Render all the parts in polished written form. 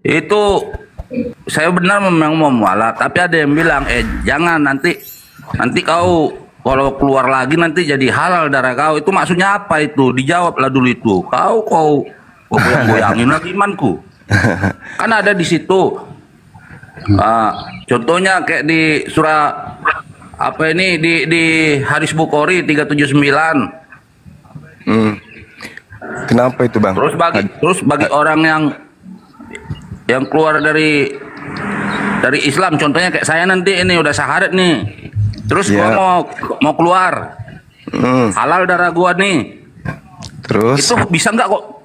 Itu saya benar memang mau mualaf, tapi ada yang bilang, jangan nanti kau kalau keluar lagi nanti jadi halal darah kau. Itu maksudnya apa itu? Dijawablah dulu itu. Kau goyang-goyangin lagi imanku. Kan ada di situ. Contohnya kayak di surah apa ini di Hadis Bukhari 379. Kenapa itu, Bang? Terus bagi orang yang keluar dari Islam, contohnya kayak saya nanti ini udah syahadat nih, terus gua mau keluar, halal darah gua nih, terus itu bisa nggak kok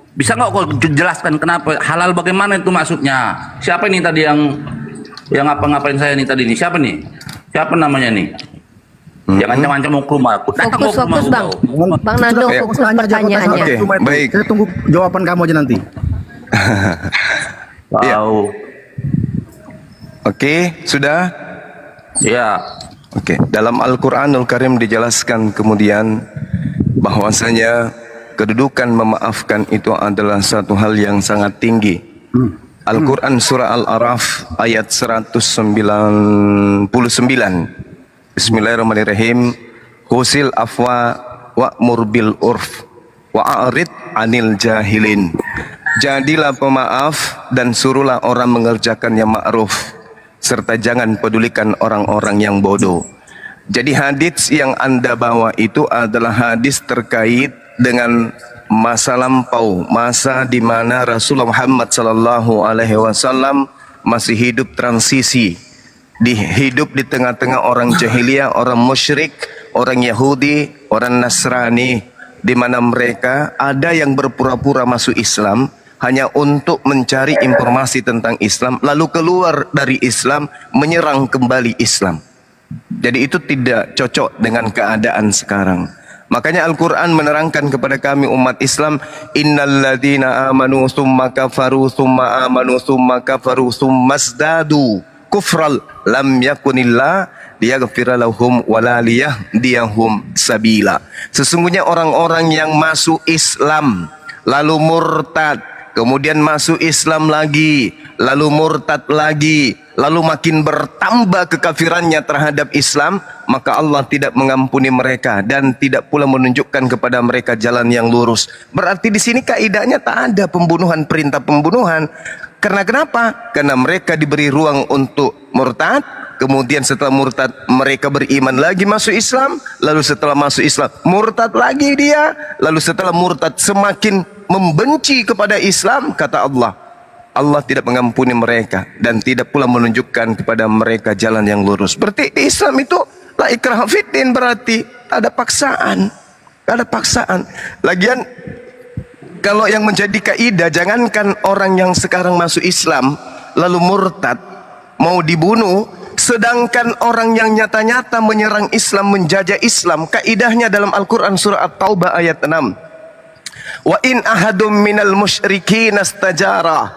jelaskan kenapa halal, bagaimana itu maksudnya? Siapa ini tadi yang ngapa-ngapain saya nih tadi nih? Siapa namanya nih? Jangan ngancam mau ke rumah. Fokus Bang Nando, fokus pertanyaannya. Oke, baik. Saya tunggu jawaban kamu aja nanti. Tahu. Oke, sudah? Ya. Oke, dalam Al-Qur'anul Karim dijelaskan kemudian bahwasanya kedudukan memaafkan itu adalah satu hal yang sangat tinggi. Al-Quran surah Al-A'raf ayat 199. Bismillahirrahmanirrahim. Husil afwa wa'mur bil urf wa'arid anil jahilin. Jadilah pemaaf dan suruhlah orang mengerjakan yang ma'ruf, serta jangan pedulikan orang-orang yang bodoh. Jadi hadis yang Anda bawa itu adalah hadis terkait dengan masa lampau, masa di mana Rasulullah Muhammad sallallahu alaihi wasallam masih hidup transisi, hidup di tengah-tengah orang jahiliyah, orang musyrik, orang Yahudi, orang Nasrani, di mana mereka ada yang berpura-pura masuk Islam hanya untuk mencari informasi tentang Islam, lalu keluar dari Islam menyerang kembali Islam. Jadi itu tidak cocok dengan keadaan sekarang. Makanya Al-Quran menerangkan kepada kami umat Islam, innalladzina amanu thumma kafaru thumma amanu thumma kafaru thumma zdadu kufral lam yakunillah liyaghfira lahum wala liyahdiyahum sabila. Sesungguhnya orang-orang yang masuk Islam lalu murtad, kemudian masuk Islam lagi, lalu murtad lagi, lalu makin bertambah kekafirannya terhadap Islam, maka Allah tidak mengampuni mereka dan tidak pula menunjukkan kepada mereka jalan yang lurus. Berarti di sini kaidahnya tak ada pembunuhan, perintah pembunuhan. Karena kenapa? Karena mereka diberi ruang untuk murtad, kemudian setelah murtad mereka beriman lagi masuk Islam, lalu setelah masuk Islam murtad lagi dia, lalu setelah murtad semakin membenci kepada Islam, kata Allah, Allah tidak mengampuni mereka dan tidak pula menunjukkan kepada mereka jalan yang lurus. Berarti di Islam itu la ikraha fiddin, berarti ada paksaan, ada paksaan. Lagian kalau yang menjadi kaidah, jangankan orang yang sekarang masuk Islam lalu murtad mau dibunuh, sedangkan orang yang nyata-nyata menyerang Islam, menjajah Islam, kaidahnya dalam Al-Quran surah At-Taubah ayat 6. Wa in ahadum minal musyrikin astajara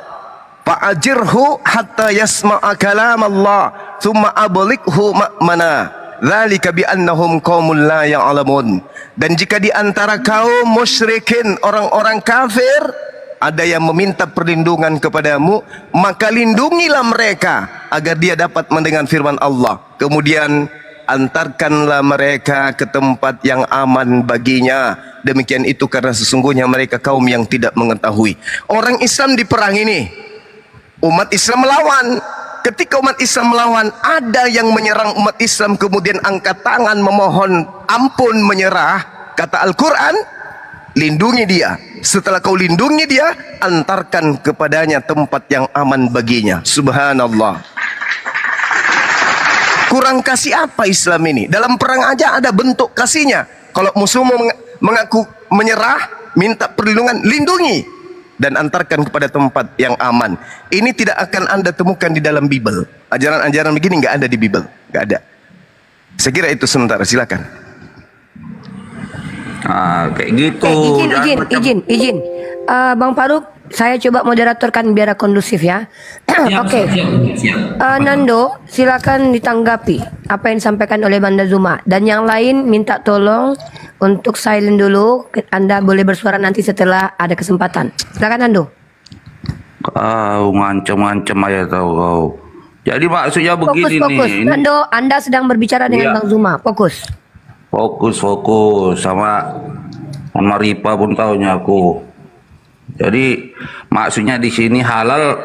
fa'ajirhu hatta yasma'a kalam Allah thumma ablighu ma'mana dzalika bi annahum qaumul la ya'lamun. Dan jika di antara kaum musyrikin, orang-orang kafir, ada yang meminta perlindungan kepadamu, maka lindungilah mereka agar dia dapat mendengar firman Allah. Kemudian antarkanlah mereka ke tempat yang aman baginya. Demikian itu karena sesungguhnya mereka kaum yang tidak mengetahui. Orang Islam diperangi nih, umat Islam melawan. Ketika umat Islam melawan, ada yang menyerang umat Islam, kemudian angkat tangan memohon ampun, menyerah. Kata Al-Quran, lindungi dia. Setelah kau lindungi dia, antarkan kepadanya tempat yang aman baginya. Subhanallah. Kurang kasih apa Islam ini? Dalam perang aja ada bentuk kasihnya. Kalau musuh mengaku menyerah, minta perlindungan, lindungi dan antarkan kepada tempat yang aman. Ini tidak akan Anda temukan di dalam Bible. Ajaran-ajaran begini nggak ada di Bible, nggak ada. Saya kira itu sementara, silakan. Kayak gitu. Izin. Bang Faruk, saya coba moderatorkan biar kondusif ya. Oke. Nando, silakan ditanggapi apa yang disampaikan oleh Banda Zuma, dan yang lain minta tolong untuk silent dulu. Anda boleh bersuara nanti setelah ada kesempatan. Silakan Nando. Ngancem-ngancem aja tahu kau. Jadi maksudnya begini Fokus. nih. Nando, Anda sedang berbicara dengan Iya. Bang Zuma. Fokus. Fokus sama Ripa pun taunya aku. Jadi maksudnya di sini halal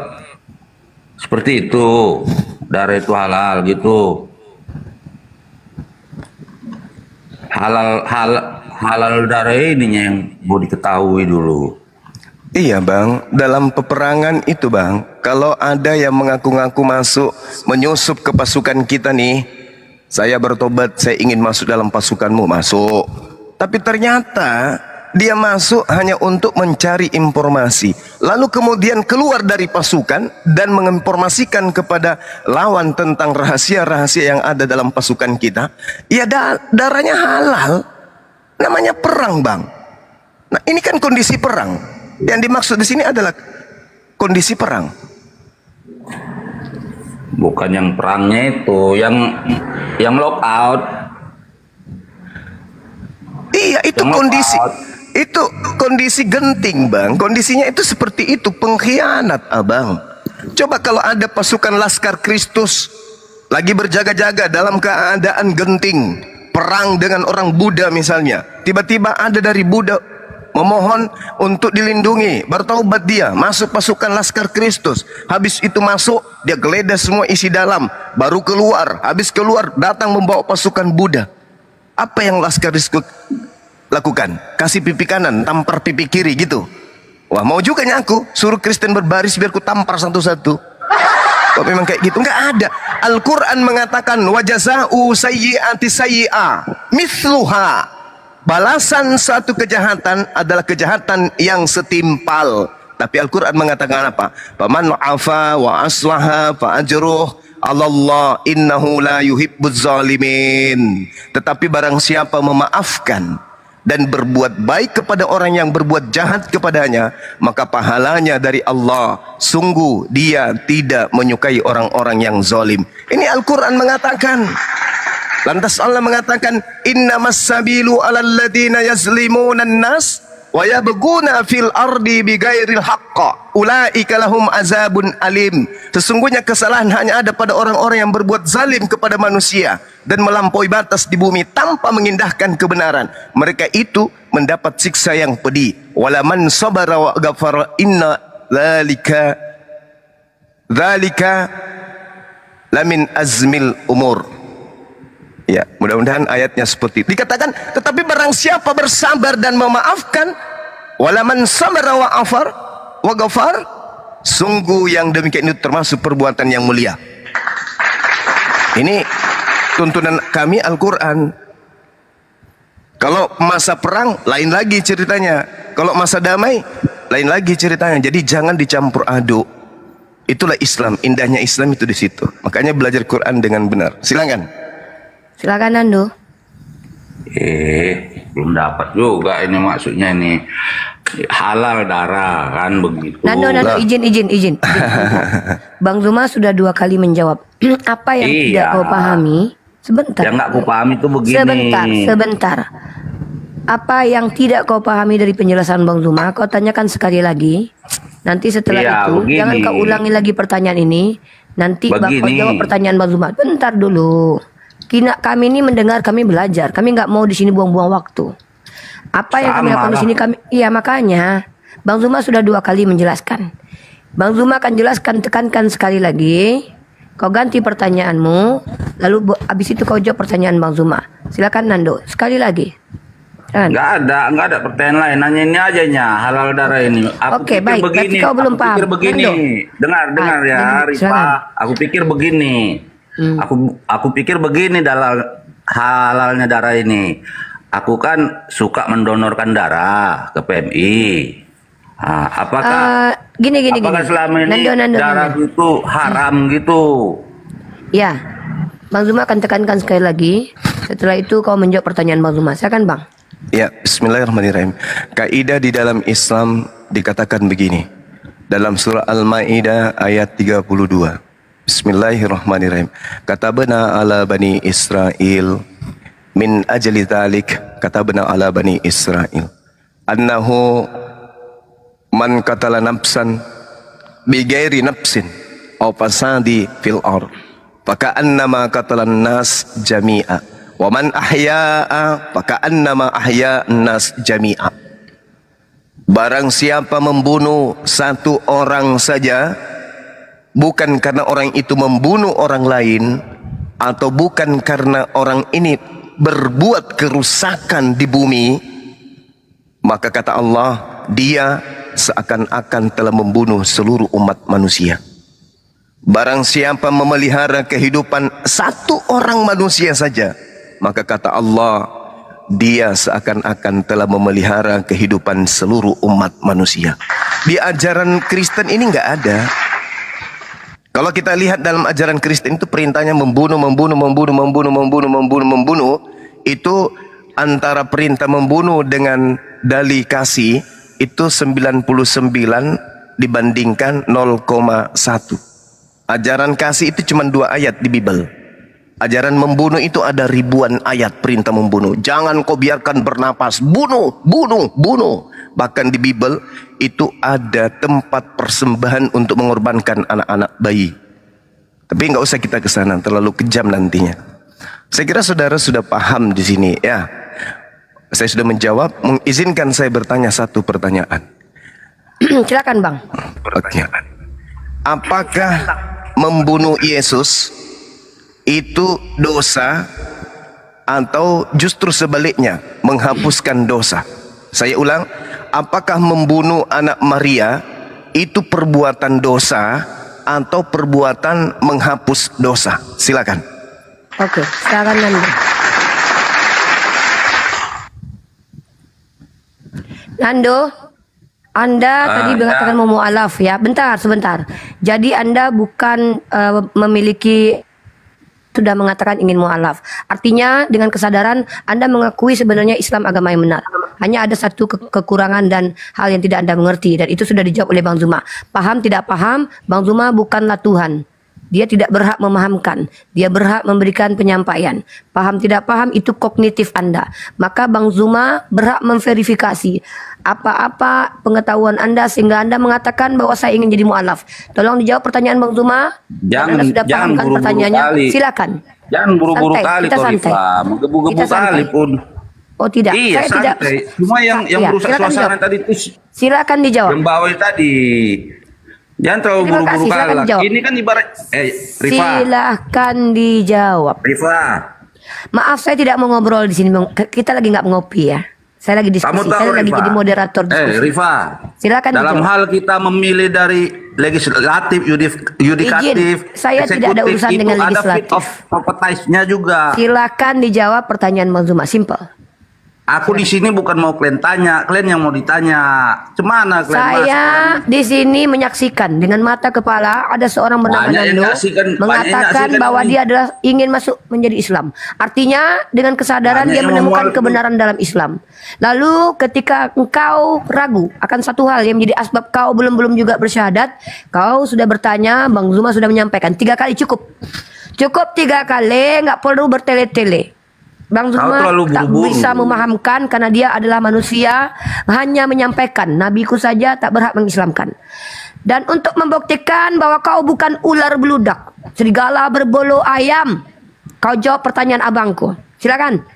seperti itu. Darah itu halal gitu. Halal darah ininya yang mau diketahui dulu. Iya bang, dalam peperangan itu bang, kalau ada yang mengaku-ngaku masuk, menyusup ke pasukan kita nih, saya bertobat, saya ingin masuk dalam pasukanmu, masuk. Tapi ternyata dia masuk hanya untuk mencari informasi, lalu kemudian keluar dari pasukan dan menginformasikan kepada lawan tentang rahasia-rahasia yang ada dalam pasukan kita. Ya darahnya halal, namanya perang bang. Nah ini kan kondisi perang. Yang dimaksud di sini adalah kondisi perang. Bukan yang perangnya itu, yang lockout. Iya, itu Yang kondisi. lockout. Itu kondisi genting, bang. Kondisinya itu seperti itu, pengkhianat, abang. Coba kalau ada pasukan Laskar Kristus lagi berjaga-jaga dalam keadaan genting, perang dengan orang Buddha misalnya. Tiba-tiba ada dari Buddha memohon untuk dilindungi, bertaubat dia, masuk pasukan Laskar Kristus. Habis itu masuk, dia geledah semua isi dalam, baru keluar. Habis keluar, datang membawa pasukan Buddha. Apa yang Laskar Kristus lakukan? Kasih pipi kanan, tampar pipi kiri gitu. Wah, mau juga aku suruh Kristen berbaris biar ku tampar satu-satu. Kok memang kayak gitu? Nggak ada. Al-Quran mengatakan wajaza'u sayyi'ati sayyi'ah mithluha. Balasan satu kejahatan adalah kejahatan yang setimpal. Tapi Al-Quran mengatakan apa? Faman afa wa aslaha fa ajruh 'ala Allah innahu la yuhibbuz zalimin. Tetapi barang siapa memaafkan dan berbuat baik kepada orang yang berbuat jahat kepadanya, maka pahalanya dari Allah. Sungguh dia tidak menyukai orang-orang yang zalim. Ini Al-Quran mengatakan. Lantas Allah mengatakan innamas sabilu 'alal ladzina yazlimuna an-nas wa yabghuna fil ardi bighairil haqq ulaika lahum azabun alim. Sesungguhnya kesalahan hanya ada pada orang-orang yang berbuat zalim kepada manusia dan melampaui batas di bumi tanpa mengindahkan kebenaran. Mereka itu mendapat siksa yang pedih. Walaman sabara wa ghafara inna dzalika lamin azmil umur. Ya, mudah-mudahan ayatnya seperti itu. Dikatakan, tetapi barang siapa bersabar dan memaafkan, walaman sabara wa afar wa ghafar, sungguh yang demikian itu termasuk perbuatan yang mulia. Ini tuntunan kami Al-Quran. Kalau masa perang, lain lagi ceritanya. Kalau masa damai, lain lagi ceritanya. Jadi jangan dicampur aduk. Itulah Islam, indahnya Islam itu di situ. Makanya belajar Quran dengan benar. Silakan. Silakan Nando. Belum dapat juga ini maksudnya ini halal darah kan begitu. Nando, izin. Bang Zuma sudah 2 kali menjawab. Apa yang tidak kau pahami? Sebentar. Yang nggak kau pahami itu begini. Sebentar. Apa yang tidak kau pahami dari penjelasan Bang Zuma? Kau tanyakan sekali lagi. Nanti setelah itu, begini. jangan kau ulangi lagi pertanyaan ini. Nanti kau jawab pertanyaan Bang Zuma. Bentar dulu. Kami ini mendengar, kami belajar. Kami nggak mau di sini buang-buang waktu. Apa yang kami lakukan di sini iya makanya Bang Zuma sudah 2 kali menjelaskan. Bang Zuma akan jelaskan, tekankan sekali lagi. Kau ganti pertanyaanmu, lalu abis itu kau jawab pertanyaan Bang Zuma. Silakan Nando, sekali lagi. Nggak ada pertanyaan lain. Nanya ini aja halal darah ini. Oke, baik. Berarti kau belum paham. Pikir begini. Dengar ya, Rifa. Aku pikir begini. Aku pikir begini dalam halalnya darah ini. Aku kan suka mendonorkan darah ke PMI. Apakah selama ini darah itu haram gitu? Ya, Bang Zuma akan tekankan sekali lagi. Setelah itu kau menjawab pertanyaan Bang Zuma. Silakan Bang. Ya, bismillahirrahmanirrahim. Kaidah di dalam Islam dikatakan begini. Dalam surah Al-Maidah ayat 32. Bismillahirrahmanirrahim. Katabna ala bani Israel min ajli dzalik, katabna ala bani Israel annahu man qatala nafsan bighairi nafsin aw fasadi fil ard faka'annama qatalan nas jami'a wa man ahya'a faka'annama ahya'an nas jami'a. Barang siapa membunuh satu orang saja, bukan karena orang itu membunuh orang lain, atau bukan karena orang ini berbuat kerusakan di bumi, maka kata Allah, dia seakan-akan telah membunuh seluruh umat manusia. Barang siapa memelihara kehidupan satu orang manusia saja, maka kata Allah, dia seakan-akan telah memelihara kehidupan seluruh umat manusia. Di ajaran Kristen ini nggak ada. Kalau kita lihat dalam ajaran Kristen itu perintahnya membunuh. Itu antara perintah membunuh dengan dalih kasih itu 99 dibandingkan 0,1. Ajaran kasih itu cuma 2 ayat di Bible. Ajaran membunuh itu ada ribuan ayat perintah membunuh. Jangan kau biarkan bernapas. Bunuh. Bahkan di Bible itu ada tempat persembahan untuk mengorbankan anak-anak bayi. Tapi nggak usah kita ke sana, terlalu kejam nantinya. Saya kira saudara sudah paham di sini ya. Saya sudah menjawab. Mengizinkan saya bertanya satu pertanyaan. Silakan Bang. Pertanyaan. Apakah membunuh Yesus itu dosa atau justru sebaliknya menghapuskan dosa? Saya ulang, apakah membunuh anak Maria itu perbuatan dosa atau perbuatan menghapus dosa? Silakan. Oke, silakan Nando. Nando, Anda tadi mengatakan mau mu'alaf ya. Sebentar. Jadi Anda bukan memiliki, sudah mengatakan ingin mu'alaf. Artinya dengan kesadaran Anda mengakui sebenarnya Islam agama yang benar. Hanya ada satu kekurangan dan hal yang tidak Anda mengerti. Dan itu sudah dijawab oleh Bang Zuma. Paham tidak paham, Bang Zuma bukanlah Tuhan. Dia tidak berhak memahamkan. Dia berhak memberikan penyampaian. Paham tidak paham itu kognitif Anda. Maka Bang Zuma berhak memverifikasi apa-apa pengetahuan Anda sehingga Anda mengatakan bahwa saya ingin jadi mu'alaf. Tolong dijawab pertanyaan Bang Zuma. Anda sudah pahamkan pertanyaannya. Silakan. Jangan buru-buru kali kok Rifa. Menggebu-gebu kali pun. Oh tidak. Iya, saya santai. Cuma yang merusak suasana tadi itu. Silakan dijawab. Yang bawah tadi. Jangan terlalu buru-buru kalah. Ini kan ibarat Rifa. Silahkan dijawab. Rifa. Maaf saya tidak mau ngobrol di sini. Kita lagi nggak ngopi ya. Saya lagi diskusi. Kamu tahu, saya lagi Rifa, jadi moderator diskusi. Rifa. Silakan dalam dijawab. hal kita memilih dari legislatif, yudikatif, saya tidak ada urusan dengan legislatif. Ada fit of properties-nya juga. Silakan dijawab pertanyaan Bang Zuma. Simple. Aku di sini bukan mau kalian tanya, kalian yang mau ditanya. Cemana kalian? Saya di sini menyaksikan dengan mata kepala ada seorang bernama Nando mengatakan bahwa dia adalah ingin masuk menjadi Islam. Artinya dengan kesadaran dia menemukan kebenaran dalam Islam. Lalu ketika engkau ragu akan satu hal yang menjadi asbab kau belum juga bersyahadat, kau sudah bertanya, Bang Zuma sudah menyampaikan 3 kali cukup. Cukup 3 kali, nggak perlu bertele-tele. Bang Zuma tak bisa memahamkan karena dia adalah manusia, hanya menyampaikan. Nabiku saja tak berhak mengislamkan. Dan untuk membuktikan bahwa kau bukan ular beludak, serigala berbulu ayam, kau jawab pertanyaan abangku. Silakan.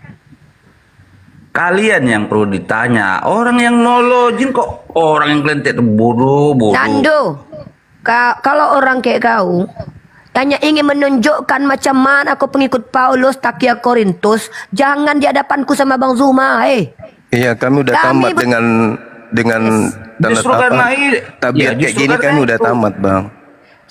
Kalian yang perlu ditanya. Orang yang nolojin kok orang yang klentek bodoh. Nando, kalau orang kayak kau tanya ingin menunjukkan macam mana aku pengikut Paulus takia Korintus, jangan di hadapanku sama Bang Zuma. Iya, kami udah tamat dengan justru karena tabiat kayak gini kami udah tamat, Bang.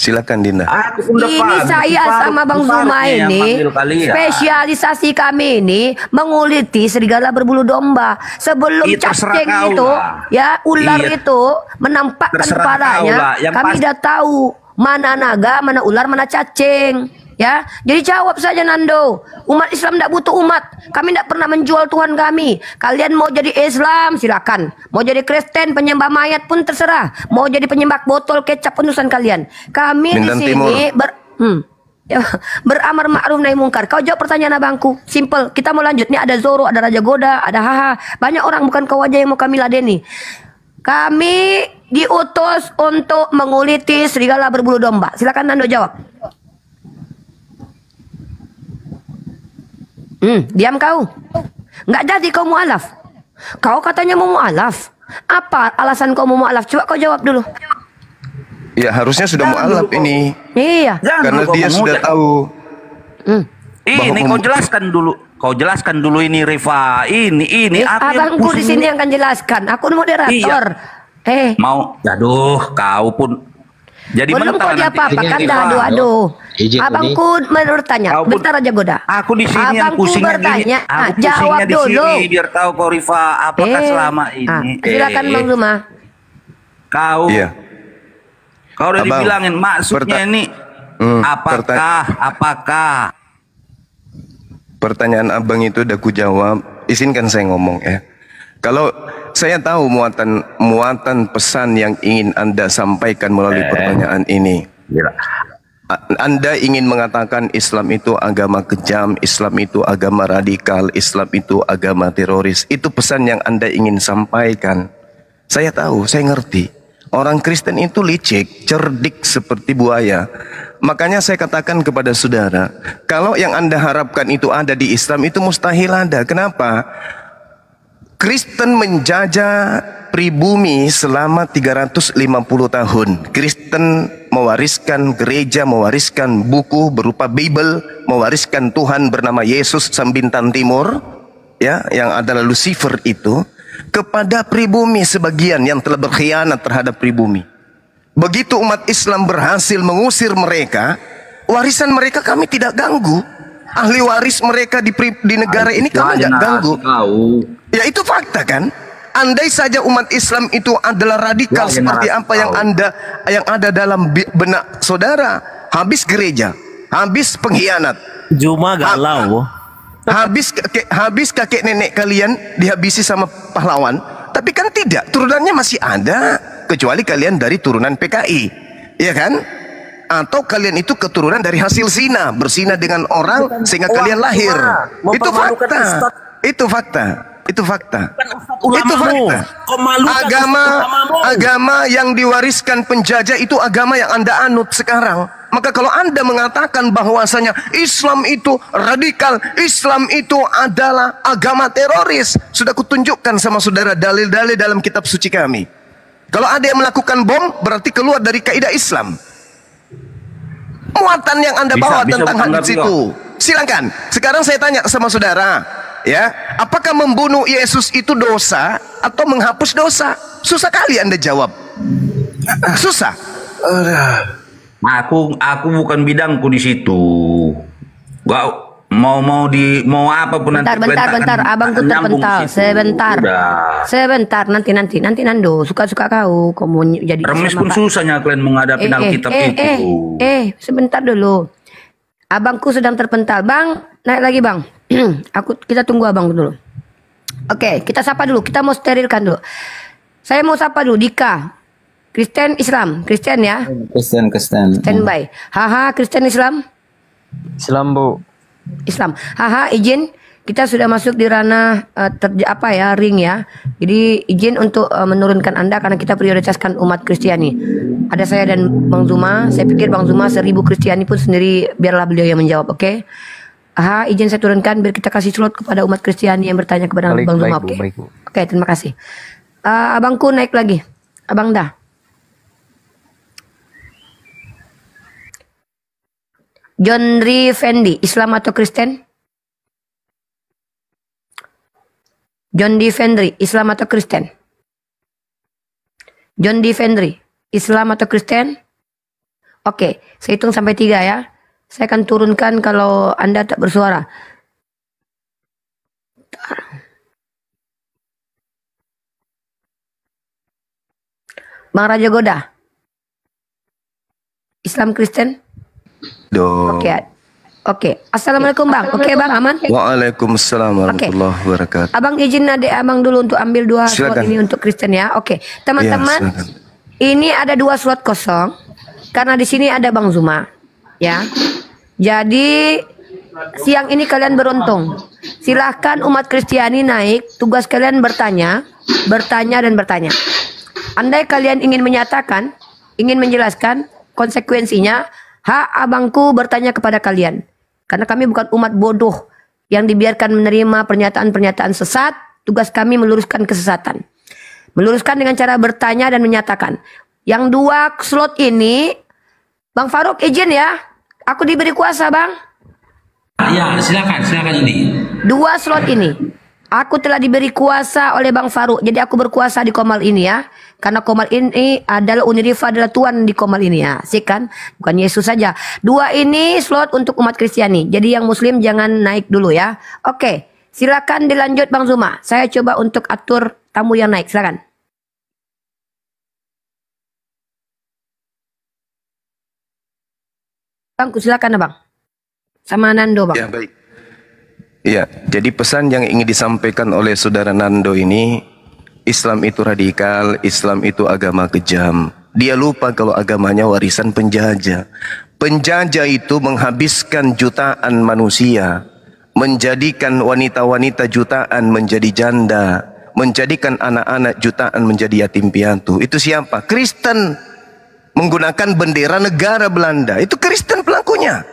Silakan Dinda. Ini saya sama Bang Zuma ini spesialisasi kami ini menguliti serigala berbulu domba. Sebelum cacing itu ya ular itu menampakkan kepalanya, kami udah tahu mana naga, mana ular, mana cacing. Ya, jadi jawab saja Nando. Umat Islam tidak butuh umat. Kami tidak pernah menjual Tuhan kami. Kalian mau jadi Islam silakan. Mau jadi Kristen penyembah mayat pun terserah. Mau jadi penyembah botol kecap penusan kalian. Kami di sini beramar ma'ruf nahi mungkar. Kau jawab pertanyaan abangku. Simple. Kita mau lanjut. Ini ada Zoro, ada Raja Goda, ada Haha. Banyak orang bukan kau aja yang mau kami ladeni. Kami diutus untuk menguliti serigala berbulu domba. Silakan Nando jawab. Diam kau. Nggak jadi kau mu'alaf. Kau katanya mau mu'alaf. Apa alasan kau mau mu'alaf? Coba kau jawab dulu. Ya harusnya sudah mu'alaf ini. Iya. Karena dia sudah tahu. Ini kau jelaskan dulu. Kau jelaskan dulu ini Rifa. Ini. Abangku di sini yang akan jelaskan. Aku moderator. Iya. Mau. Aduh, kau pun. Jadi belum kau diapa-apakan dah, aduh. Abangku bertanya. Bentar aja Goda. Aku di sini yang Abangku pusingnya bertanya. Aku Jawab di dulu. Sini, biar tahu kau Rifa apakah selama ini. Silakan Bang Zuma. Kau. Iya. Kau udah Abang, dibilangin maksudnya ini. Apakah? Pertanyaan abang itu udah ku jawab. Izinkan saya ngomong ya. Kalau saya tahu muatan pesan yang ingin Anda sampaikan melalui pertanyaan ini. Anda ingin mengatakan Islam itu agama kejam, Islam itu agama radikal, Islam itu agama teroris. Itu pesan yang Anda ingin sampaikan. Saya tahu, saya ngerti. Orang Kristen itu licik, cerdik seperti buaya. Makanya saya katakan kepada saudara, kalau yang Anda harapkan itu ada di Islam, itu mustahil ada. Kenapa? Kristen menjajah pribumi selama 350 tahun. Kristen mewariskan gereja, mewariskan buku berupa Bible, mewariskan Tuhan bernama Yesus sang bintang timur, ya, yang adalah Lucifer itu, kepada pribumi sebagian yang telah berkhianat terhadap pribumi. Begitu umat Islam berhasil mengusir mereka, warisan mereka kami tidak ganggu. Ahli waris mereka di negara ini kami tidak ganggu. Ya itu fakta kan? Andai saja umat Islam itu adalah radikal seperti apa yang ada dalam benak saudara, habis gereja, habis pengkhianat, Juma galau. Habis kakek nenek kalian dihabisi sama pahlawan. Tapi kan tidak, turunannya masih ada, kecuali kalian dari turunan PKI, ya kan? Atau kalian itu keturunan dari hasil zina, berzina dengan orang sehingga kalian lahir. Itu fakta. Itu fakta. Itu fakta. Itu fakta. Agama yang diwariskan penjajah itu agama yang Anda anut sekarang. Maka kalau Anda mengatakan bahwasanya Islam itu radikal, Islam itu adalah agama teroris, sudah kutunjukkan sama saudara dalil-dalil dalam kitab suci kami. Kalau ada yang melakukan bom, berarti keluar dari kaidah Islam. Muatan yang Anda bawa tentang hadis itu, silakan. Sekarang saya tanya sama saudara, ya, apakah membunuh Yesus itu dosa atau menghapus dosa? Susah kali Anda jawab. Susah. Aku bukan bidangku di situ. Gak mau apapun nanti. Bentar, abang tuh terpental. Sebentar, nanti Nando suka kau mau jadi. Remes pun susahnya kalian menghadapi Alkitab itu. Sebentar dulu. Abangku sedang terpental. Bang, naik lagi bang. Kita tunggu abang dulu. Oke, kita sapa dulu. Kita mau sterilkan dulu. Saya mau sapa dulu Dika. Kristen Islam, Kristen ya? Kristen. Standby. Haha, Kristen Islam? Islam Bu. Islam. Haha, izin. Kita sudah masuk di ranah ring ya. Jadi izin untuk menurunkan Anda karena kita prioritaskan umat Kristiani. Ada saya dan Bang Zuma. Saya pikir Bang Zuma 1000 Kristiani pun sendiri biarlah beliau yang menjawab, oke? Aha, izin saya turunkan biar kita kasih slot kepada umat Kristiani yang bertanya kepada Bang Zuma, oke? Oke, terima kasih. Abangku naik lagi. Abang dah. John Fendi, Islam atau Kristen? John Fendi, Islam atau Kristen? John Fendi, Islam atau Kristen? Oke, saya hitung sampai 3 ya. Saya akan turunkan kalau Anda tak bersuara. Bang Raja Goda, Islam Kristen? Oke. Assalamualaikum Bang. Oke Bang, aman? Waalaikumsalam warahmatullahi wabarakatuh. Abang izin adek abang dulu untuk ambil 2 slot ini untuk Kristen ya. Oke, teman-teman. Ini ada 2 slot kosong karena di sini ada Bang Zuma, ya. Jadi siang ini kalian beruntung. Silahkan umat Kristiani naik. Tugas kalian bertanya dan bertanya. Andai kalian ingin menyatakan, ingin menjelaskan konsekuensinya, hak abangku bertanya kepada kalian. Karena kami bukan umat bodoh yang dibiarkan menerima pernyataan-pernyataan sesat. Tugas kami meluruskan kesesatan. Meluruskan dengan cara bertanya dan menyatakan. Yang 2 slot ini, Bang Faruk izin ya. Aku diberi kuasa, Bang. Ya, silakan ini. 2 slot ini. Aku telah diberi kuasa oleh Bang Faruk. Jadi aku berkuasa di Komal ini ya. Karena Komal ini adalah Unirifa adalah Tuhan di Komal ini ya. Sih kan? Bukan Yesus saja. 2 ini slot untuk umat Kristiani. Jadi yang Muslim jangan naik dulu ya. Oke. Silakan dilanjut Bang Zuma. Saya coba untuk atur tamu yang naik. Silakan. Bang, silakan Bang. Sama Nando Bang. Ya, baik. Iya, jadi pesan yang ingin disampaikan oleh saudara Nando ini, Islam itu radikal, Islam itu agama kejam. Dia lupa kalau agamanya warisan penjajah. Penjajah itu menghabiskan jutaan manusia, menjadikan wanita-wanita jutaan menjadi janda, menjadikan anak-anak jutaan menjadi yatim piatu. Itu siapa? Kristen, menggunakan bendera negara Belanda. Itu Kristen pelakunya.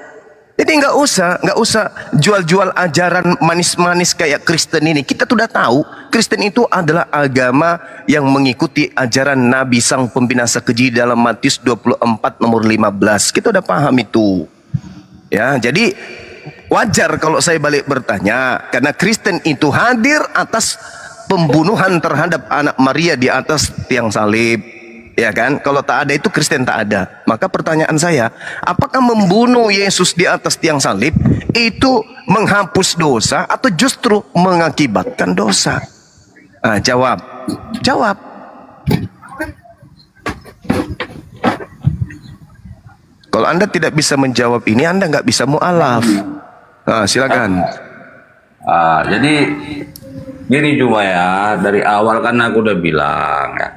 Jadi nggak usah jual-jual ajaran manis-manis kayak Kristen ini. Kita sudah tahu Kristen itu adalah agama yang mengikuti ajaran Nabi Sang Pembinasa Keji dalam Matius 24 nomor 15. Kita udah paham itu. Ya, jadi wajar kalau saya balik bertanya, karena Kristen itu hadir atas pembunuhan terhadap anak Maria di atas tiang salib. Ya kan, kalau tak ada itu Kristen tak ada. Maka pertanyaan saya, apakah membunuh Yesus di atas tiang salib itu menghapus dosa atau justru mengakibatkan dosa? Ah, jawab. Kalau Anda tidak bisa menjawab ini, Anda nggak bisa mu'alaf. Nah, silakan. Jadi gini cuma ya, dari awal kan aku udah bilang ya.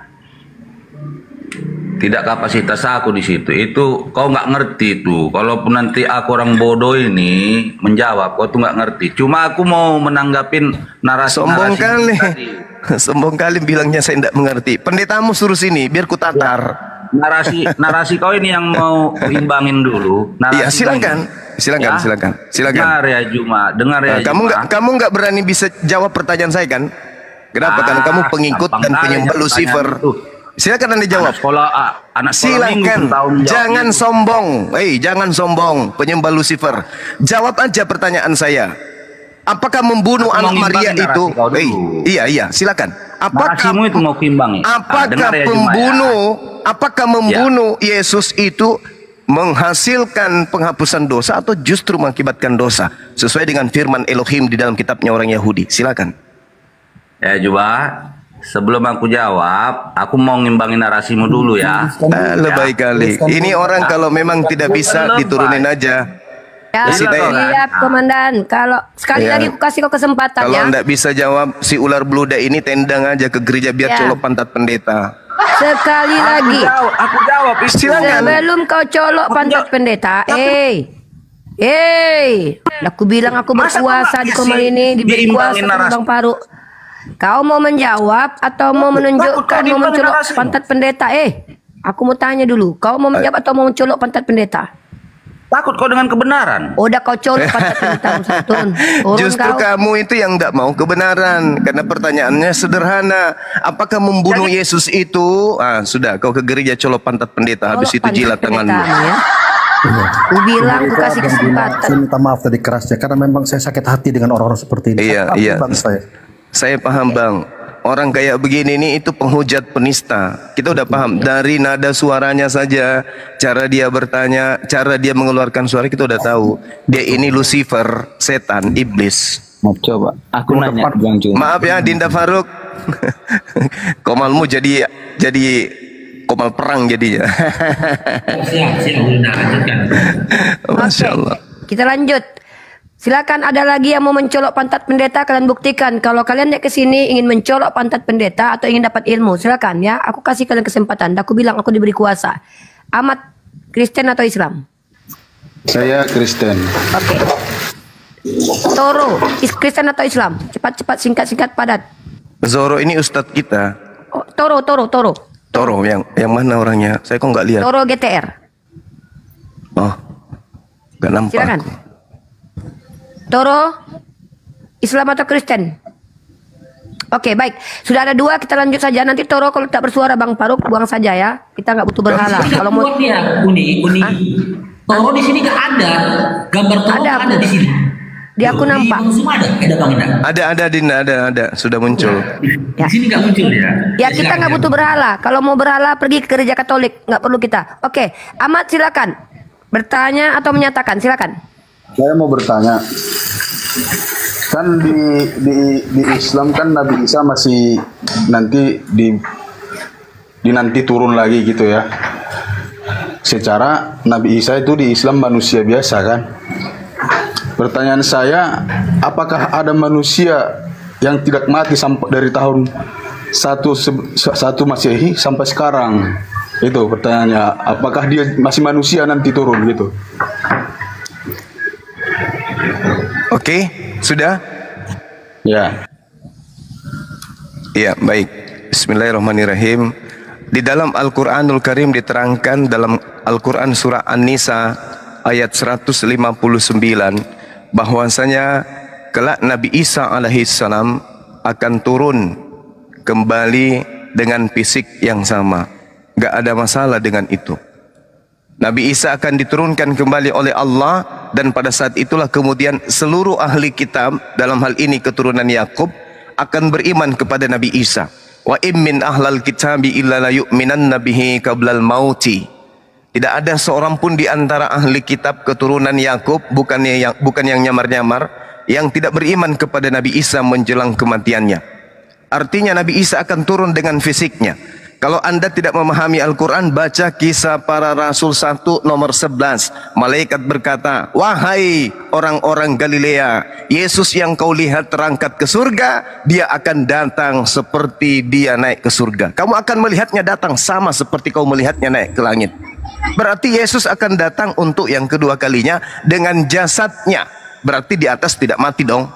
Tidak kapasitas aku di situ. Itu kau nggak ngerti tuh. Kalaupun nanti aku orang bodoh ini menjawab, kau tuh nggak ngerti. Cuma aku mau menanggapin narasi. Sombong kali. Sombong kali bilangnya saya tidak mengerti. Pendetamu suruh sini biar ku tatar. Narasi kau ini yang mau imbangin dulu. Iya, silakan. Silakan. Dengar ya Juma, dengar ya. Kamu nggak berani bisa jawab pertanyaan saya kan? Kenapa? Karena kamu pengikut dan penyembah Lucifer. Silakan Anda jawab. Silakan. Jangan sombong. Jangan sombong, penyembah Lucifer. Jawab aja pertanyaan saya. Apakah membunuh anak Maria itu? Iya, silakan. Apakah itu mau kimbang? Apakah membunuh Yesus itu menghasilkan penghapusan dosa atau justru mengakibatkan dosa? Sesuai dengan firman Elohim di dalam kitabnya orang Yahudi. Silakan. Ya, coba. Sebelum aku jawab, aku mau ngimbangin narasimu dulu ya. Lebay kali. Ini orang kalau memang tidak bisa diturunin aja. Ya, siap Komandan. Kalau sekali lagi aku kasih kau kesempatan kalau ya. Kalau enggak bisa jawab, si ular beluda ini tendang aja ke gereja biar colok pantat pendeta. Sekali lagi. Aku jawab. Silakan. Sebelum kau colok pantat pendeta, aku bilang aku berkuasa di Komal ini, diberi kuasa Bang Faruk. Kau mau menjawab atau mau menunjukkan mau mencolok pantat pendeta? Aku mau tanya dulu. Kau mau menjawab atau mau mencolok pantat pendeta? Takut kau dengan kebenaran. Udah kau colok pantat pendeta. Justru kamu itu yang tidak mau kebenaran. Karena pertanyaannya sederhana. Apakah membunuh Yesus itu? Sudah, kau ke gereja colok pantat pendeta. Habis itu jilat tanganmu. Ya. Aku bilang aku kasih kesempatan. Saya minta maaf tadi kerasnya karena memang saya sakit hati dengan orang-orang seperti ini. Iya. Saya paham Bang. Orang kayak begini nih itu penghujat penista. Kita udah paham dari nada suaranya saja, cara dia bertanya, cara dia mengeluarkan suara kita udah tahu. Dia ini Lucifer, setan, iblis. Mau coba? Aku nanya Bang Juma. Maaf ya Dinda Faruk. Komalmu jadi komal perang jadinya. Masya Allah. Kita lanjut. Silakan ada lagi yang mau mencolok pantat pendeta, kalian buktikan kalau kalian naik ke sini ingin mencolok pantat pendeta atau ingin dapat ilmu. Silakan ya, aku kasih kalian kesempatan. Aku bilang aku diberi kuasa. Amat Kristen atau Islam? Saya Kristen. Oke. Toro, Kristen atau Islam? Cepat-cepat, singkat-singkat, padat. Zoro ini ustadz kita. Oh, Toro. Toro yang mana orangnya? Saya kok nggak lihat. Toro GTR. Oh, nggak nampak. Silakan. Toro, Islam atau Kristen? Oke, baik. Sudah ada 2, kita lanjut saja. Nanti Toro kalau tak bersuara Bang Faruk buang saja ya. Kita nggak butuh berhala. Kalau mau dia Uni. Toro di sini nggak ada. Gambar Toro ada di sini. Di aku nampak. Ada Dinda, ada. Sudah muncul. Ya. Di sini nggak muncul ya. Ya kita nggak butuh berhala. Kalau mau berhala pergi ke gereja Katolik, nggak perlu kita. Oke, Ahmad silakan. Bertanya atau menyatakan, silakan. Saya mau bertanya. Kan di Islam kan Nabi Isa masih nanti nanti turun lagi gitu ya. Secara Nabi Isa itu di Islam manusia biasa kan. Pertanyaan saya, apakah ada manusia yang tidak mati sampai dari tahun 1 Masehi sampai sekarang? Itu pertanyaannya, apakah dia masih manusia nanti turun gitu? Oke, sudah? Ya. Iya, baik. Bismillahirrahmanirrahim. Di dalam Al-Qur'anul Karim diterangkan dalam Al-Qur'an surah An-Nisa ayat 159 bahwasanya kelak Nabi Isa alaihissalam akan turun kembali dengan fisik yang sama. Gak ada masalah dengan itu. Nabi Isa akan diturunkan kembali oleh Allah, dan pada saat itulah kemudian seluruh ahli kitab, dalam hal ini keturunan Yakub, akan beriman kepada Nabi Isa. Wa immin ahlal kitabi illa la yu'minanna bihi qablal mauti. Tidak ada seorang pun di antara ahli kitab keturunan Yakub, bukan yang nyamar-nyamar, yang tidak beriman kepada Nabi Isa menjelang kematiannya. Artinya Nabi Isa akan turun dengan fisiknya. Kalau Anda tidak memahami Al-Quran, baca Kisah Para Rasul 1 nomor 11. Malaikat berkata, wahai orang-orang Galilea, Yesus yang kau lihat terangkat ke surga, dia akan datang seperti dia naik ke surga. Kamu akan melihatnya datang sama seperti kau melihatnya naik ke langit. Berarti Yesus akan datang untuk yang kedua kalinya dengan jasadnya. Berarti di atas tidak mati dong.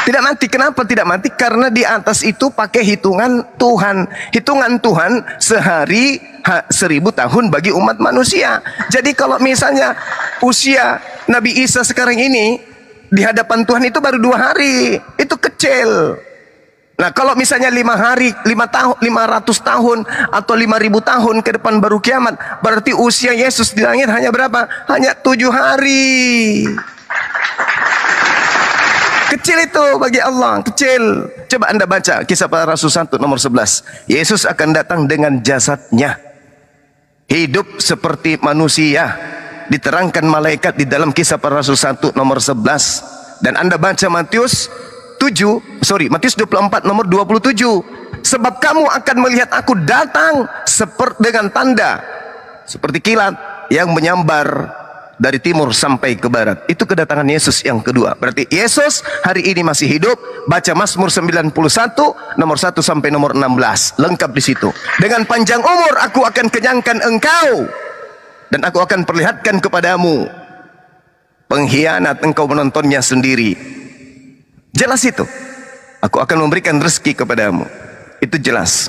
Tidak mati. Kenapa tidak mati? Karena di atas itu pakai hitungan Tuhan. Hitungan Tuhan sehari 1000 tahun bagi umat manusia. Jadi kalau misalnya usia Nabi Isa sekarang ini di hadapan Tuhan itu baru 2 hari, itu kecil. Nah kalau misalnya 5 hari, 500 tahun atau 5000 tahun ke depan baru kiamat, berarti usia Yesus di langit hanya berapa? Hanya 7 hari. Kecil itu bagi Allah, kecil. Coba Anda baca Kisah Para Rasul 1 nomor 11. Yesus akan datang dengan jasadnya, hidup seperti manusia. Diterangkan malaikat di dalam Kisah Para Rasul 1 nomor 11. Dan Anda baca Matius 24 nomor 27. Sebab kamu akan melihat aku datang seperti dengan tanda seperti kilat yang menyambar dari timur sampai ke barat. Itu kedatangan Yesus yang kedua. Berarti Yesus hari ini masih hidup. Baca Mazmur 91 nomor 1 sampai nomor 16. Lengkap di situ. Dengan panjang umur aku akan kenyangkan engkau, dan aku akan perlihatkan kepadamu pengkhianat engkau menontonnya sendiri. Jelas itu. Aku akan memberikan rezeki kepadamu. Itu jelas.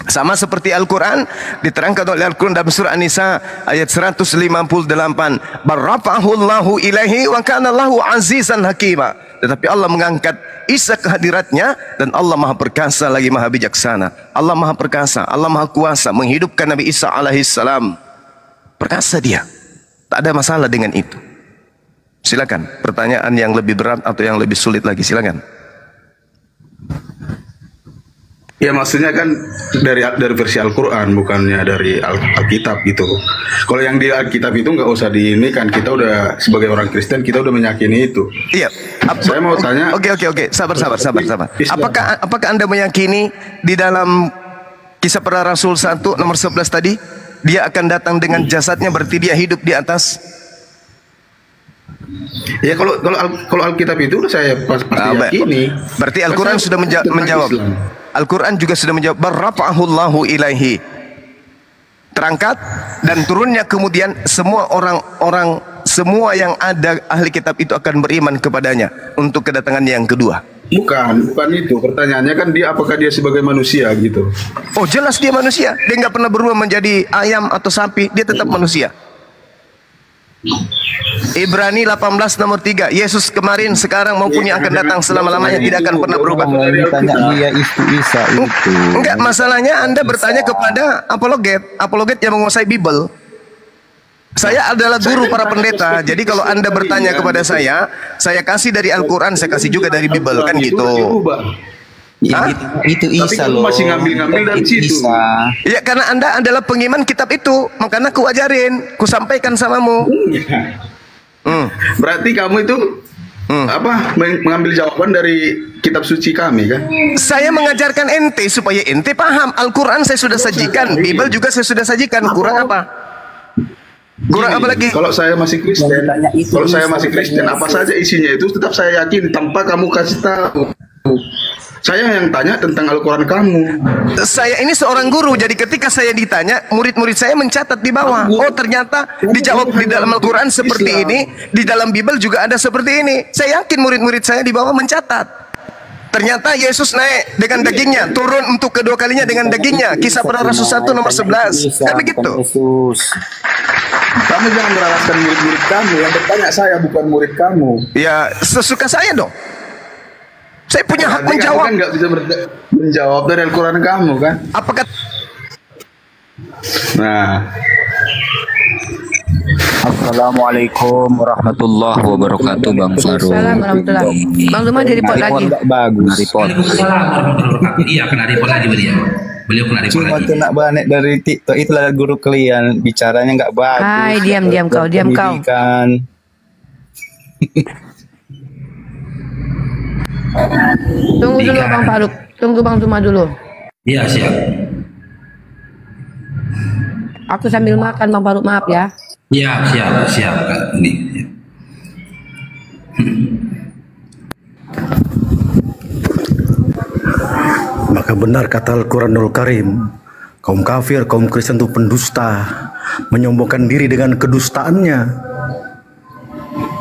Sama seperti Al-Quran, diterangkan oleh Al-Quran dalam surah An-Nisa ayat 158. Barrafa'ahullahu ilaihi wa kanallahu azizan hakima. Tetapi Allah mengangkat Isa ke hadiratnya, dan Allah maha perkasa lagi maha bijaksana. Allah maha perkasa, Allah maha kuasa menghidupkan Nabi Isa alaihissalam. Perkasa dia. Tak ada masalah dengan itu. Silakan, pertanyaan yang lebih berat atau yang lebih sulit lagi, silakan. Ya maksudnya kan dari versi Al-Quran, bukannya dari Alkitab gitu. Kalau yang di Alkitab itu nggak usah ini kan, kita udah sebagai orang Kristen kita udah meyakini itu. Iya. Saya mau tanya. Oke. Sabar. Apakah Anda meyakini di dalam Kisah Para Rasul 1 nomor 11 tadi, dia akan datang dengan jasadnya, berarti dia hidup di atas? Ya kalau Alkitab itu saya pasti yakini. Berarti Al-Quran sudah menjawab. Al-Quran juga sudah menjawab, barrafa'ahullahu ilaihi. Terangkat dan turunnya kemudian semua orang-orang, semua yang ada ahli kitab itu akan beriman kepadanya untuk kedatangan yang kedua. bukan itu. Pertanyaannya kan dia apakah dia sebagai manusia gitu. Oh jelas dia manusia. Dia nggak pernah berubah menjadi ayam atau sapi. Dia tetap manusia. Ibrani 18 nomor 3. Yesus kemarin, sekarang maupun yang akan datang selama-lamanya tidak akan pernah berubah. Tanya dia itu Isa itu. Enggak, masalahnya Anda bertanya kepada apologet yang menguasai Bible. Saya adalah guru para pendeta. Jadi kalau Anda bertanya kepada saya kasih dari Al-Quran, saya kasih juga dari Bible, kan gitu. Itu Isa loh. Masih ngambil dari situ. Ya karena Anda adalah pengiman kitab itu, makanya ku ajarin, ku sampaikan samamu. Berarti kamu itu mengambil jawaban dari kitab suci kami kan? Saya mengajarkan ente supaya ente paham. Al-Quran saya sudah sajikan, Bible juga saya sudah sajikan. Kurang apa? Kurang apa lagi? Kalau saya masih Kristen, apa saja isinya itu tetap saya yakin tanpa kamu kasih tahu. Saya yang tanya tentang Al-Quran kamu. Saya ini seorang guru, jadi ketika saya ditanya, murid-murid saya mencatat di bawah. Oh ternyata dijawab di dalam Al-Quran seperti ini, di dalam Bible juga ada seperti ini. Saya yakin murid-murid saya di bawah mencatat. Ternyata Yesus naik dengan dagingnya, turun untuk kedua kalinya dengan dagingnya. Kisah para Rasul 1 nomor 11. Kan begitu. Kamu jangan meralatkan murid-murid kamu. Yang bertanya saya bukan murid kamu. Ya sesuka saya dong. Saya punya hak menjawab. Kan nggak bisa menjawab dari Al-Quran kamu kan? Apakah? Nah. Assalamualaikum warahmatullahi wabarakatuh, Bang Faru. Assalamualaikum. Bang Zuma di report lagi. Enggak bagus. Waalaikumsalam warahmatullahi wabarakatuh. Iya, kena report lagi beliau kena report Cuma lagi. kena banet dari TikTok, itulah guru kalian, bicaranya nggak bagus. Hai, diam kau. Pendidikan. Tunggu dulu Bang Faruk. Tunggu Bang Zuma dulu. Iya, siap. Aku sambil makan Bang Faruk, maaf ya. Siap. Ini. Maka benar kata Al-Quranul Karim, kaum kafir, kaum Kristen itu pendusta, menyombongkan diri dengan kedustaannya.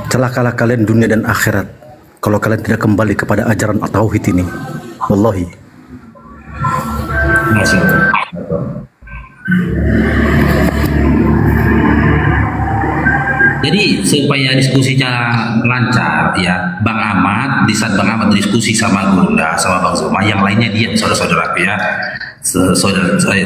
Celakalah kalian dunia dan akhirat kalau kalian tidak kembali kepada ajaran tauhid ini. Wallahi. Jadi supaya diskusinya lancar ya, Bang Ahmad, di saat Bang Ahmad diskusi sama Gunda, sama Bang Zuma, yang lainnya diam, saudara-saudaraku ya,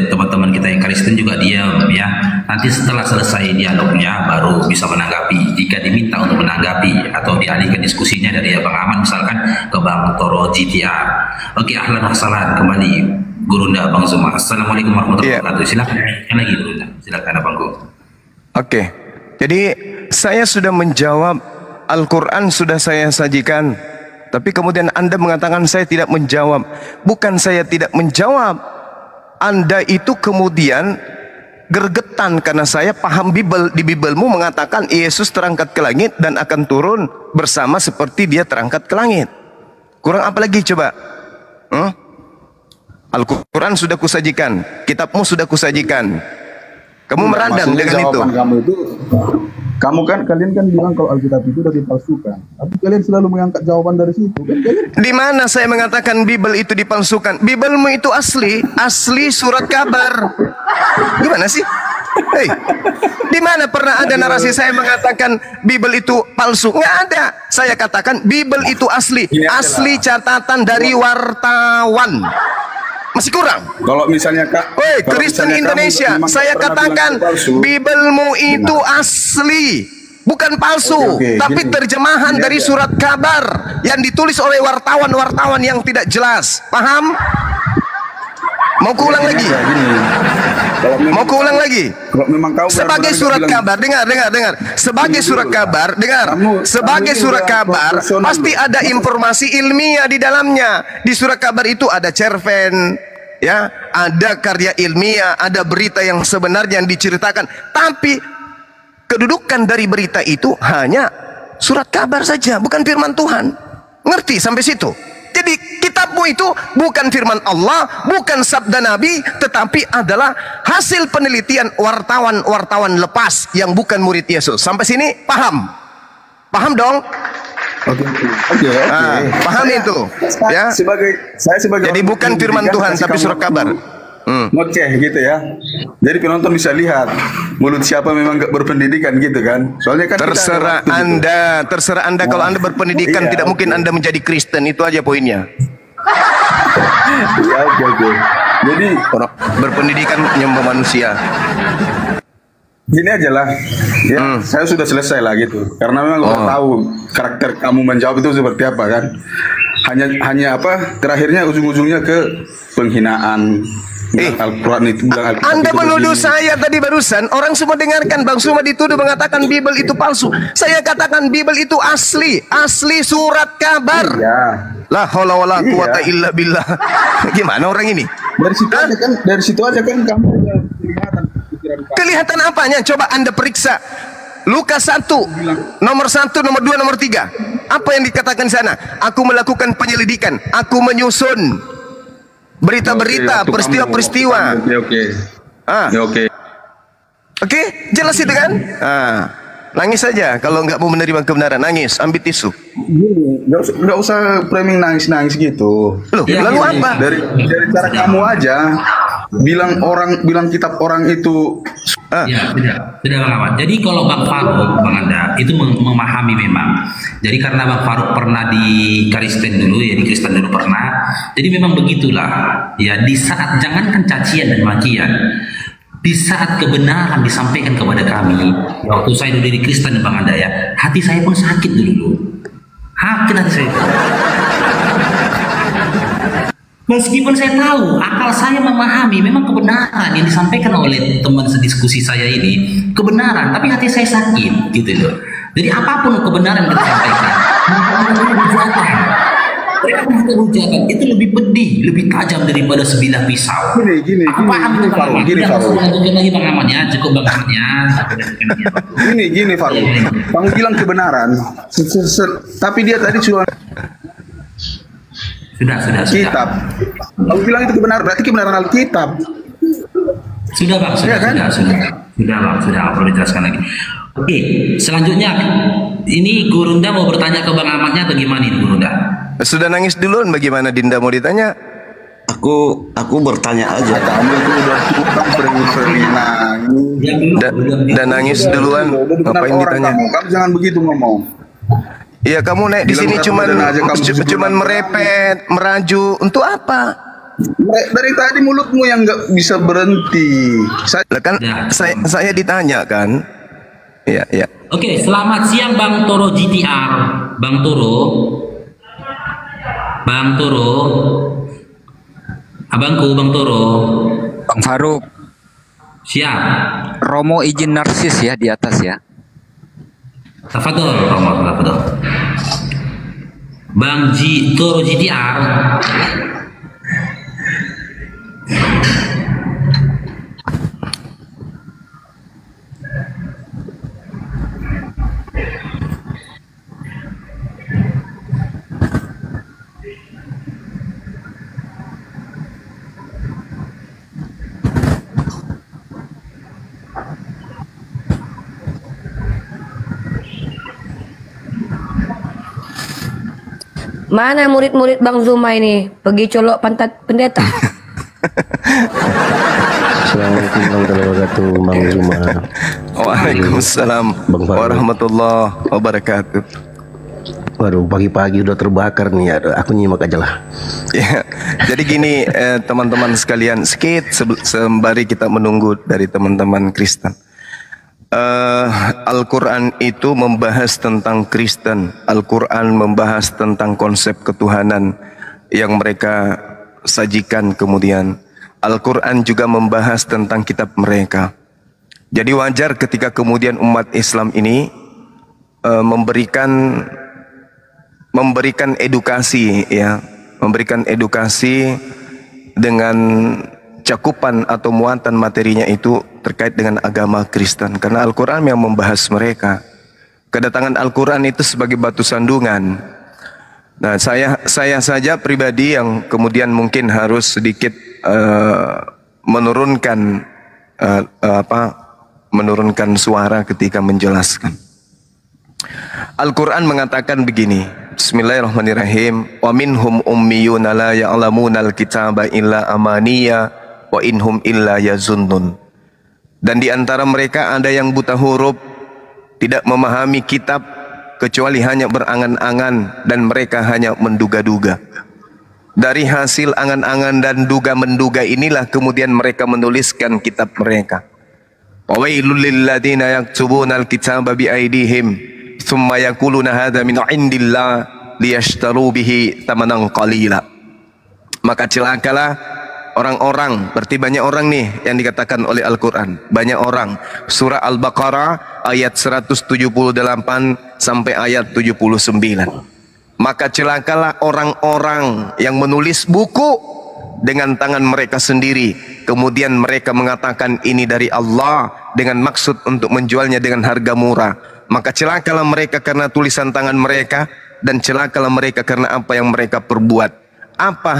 teman-teman kita yang Kristen juga diam ya. Nanti setelah selesai dialognya baru bisa menanggapi. Jika diminta untuk menanggapi atau dialihkan diskusinya dari Bang Ahmad misalkan ke Bang Toro GTR. Oke, ahlan wa sahlan, kembali Gurunda Bang Zuma. Assalamualaikum warahmatullahi wabarakatuh. Silakan lagi Gurunda, silakan Abang Go. Oke. Jadi saya sudah menjawab, Al-Quran sudah saya sajikan, tapi kemudian Anda mengatakan saya tidak menjawab. Bukan saya tidak menjawab, Anda itu kemudian gergetan karena saya paham Bible. Di Biblemu mengatakan Yesus terangkat ke langit dan akan turun bersama seperti dia terangkat ke langit. Kurang apa lagi coba? Al-Quran sudah kusajikan, kitabmu sudah kusajikan. Kamu meradang dengan itu. Kalian kan bilang kalau Alkitab itu sudah dipalsukan. Tapi kalian selalu mengangkat jawaban dari situ. Kan di mana saya mengatakan Bible itu dipalsukan? Biblemu itu asli surat kabar. Gimana sih? Hei, di mana pernah ada narasi saya mengatakan Bible itu palsu? Nggak ada. Saya katakan Bible itu asli catatan dari wartawan. Masih kurang. Kalau misalnya Kristen Indonesia, saya katakan Biblemu itu asli, bukan palsu, tapi terjemahan dari surat kabar yang ditulis oleh wartawan-wartawan yang tidak jelas. Paham? Mau kuulang lagi? Mau kuulang lagi? Sebagai surat kabar, dengar. Sebagai surat kabar, Sebagai surat kabar, pasti ada informasi ilmiah di dalamnya. Di surat kabar itu ada cerpen, ya, ada karya ilmiah, ada berita yang sebenarnya yang diceritakan. Tapi kedudukan dari berita itu hanya surat kabar saja, bukan firman Tuhan. Ngerti sampai situ? Jadi kitabmu itu bukan firman Allah, bukan sabda Nabi, tetapi adalah hasil penelitian wartawan-wartawan lepas yang bukan murid Yesus. Sampai sini paham? Paham dong? Oke. Paham itu? Ya. Saya sebagai Jadi orang bukan berpendidikan, firman Tuhan kasih tapi kamu surat kabar. ngoceh gitu ya. Jadi penonton bisa lihat mulut siapa memang gak berpendidikan gitu kan. Soalnya kan Terserah Anda kalau Anda berpendidikan Iya, tidak mungkin Anda menjadi Kristen, itu aja poinnya. Iya, oke. Jadi Orang berpendidikan menyembah manusia. gini aja lah, ya saya sudah selesai lah gitu. Karena memang udah tahu karakter kamu menjawab itu seperti apa kan. Hanya apa? Terakhirnya ujung-ujungnya ke penghinaan. Al-Quran itu bilang Alkitab Anda itu menuduh begini. saya tadi barusan. Orang semua dengarkan, Bang Suma dituduh mengatakan Bible itu palsu. Saya katakan Bible itu asli surat kabar. Iya. La haula wala Iya. quwata illa billah. Gimana orang ini? Dari situ aja kan kamu udah kelihatan pikiran kamu. Kelihatan apanya? Coba Anda periksa. Lukas 1, nomor 1, nomor 2, nomor 3. Apa yang dikatakan di sana? Aku melakukan penyelidikan, aku menyusun berita-berita, Oke, peristiwa-peristiwa. Oke. Ah, Ya, oke. oke, jelas itu kan? Nangis saja kalau nggak mau menerima kebenaran, nangis, ambil tisu. Gini, nggak usah framing nangis gitu. Loh, Ya, lalu gini. apa? Dari cara kamu aja bilang kitab orang itu Ya, sudah Bang Ahmad. Jadi kalau Bang Faruk, Bang Anda itu memahami memang. Jadi karena Bang Faruk pernah di Kristen dulu, ya di Kristen dulu pernah. Jadi memang begitulah. Ya di saat jangankan cacian dan makian, di saat kebenaran disampaikan kepada kami, waktu saya dulu di Kristen Bang Anda ya, hati saya pun sakit dulu. Hati saya. Meskipun saya tahu, akal saya memahami memang kebenaran yang disampaikan oleh teman sediskusi saya ini kebenaran, tapi hati saya sakit, gitu loh. Jadi apapun kebenaran yang kita sampaikan, hujatan itu lebih pedih, lebih tajam daripada sebilah pisau. Gini, Aku paham itu Bang Ahmad. Gini, Tidak Faruk. usah lanjutkan lagi Bang Ahmad ya, cukup Bang Ahmad ya. Gini Faruk. Kamu bilang kebenaran, tapi dia tadi cuma Sudah. kitab. Kamu bilang itu kebenaran, berarti kebenaran Alkitab. Sudah Bang, Iya kan? sudah Bang, sudah perlu dijelaskan lagi. Oke, selanjutnya ini Gurunda mau bertanya ke Bang Ahmadnya atau gimana ini Gurunda? Sudah nangis duluan, bagaimana Dinda mau ditanya? Aku bertanya aja. Kamu itu udah tukang sering nangis. Dan nangis duluan, Udah benar ngapain orang ditanya? Kamu jangan begitu ngomong. Iya, kamu naik di Bilang sini berat cuman badan aja kamu 76 merepet, meraju, untuk apa? Dari tadi mulutmu yang nggak bisa berhenti. Lah kan Ya. saya ditanya kan. Iya. Oke, selamat siang Bang Toro GTR. Bang Toro. Abangku Bang Toro. Bang Faruk, Siap. Romo izin narsis ya di atas ya. Tafadhol, Romo, tafadhol. Bang Toro GTR. Mana murid-murid Bang Zuma ini? Pergi colok pantat pendeta. Assalamualaikum warahmatullahi wabarakatuh, Bang Zuma. Waalaikumsalam Bang Faruk. warahmatullahi wabarakatuh. Waduh, pagi-pagi udah terbakar nih. Aduh, aku nyimak aja lah. Ya, jadi gini teman-teman sekalian, sembari kita menunggu dari teman-teman Kristen. Al-Quran itu membahas tentang Kristen. Al-Quran membahas tentang konsep ketuhanan yang mereka sajikan kemudian. Al-Quran juga membahas tentang kitab mereka. Jadi wajar ketika kemudian umat Islam ini memberikan edukasi, ya, memberikan edukasi dengan cakupan atau muatan materinya itu terkait dengan agama Kristen, karena Al-Quran yang membahas mereka. Kedatangan Al-Quran itu sebagai batu sandungan. Nah, saya saja pribadi yang kemudian mungkin harus sedikit menurunkan suara ketika menjelaskan. Al-Quran mengatakan begini. Bismillahirrahmanirrahim. Wa minhum ummiyuna la ya'lamunal kitaba illa amaniya wa inhum illa yazunnun. Dan di antara mereka ada yang buta huruf, tidak memahami kitab kecuali hanya berangan-angan, dan mereka hanya menduga-duga. Dari hasil angan-angan dan duga-menduga inilah kemudian mereka menuliskan kitab mereka. Wawailul lilladzina yaktubuna al-kitaba biaidihim thumma yaquluna hadza min indillah liyashtaru bihi thamanan qalila. Maka celakalah orang-orang, berarti banyak orang nih yang dikatakan oleh Al-Quran. Banyak orang. Surah Al-Baqarah ayat 178 sampai ayat 79. Maka celakalah orang-orang yang menulis buku dengan tangan mereka sendiri, kemudian mereka mengatakan ini dari Allah dengan maksud untuk menjualnya dengan harga murah. Maka celakalah mereka karena tulisan tangan mereka, dan celakalah mereka karena apa yang mereka perbuat. Apa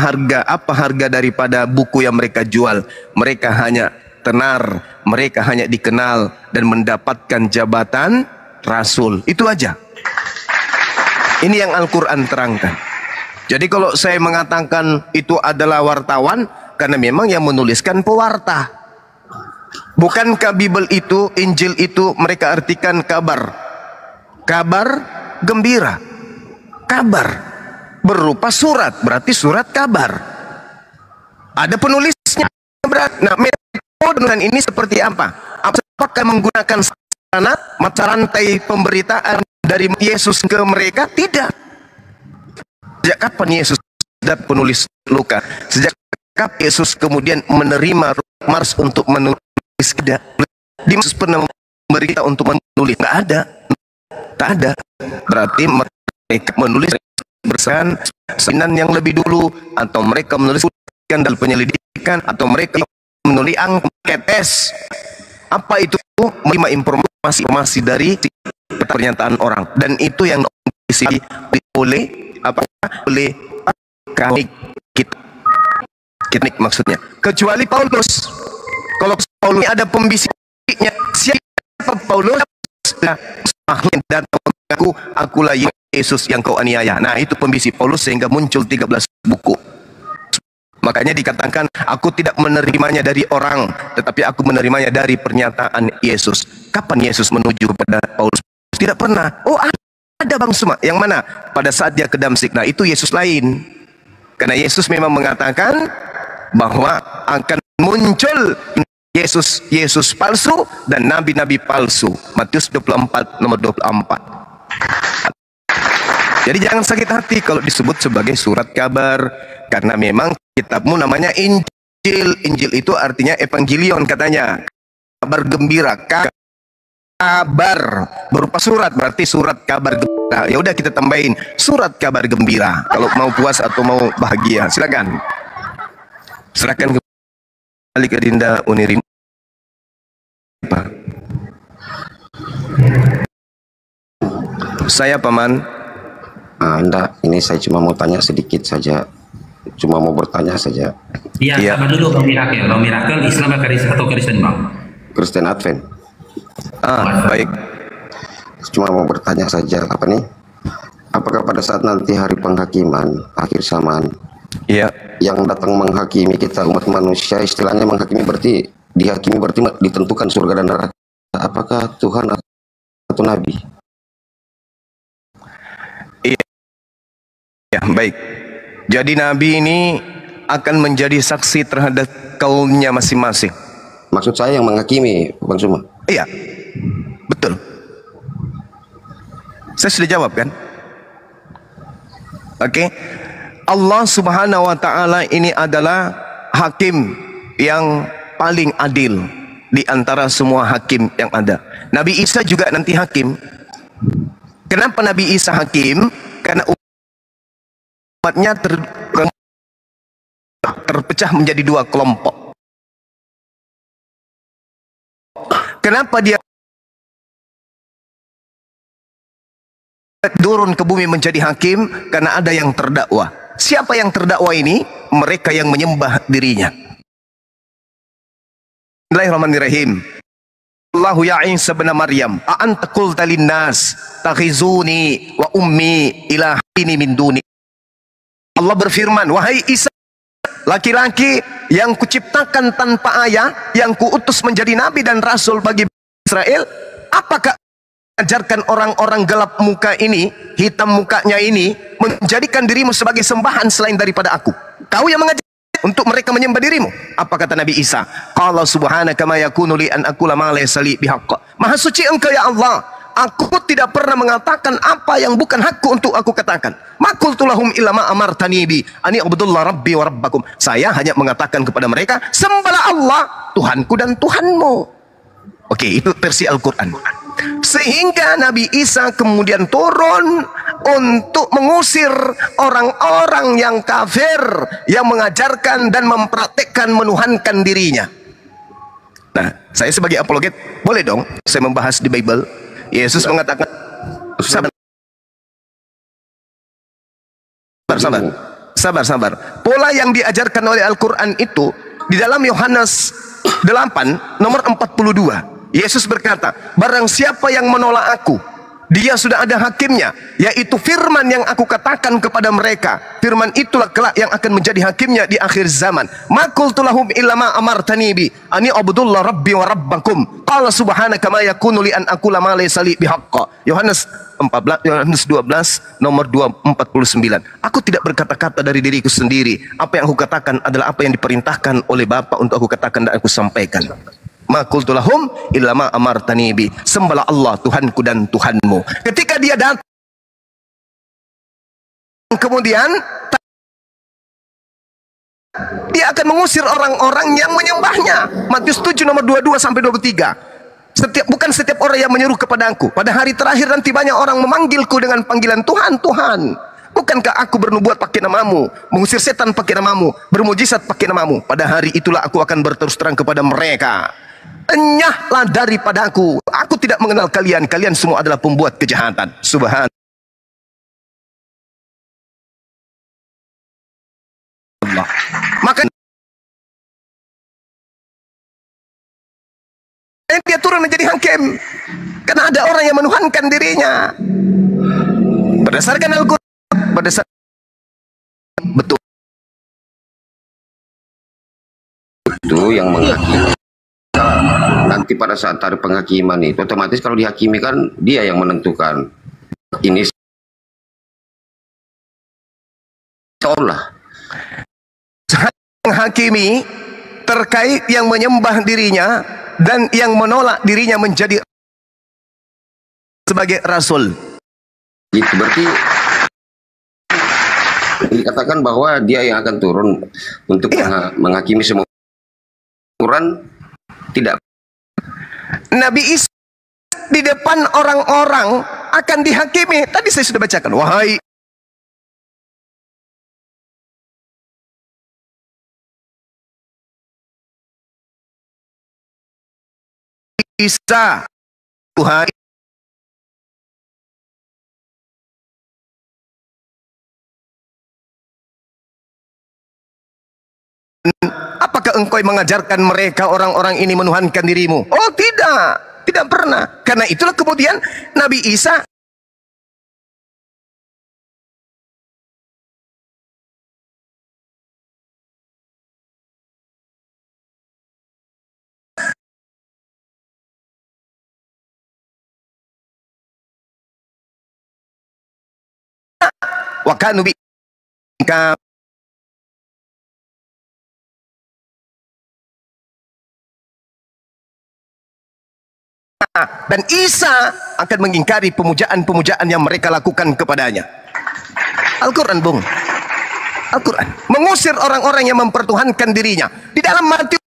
harga daripada buku yang mereka jual? Mereka hanya tenar, mereka hanya dikenal dan mendapatkan jabatan rasul. Itu aja. Ini yang Al-Quran terangkan. Jadi kalau saya mengatakan itu adalah wartawan, karena memang yang menuliskan pewarta. Bukankah Bible itu, Injil itu mereka artikan kabar. Kabar gembira. Kabar berupa surat, berarti surat kabar. Ada penulisnya. Nah, metode ini seperti apa? Apakah menggunakan mata rantai pemberitaan dari Yesus ke mereka? Tidak. Sejak kapan Yesus sudah penulis Lukas? Sejak kapan Yesus kemudian menerima Mars untuk menulis? Tidak. Dia pernah memberi kita untuk menulis? Tidak ada. Tak ada. Berarti mereka menulis berdasarkan sajian yang lebih dulu, atau mereka menulis dalam penyelidikan, atau mereka menulis angketes. Apa itu? Menerima informasi dari pernyataan orang, dan itu yang diisi oleh kami kita maksudnya, kecuali Paulus. Kalau Paulus ada pembisiknya, siapa Paulus? Yang datang akulah Yesus yang kau aniaya. Nah, itu pembisik Paulus, sehingga muncul 13 buku. Makanya dikatakan, aku tidak menerimanya dari orang, tetapi aku menerimanya dari pernyataan Yesus. Kapan Yesus menuju kepada Paulus? Tidak pernah. Oh, ada Bang Suma. Yang mana? Pada saat dia ke Damsik. Nah, itu Yesus lain. Karena Yesus memang mengatakan bahwa akan muncul Yesus palsu dan nabi-nabi palsu. Matius 24 nomor 24. Jadi jangan sakit hati kalau disebut sebagai surat kabar, karena memang kitabmu namanya Injil. Injil itu artinya evangelion katanya. Kabar gembira. Kabar berupa surat, berarti surat kabar gembira. Ya udah, kita tambahin surat kabar gembira. Kalau mau puas atau mau bahagia, silakan. Serahkan kembali ke Dinda Unirim. Saya paman. Enggak, ini saya cuma mau tanya sedikit saja. Cuma mau bertanya saja. Iya, sabar dulu Bang Mirakel. Bang Mirakel Islam atau Kristen, Bang? Kristen Advent. Baik. Cuma mau bertanya saja, apa nih? Apakah pada saat nanti hari penghakiman, akhir zaman, yang datang menghakimi kita umat manusia, istilahnya menghakimi berarti dihakimi, berarti ditentukan surga dan neraka. Apakah Tuhan atau Nabi? Ya, baik. Jadi Nabi ini akan menjadi saksi terhadap kaumnya masing-masing. Maksud saya yang menghakimi, Bang Suma. Iya, betul. Saya sudah jawab kan? Oke. Allah Subhanahu wa Ta'ala ini adalah hakim yang paling adil di antara semua hakim yang ada. Nabi Isa juga nanti hakim. Kenapa Nabi Isa hakim? Karena umatnya terpecah menjadi dua kelompok. Kenapa dia turun ke bumi menjadi hakim? Karena ada yang terdakwa. Siapa yang terdakwa ini? Mereka yang menyembah dirinya. Bismillahirrahmanirrahim. Allahu ya Isa bin Maryam a anta qulta linnas takhizuni wa ummi ilahini min duni. Allah berfirman, wahai Isa, laki-laki yang kuciptakan tanpa ayah, yang kuutus menjadi nabi dan rasul bagi Israel, apakah mengajarkan orang-orang gelap muka ini, hitam mukanya ini, menjadikan dirimu sebagai sembahan selain daripada aku? Kau yang mengajar untuk mereka menyembah dirimu. Apa kata Nabi Isa? Qala subhanaka ma yakunu li an aqula ma laysa li bihaqq. Maha suci engkau ya Allah, aku tidak pernah mengatakan apa yang bukan hakku untuk aku katakan. Ma qultu lahum illa ma amartani bi ani ubudullah rabbi wa rabbakum. Saya hanya mengatakan kepada mereka, sembahlah Allah, Tuhanku dan Tuhanmu. Oke, itu versi Al-Quran. Sehingga Nabi Isa kemudian turun untuk mengusir orang-orang yang kafir, yang mengajarkan dan mempraktekkan menuhankan dirinya. Nah, saya sebagai apologet, boleh dong saya membahas di Bible. Yesus mengatakan, sabar. Pola yang diajarkan oleh Al-Quran itu di dalam Yohanes 8 nomor 42. Yesus berkata, barang siapa yang menolak aku, dia sudah ada hakimnya, yaitu firman yang aku katakan kepada mereka. Firman itulah kelak yang akan menjadi hakimnya di akhir zaman. Ma qultu lahum illa ma amartani bi ani ubudullah rabbi wa rabbakum. Qala subhanaka ma yakunu li an aqula ma laysa li bihaqq. Yohanes 12 nomor 249. Aku tidak berkata-kata dari diriku sendiri. Apa yang aku katakan adalah apa yang diperintahkan oleh Bapa untuk aku katakan dan aku sampaikan. Ma qultu lahum illa ma amartani bi. Sembahlah Allah, Tuhanku dan Tuhanmu. Ketika dia datang kemudian dia akan mengusir orang-orang yang menyembahnya. Matius 7 nomor 22 sampai 23. Bukan setiap orang yang menyeru kepadaku. Pada hari terakhir nanti banyak orang memanggilku dengan panggilan Tuhan, Tuhan. Bukankah aku bernubuat pakai namamu, mengusir setan pakai namamu, bermujizat pakai namamu? Pada hari itulah aku akan berterus terang kepada mereka, enyahlah daripadaku, aku tidak mengenal kalian, kalian semua adalah pembuat kejahatan. Subhanallah. Maka dia turun menjadi hakim karena ada orang yang menuhankan dirinya berdasarkan Al-Quran, berdasarkan betul itu yang menghakimi. Nanti pada saat hari penghakiman itu otomatis kalau dihakimi kan dia yang menentukan. Ini seolah menghakimi terkait yang menyembah dirinya dan yang menolak dirinya menjadi sebagai rasul. Itu berarti dikatakan bahwa dia yang akan turun untuk menghakimi semua. Quran tidak. Nabi Isa di depan orang-orang akan dihakimi. Tadi saya sudah bacakan, wahai Isa, Tuhan, apakah engkau mengajarkan mereka orang-orang ini menuhankan dirimu? Oh tidak, tidak pernah. Karena itulah kemudian Nabi Isa wakanu bi dan Isa akan mengingkari pemujaan-pemujaan yang mereka lakukan kepadanya. Al-Quran, Bung. Al-Quran mengusir orang-orang yang mempertuhankan dirinya. Di dalam Matius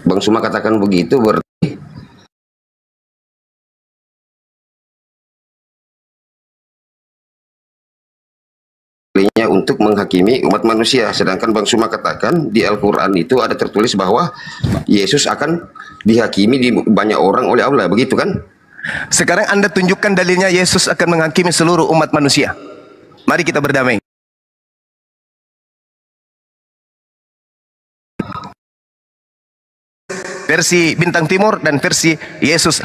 Bang Suma katakan begitu berarti untuk menghakimi umat manusia, sedangkan Bang Suma katakan di Al-Quran itu ada tertulis bahwa Yesus akan dihakimi di banyak orang oleh Allah, begitu kan? Sekarang Anda tunjukkan dalilnya Yesus akan menghakimi seluruh umat manusia. Mari kita berdamai. Versi Bintang Timur dan versi Yesus.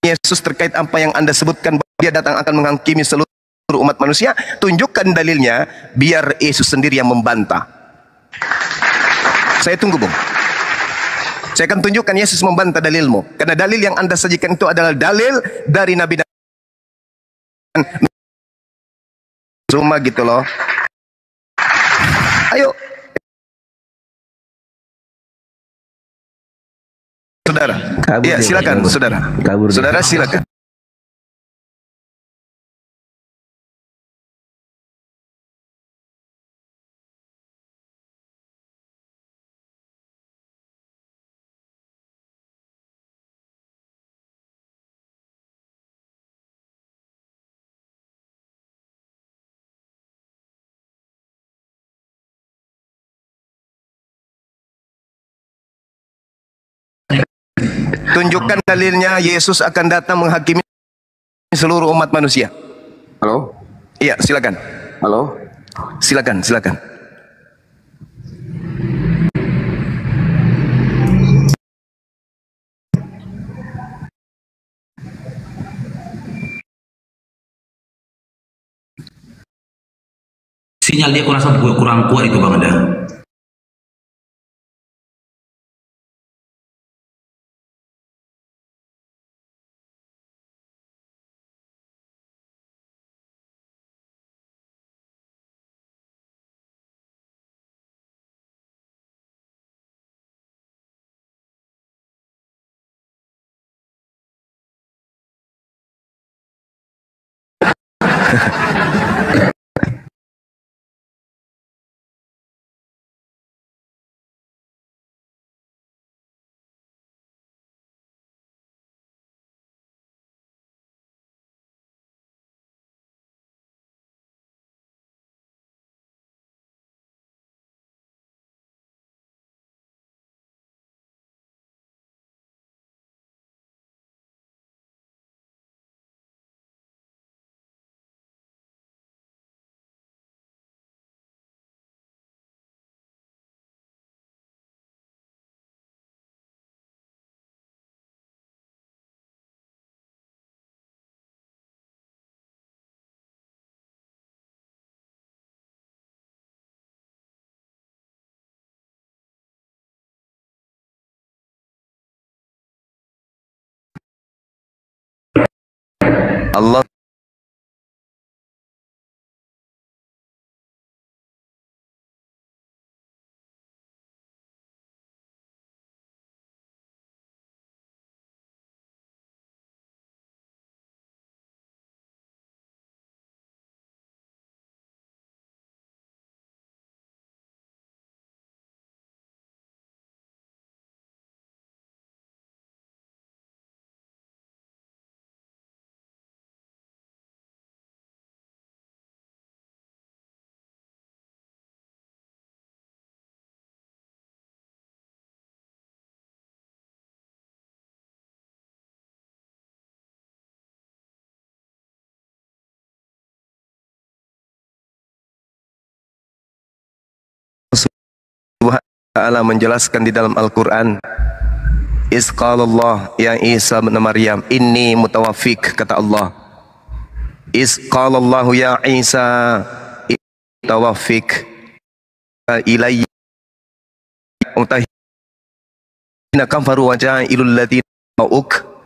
Yesus terkait apa yang Anda sebutkan, dia datang akan menghakimi seluruh umat manusia. Tunjukkan dalilnya, biar Yesus sendiri yang membantah. Saya tunggu, Bung. Saya akan tunjukkan Yesus membantah dalilmu, karena dalil yang Anda sajikan itu adalah dalil dari Nabi dan Zuma gitu loh. Ayo, saudara. Ya, silakan, saudara. Saudara, silakan. Tunjukkan dalilnya Yesus akan datang menghakimi seluruh umat manusia. Halo? Iya, silakan. Halo? Silakan, silakan. Sinyal dia kurang kuat itu Bang Ada. Allah Ta'ala menjelaskan di dalam Al-Quran, Isqalallah ya Isa bin Maryam, inni mutawaffik, kata Allah. Isqalallahu ya Isa mutawaffik ilayya utahina kafaru wajah ilul ladina ma'uk.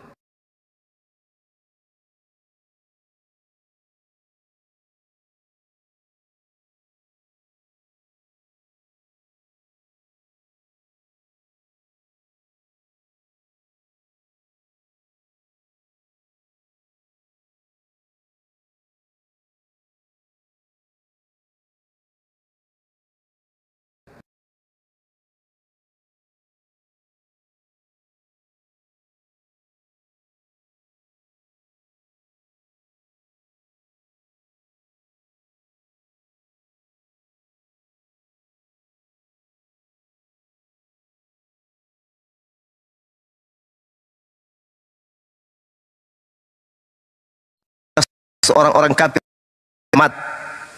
orang-orang kafir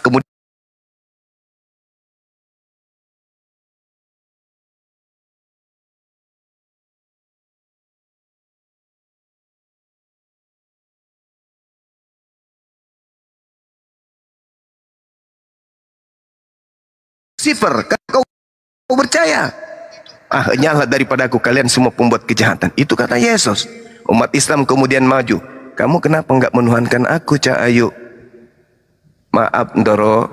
kemudian Lucifer, kau percaya? Nyala daripada aku kalian semua pembuat kejahatan. Itu kata Yesus. Umat Islam kemudian maju. Kamu kenapa enggak menuhankan aku, Cak Ayu? Maaf, Ndoro.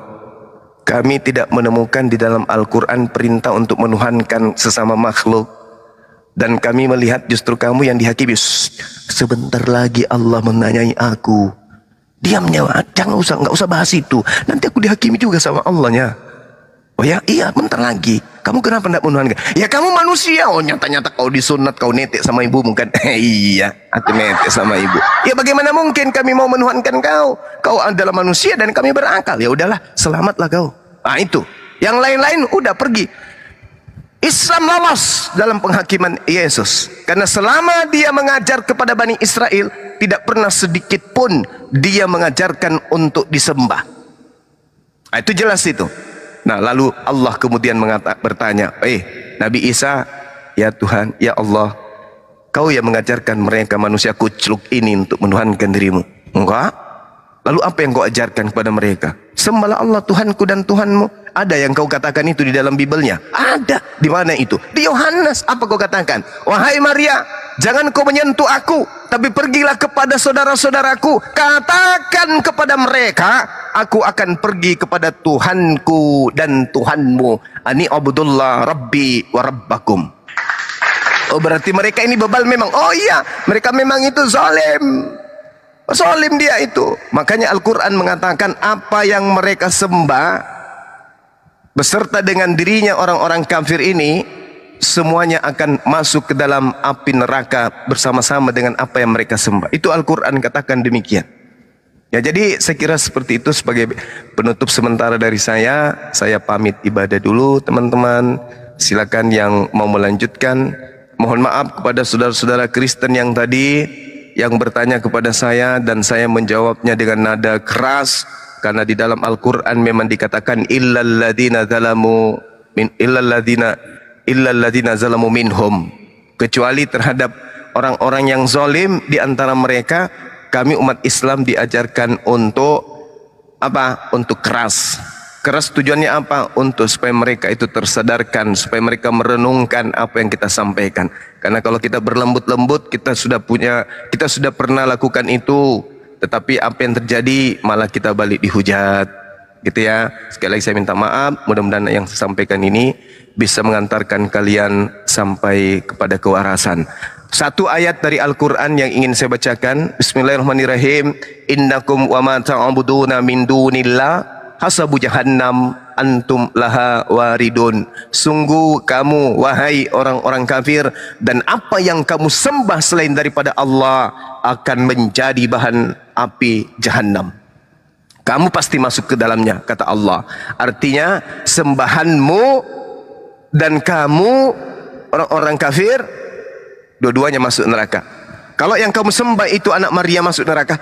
Kami tidak menemukan di dalam Al-Quran perintah untuk menuhankan sesama makhluk. Dan kami melihat justru kamu yang dihakimi. Sebentar lagi Allah menanyai aku. Diamnya, enggak usah bahas itu. Nanti aku dihakimi juga sama Allahnya. Oh ya, iya, bentar lagi. Kamu kenapa tidak menuhankan? Ya kamu manusia. Oh nyata-nyata kau disunat, kau netek sama ibu bukan? Iya, aku netek sama ibu. Ya bagaimana mungkin kami mau menuhankan kau? Kau adalah manusia dan kami berakal. Ya udahlah, selamatlah kau. Nah itu. Yang lain-lain udah pergi. Islam lolos dalam penghakiman Yesus. Karena selama dia mengajar kepada Bani Israel, tidak pernah sedikit pun dia mengajarkan untuk disembah. Nah, itu jelas itu. Nah lalu Allah kemudian bertanya, Nabi Isa, ya Tuhan, ya Allah, kau yang mengajarkan mereka manusia kucluk ini untuk menuhankan dirimu. Enggak. Lalu apa yang kau ajarkan kepada mereka? Sembahlah Allah Tuhanku dan Tuhanmu. Ada yang kau katakan itu di dalam Bibelnya? Ada. Di mana itu? Di Yohanes. Apa kau katakan? Wahai Maria, jangan kau menyentuh aku, tapi pergilah kepada saudara-saudaraku. Katakan kepada mereka, aku akan pergi kepada Tuhanku dan Tuhanmu. Ani abdullah rabbi wa rabbakum. Oh berarti mereka ini bebal memang. Oh iya, mereka memang itu zalim. Zalim dia itu. Makanya Al-Quran mengatakan apa yang mereka sembah beserta dengan dirinya orang-orang kafir ini, semuanya akan masuk ke dalam api neraka bersama-sama dengan apa yang mereka sembah. Itu Al-Quran katakan demikian. Ya jadi saya kira seperti itu sebagai penutup sementara dari saya. Saya pamit ibadah dulu teman-teman. Silakan yang mau melanjutkan. Mohon maaf kepada saudara-saudara Kristen yang tadi yang bertanya kepada saya dan saya menjawabnya dengan nada keras. Karena di dalam Al-Quran memang dikatakan illalladzina zalamu minhum, kecuali terhadap orang-orang yang zalim di antara mereka. Kami umat Islam diajarkan untuk apa? Untuk keras. Keras tujuannya apa? Untuk supaya mereka itu tersadarkan, supaya mereka merenungkan apa yang kita sampaikan. Karena kalau kita berlembut-lembut, kita sudah pernah lakukan itu. Tetapi apa yang terjadi malah kita balik dihujat, gitu ya. Sekali lagi saya minta maaf. Mudah-mudahan yang saya sampaikan ini bisa mengantarkan kalian sampai kepada kewarasan. Satu ayat dari Al-Quran yang ingin saya bacakan. Bismillahirrahmanirrahim. Innakum wa ma ta'buduna min dunillah hasabu jahannam antum laha waridun. Sungguh kamu wahai orang-orang kafir dan apa yang kamu sembah selain daripada Allah akan menjadi bahan api jahannam. Kamu pasti masuk ke dalamnya, kata Allah. Artinya sembahanmu dan kamu orang-orang kafir dua-duanya masuk neraka. Kalau yang kamu sembah itu anak Maria masuk neraka,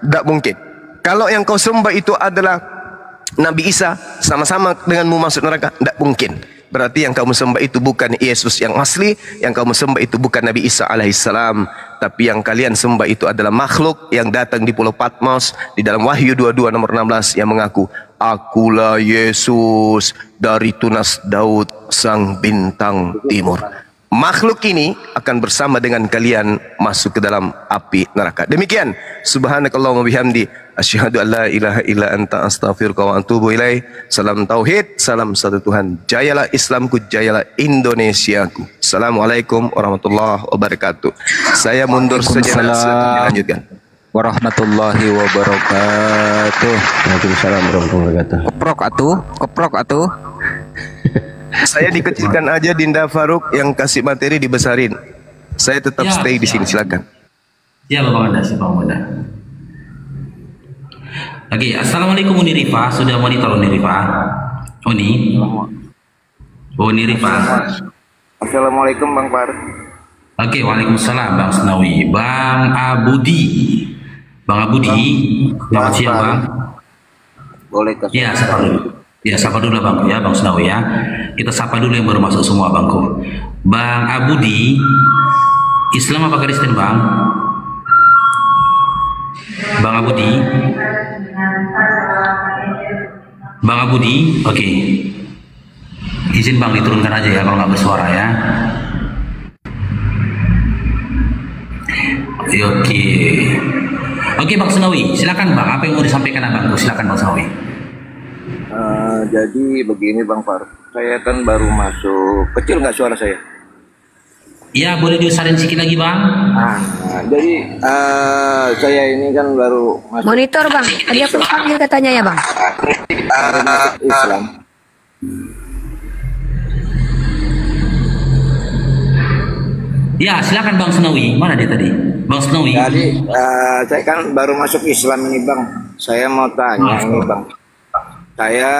tidak mungkin. Kalau yang kau sembah itu adalah Nabi Isa, sama-sama denganmu masuk neraka, tidak mungkin. Berarti yang kamu sembah itu bukan Yesus yang asli, yang kamu sembah itu bukan Nabi Isa alaihissalam, tapi yang kalian sembah itu adalah makhluk yang datang di Pulau Patmos di dalam Wahyu 22 nomor 16 yang mengaku, akulah Yesus dari tunas Daud sang bintang timur. Makhluk ini akan bersama dengan kalian masuk ke dalam api neraka. Demikian. Subhanakallahumma bihamdi asyhadu an la ilaha illa anta astaghfiruka wa atubu ilaih. Salam tauhid, salam satu Tuhan. Jayalah Islamku, jayalah Indonesiaku. Assalamualaikum warahmatullahi wabarakatuh. Saya mundur sejenak, dilanjutkan. Warahmatullahi wabarakatuh. Waalaikumsalam warahmatullahi wabarakatuh. Koprok atuh. Saya dikecilkan aja Dinda Faruk, yang kasih materi dibesarin. Saya tetap stay di sini, silakan. Ya Bapak Anda, Bapak Anda. Oke, assalamualaikum Uni Rifa, sudah monitor Uni Rifa. Uni Rifa. Assalamualaikum Bang Far. Oke, waalaikumsalam Bang Senawi, Bang Abudi. Bang Abudi, selamat siang Bang. Boleh kasih. Ya, sapa dulu. Ya, sapa dulu Bang ya, Bang Senawi ya. Kita sapa dulu yang baru masuk semua Bangku. Bang Abudi, Islam apa Kristen Bang? Bang Abudi. Bang Abudi, oke. Izin Bang diturunkan aja ya kalau nggak bersuara ya. Oke. Oke Bang Senawi, silakan Bang. Apa yang mau disampaikan Abangku? Silakan Bang Senawi. Jadi begini Bang Faruk, saya kan baru masuk. Kecil nggak suara saya? Ya, boleh diusahain sedikit lagi Bang. Jadi saya ini kan baru masuk. Monitor Bang, tadi aku panggil katanya ya Bang. Islam. Ya, silakan Bang Senawi. Mana dia tadi? Bang Senawi. Jadi saya kan baru masuk Islam ini Bang. Saya mau tanya ini Bang. Saya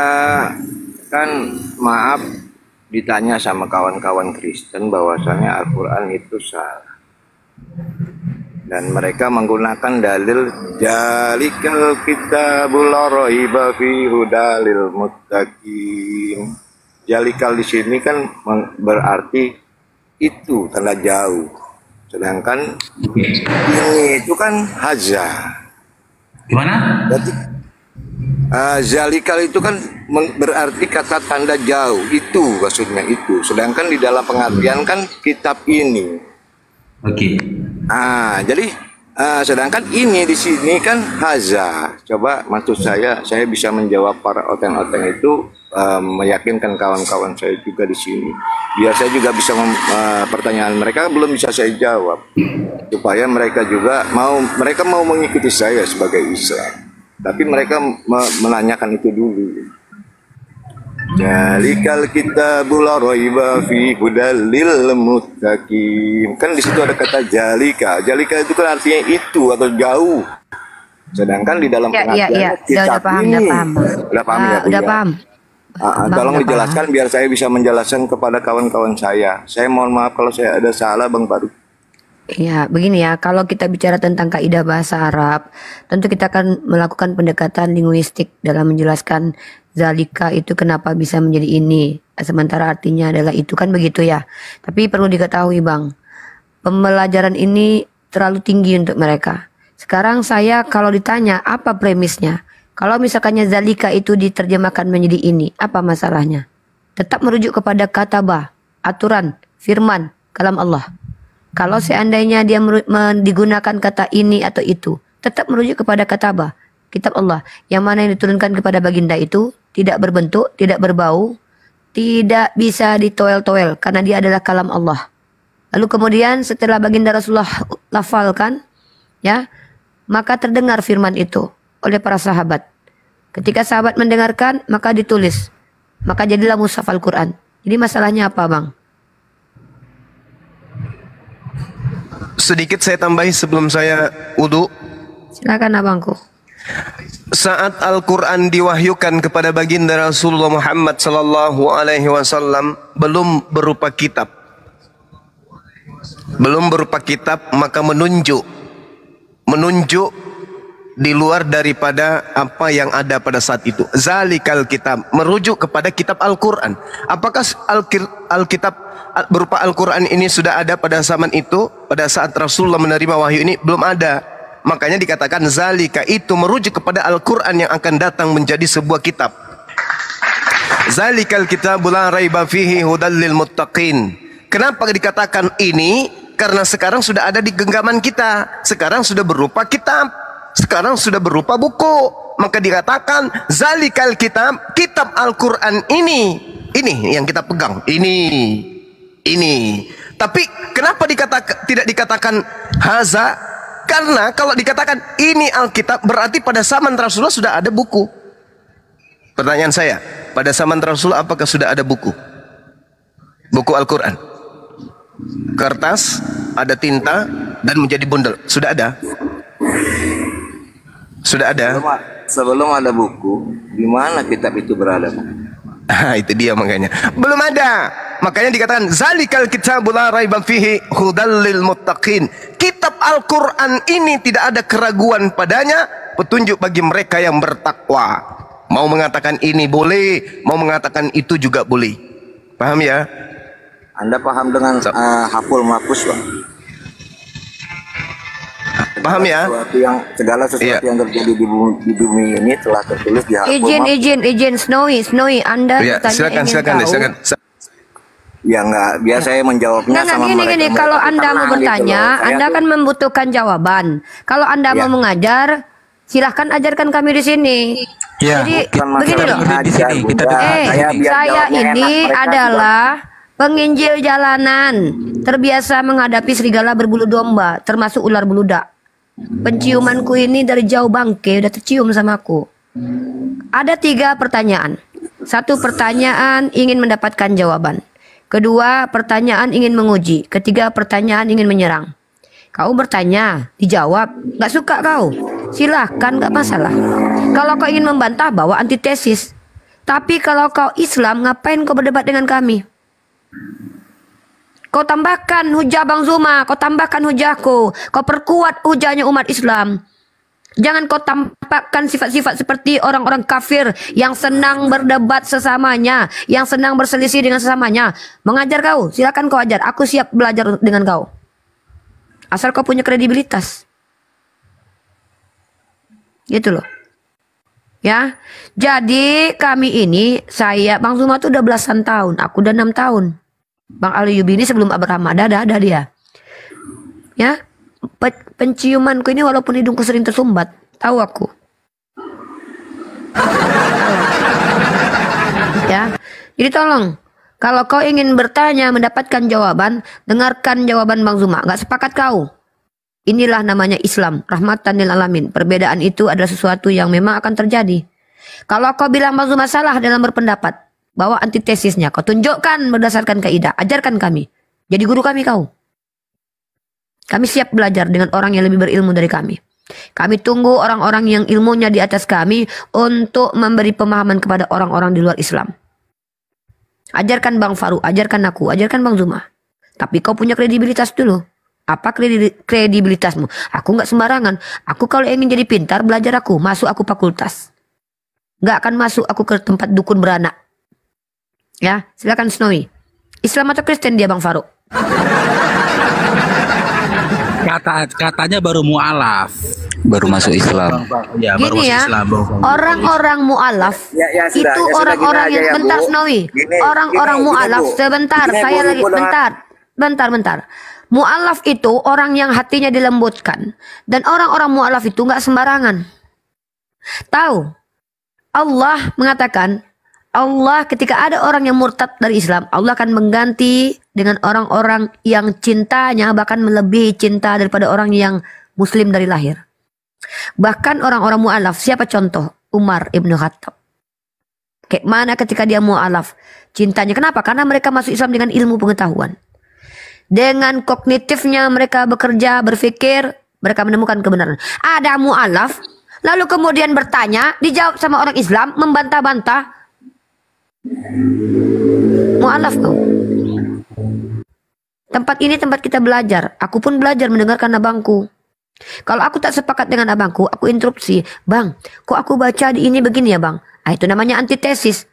kan maaf ditanya sama kawan-kawan Kristen bahwasanya Al-Quran itu salah. Dan mereka menggunakan dalil jalikal kitabul la raiba fi hudalil muttaqin. Jalikal di sini kan berarti itu tanda jauh. Sedangkan ini itu kan haza. Gimana? Berarti zalikal itu kan berarti kata tanda jauh, itu maksudnya itu. Sedangkan di dalam pengertian kan kitab ini. Oke. Jadi sedangkan ini di sini kan haza. Coba maksud saya bisa menjawab para oteng-oteng itu, meyakinkan kawan-kawan saya juga di sini. Biar saya juga bisa pertanyaan mereka belum bisa saya jawab. Supaya mereka juga mau mengikuti saya sebagai Islam. Tapi mereka menanyakan itu dulu. Jalikal kitabul la raiba fi hudalil muttaqin. Kan di situ ada kata jalika. Jalika itu kan artinya itu atau jauh. Sedangkan di dalam pengertian kitab ini udah paham ya? Udah paham. Tolong dijelaskan biar saya bisa menjelaskan kepada kawan-kawan saya. Saya mohon maaf kalau saya ada salah Bang Faruk. Ya, begini ya, kalau kita bicara tentang kaidah bahasa Arab, tentu kita akan melakukan pendekatan linguistik dalam menjelaskan zalika itu kenapa bisa menjadi ini, sementara artinya adalah itu, kan begitu ya. Tapi perlu diketahui Bang, pembelajaran ini terlalu tinggi untuk mereka. Sekarang saya kalau ditanya apa premisnya, kalau misalkannya zalika itu diterjemahkan menjadi ini, apa masalahnya? Tetap merujuk kepada katabah, aturan, firman, kalam Allah. Kalau seandainya dia digunakan kata ini atau itu, tetap merujuk kepada katabah, kitab Allah, yang mana yang diturunkan kepada baginda itu tidak berbentuk, tidak berbau, tidak bisa ditoel-toel karena dia adalah kalam Allah. Lalu kemudian setelah baginda Rasulullah lafalkan, ya, maka terdengar firman itu oleh para sahabat. Ketika sahabat mendengarkan, maka ditulis, maka jadilah mushaf Al-Quran. Jadi masalahnya apa Bang? Sedikit saya tambahi sebelum saya wudu. Silakan abangku. Saat Al-Quran diwahyukan kepada baginda Rasulullah Muhammad sallallahu alaihi wasallam belum berupa kitab. Belum berupa kitab, maka menunjuk di luar daripada apa yang ada pada saat itu. Zalikal kitab, merujuk kepada kitab Al-Quran. Apakah Alkitab berupa Al-Quran ini sudah ada pada zaman itu? Pada saat Rasulullah menerima wahyu ini belum ada. Makanya dikatakan zalika, itu merujuk kepada Al-Quran yang akan datang menjadi sebuah kitab. Zalikal kitabul la raiba fihi hudal lil muttaqin. Kenapa dikatakan ini? Karena sekarang sudah ada di genggaman kita. Sekarang sudah berupa kitab. Sekarang sudah berupa buku. Maka dikatakan zalikal kitab, kitab Al-Quran ini yang kita pegang. Ini. Tapi kenapa tidak dikatakan haza? Karena kalau dikatakan ini Alkitab, berarti pada zaman Rasulullah sudah ada buku. Pertanyaan saya, pada zaman Rasulullah apakah sudah ada buku? Buku Al-Quran. Kertas, ada tinta, dan menjadi bundel. Sudah ada? Sudah ada? Sebelum ada buku, di mana kitab itu berada? Itu dia makanya. Belum ada. makanya dikatakan zalikal kitabul la raiba fihi hudal lil muttaqin. Kitab Al-Qur'an ini tidak ada keraguan padanya, petunjuk bagi mereka yang bertakwa. Mau mengatakan ini boleh, mau mengatakan itu juga boleh. Paham ya? Anda paham dengan haful mahfuz, Bang? Paham ya? Segala sesuatu yang terjadi di bumi ini telah tertulis di haful mahfuz. Izin, Snowy, Anda silakan. Ya enggak, biasa saya menjawabnya sama mereka. Gini, kalau Anda mau bertanya, Anda kan membutuhkan jawaban. Kalau Anda mau mengajar, silahkan ajarkan kami di sini. Ya, jadi begini loh. Saya ini adalah penginjil jalanan, terbiasa menghadapi serigala berbulu domba, termasuk ular beludak. Penciumanku ini dari jauh bangke, udah tercium sama aku. Ada 3 pertanyaan. 1 pertanyaan ingin mendapatkan jawaban. 2 pertanyaan ingin menguji. 3 pertanyaan ingin menyerang. Kau bertanya, dijawab, nggak suka kau, silahkan, nggak masalah. Kalau kau ingin membantah, bawa antitesis. Tapi kalau kau Islam, ngapain kau berdebat dengan kami? Kau tambahkan hujah Bang Zuma, kau tambahkan hujahku, kau perkuat hujahnya umat Islam. Jangan kau tampakkan sifat-sifat seperti orang-orang kafir yang senang berdebat sesamanya, yang senang berselisih dengan sesamanya. Mengajar kau, silakan kau ajar, aku siap belajar dengan kau. Asal kau punya kredibilitas. Gitu loh. Ya. Jadi kami ini, Bang Zuma tuh udah belasan tahun, aku udah 6 tahun. Bang Aliyubi ini sebelum Abraham ada dia. Ya, penciumanku ini walaupun hidungku sering tersumbat, tahu aku. Ya, jadi tolong, kalau kau ingin bertanya mendapatkan jawaban, dengarkan jawaban Bang Zuma. Gak sepakat kau? Inilah namanya Islam, rahmatan lil alamin. Perbedaan itu adalah sesuatu yang memang akan terjadi. Kalau kau bilang Bang Zuma salah dalam berpendapat, bawa antitesisnya, kau tunjukkan berdasarkan kaidah, ajarkan kami. Jadi guru kami kau. Kami siap belajar dengan orang yang lebih berilmu dari kami. Kami tunggu orang-orang yang ilmunya di atas kami untuk memberi pemahaman kepada orang-orang di luar Islam. Ajarkan Bang Faru, ajarkan aku, ajarkan Bang Zuma. Tapi kau punya kredibilitas dulu. Apa kredibilitasmu? Aku nggak sembarangan. Aku kalau ingin jadi pintar, belajar aku, masuk aku fakultas. Nggak akan masuk aku ke tempat dukun beranak. Ya, silakan Snowy. Islam atau Kristen dia Bang Farouk? Katanya baru mu'alaf. Baru masuk Islam. Ya, gini ya, orang-orang mu'alaf itu orang-orang yang bentar Snowy. Orang-orang mu'alaf sebentar, saya lagi bentar. Mu'alaf itu orang yang hatinya dilembutkan, dan orang-orang mu'alaf itu nggak sembarangan. Tahu? Allah mengatakan, Allah ketika ada orang yang murtad dari Islam, Allah akan mengganti dengan orang-orang yang cintanya bahkan melebihi cinta daripada orang yang muslim dari lahir. Bahkan orang-orang mu'alaf, siapa contoh? Umar ibn Khattab. Kayak mana ketika dia mu'alaf? Cintanya, kenapa? Karena mereka masuk Islam dengan ilmu pengetahuan. Dengan kognitifnya mereka bekerja, berpikir, mereka menemukan kebenaran. Ada mu'alaf, lalu kemudian bertanya, dijawab sama orang Islam, membantah-bantah. Mu'alaf kau. Tempat ini tempat kita belajar. Aku pun belajar mendengarkan abangku. Kalau aku tak sepakat dengan abangku, aku interupsi. Bang, kok aku baca di ini begini ya bang? Ah, itu namanya antitesis.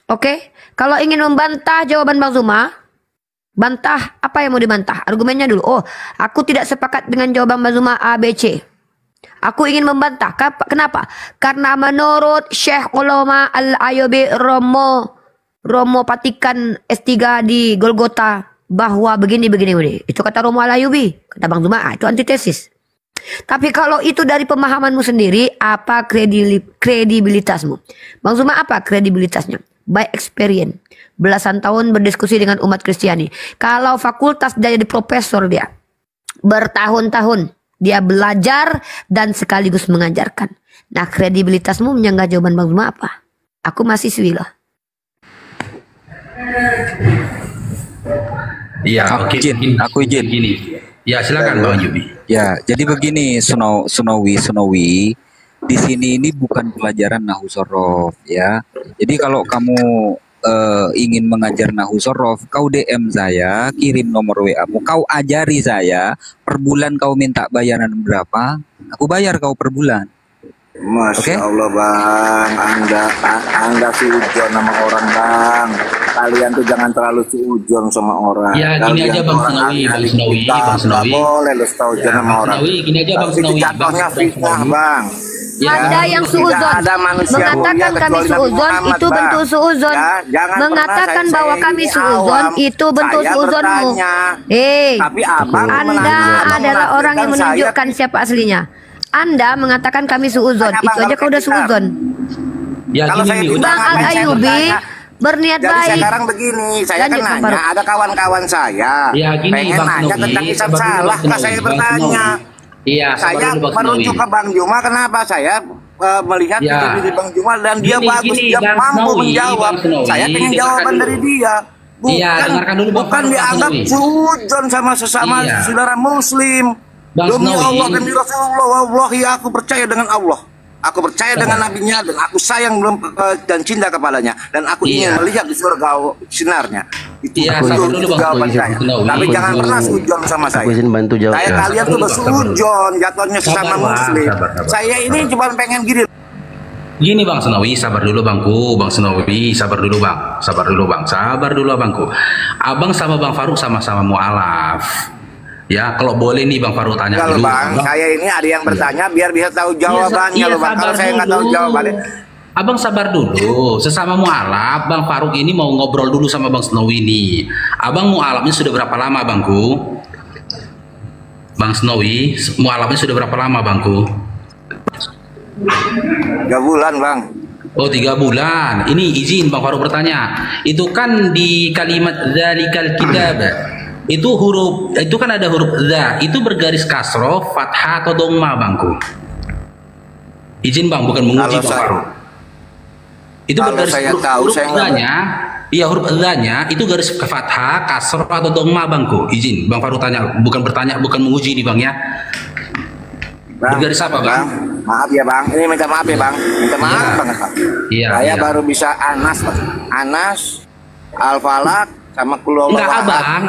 Oke? Kalau ingin membantah jawaban Bang Zuma, bantah apa yang mau dibantah? Argumennya dulu. Oh, aku tidak sepakat dengan jawaban Bang Zuma A, B, C. Aku ingin membantah. Kenapa? Karena menurut Syekh Ulama Al-Ayyubi Romo Patikan S3 di Golgota, bahwa begini. Itu kata Romo Al-Ayyubi. Kata Bang Zuma, itu antitesis. Tapi kalau itu dari pemahamanmu sendiri, apa kredibilitasmu? Bang Zuma apa kredibilitasnya? By experience. Belasan tahun berdiskusi dengan umat Kristiani. Kalau fakultas dia jadi profesor dia. Bertahun-tahun. Dia belajar dan sekaligus mengajarkan. Nah, kredibilitasmu menyanggah jawaban Bang Zuma apa? Aku mahasiswi loh. Iya, aku izin. Gini. Ya, silakan Bang Yubi. Ya, jadi begini Sunowi. Di sini ini bukan pelajaran Nahu Sorof ya. Jadi kalau kamu ingin mengajar nahu sorof, kau DM saya, kirim nomor WA-mu, kau ajari saya, per bulan kau minta bayaran berapa, aku bayar kau per bulan. Masya Allah bang, anda suujon sama orang bang. Kalian tuh jangan terlalu suujon sama orang. Ya gini aja Bang Senawi, Bang Senawi. Boleh lu suujon sama orang. Gini aja Bang Senawi. Jatuhnya fitnah bang. Ya. Anda yang suuzon mengatakan kami suuzon itu bentuk suuzon, mengatakan bahwa kami suuzon itu bentuk suuzonmu. Tapi abang Anda adalah orang yang menunjukkan siapa aslinya. Anda mengatakan kami suuzon, itu aja kau udah suuzon. Ya gini, Bang Al-Ayubi berniat jadi baik. Sekarang begini, saya kan nanya, ada kawan-kawan saya pengen nanya tentang kisah salah, saya bertanya. Iya, saya merujuk ke Bang Juma, kenapa saya melihat di Bang Juma dan dia bagus, dia mampu menjawab. Saya pengen jawaban dari dia. Bukan dianggap suudzon sama sesama saudara muslim. Demi Allah, demi Rasulullah, wallahi aku percaya dengan Allah. Aku percaya dengan nabinya dan aku sayang dan cinta kepadanya dan aku ingin melihat di surga sinarnya. Itu jawaban saya. Tapi jangan pernah suudzon sama saya. Saya kalian tuh bersuudzon, jatuhnya sesama muslim. Saya ini cuma pengen Gini Bang Senawi, sabar dulu bangku, Bang Senawi, sabar dulu bang, sabar dulu bangku. Abang sama Bang Faruk sama-sama mualaf. Ya, kalau boleh nih Bang Faruk tanya dulu. Bang, saya ini ada yang bertanya biar bisa tahu jawabannya loh Bang. Kalau saya nggak tahu jawabannya. Abang sabar dulu, sesama mualaf, Bang Faruk ini mau ngobrol dulu sama Bang Senawi ini. Abang mualafnya sudah berapa lama Bangku? Bang Senawi, mualafnya sudah berapa lama Bangku? 3 bulan Bang. Oh 3 bulan. Ini izin Bang Faruk bertanya. Itu kan di kalimat dzalikal kitab. Itu huruf, itu kan ada huruf za, itu bergaris kasroh, fathah atau dhamma Bangku? Izin Bang, bukan menguji Bang Faruk. Itu bergaris huruf za-nya, iya huruf za-nya itu garis ke fathah, kasroh atau dhamma Bangku? Izin Bang Faruk tanya, bukan bertanya, bukan menguji nih Bang ya. Bergaris apa Bang? Maaf ya Bang, ini minta maaf ya Bang, minta maaf banget Bang. Saya baru bisa Anas, Al-Falaq sama Kulullah. Enggak abang,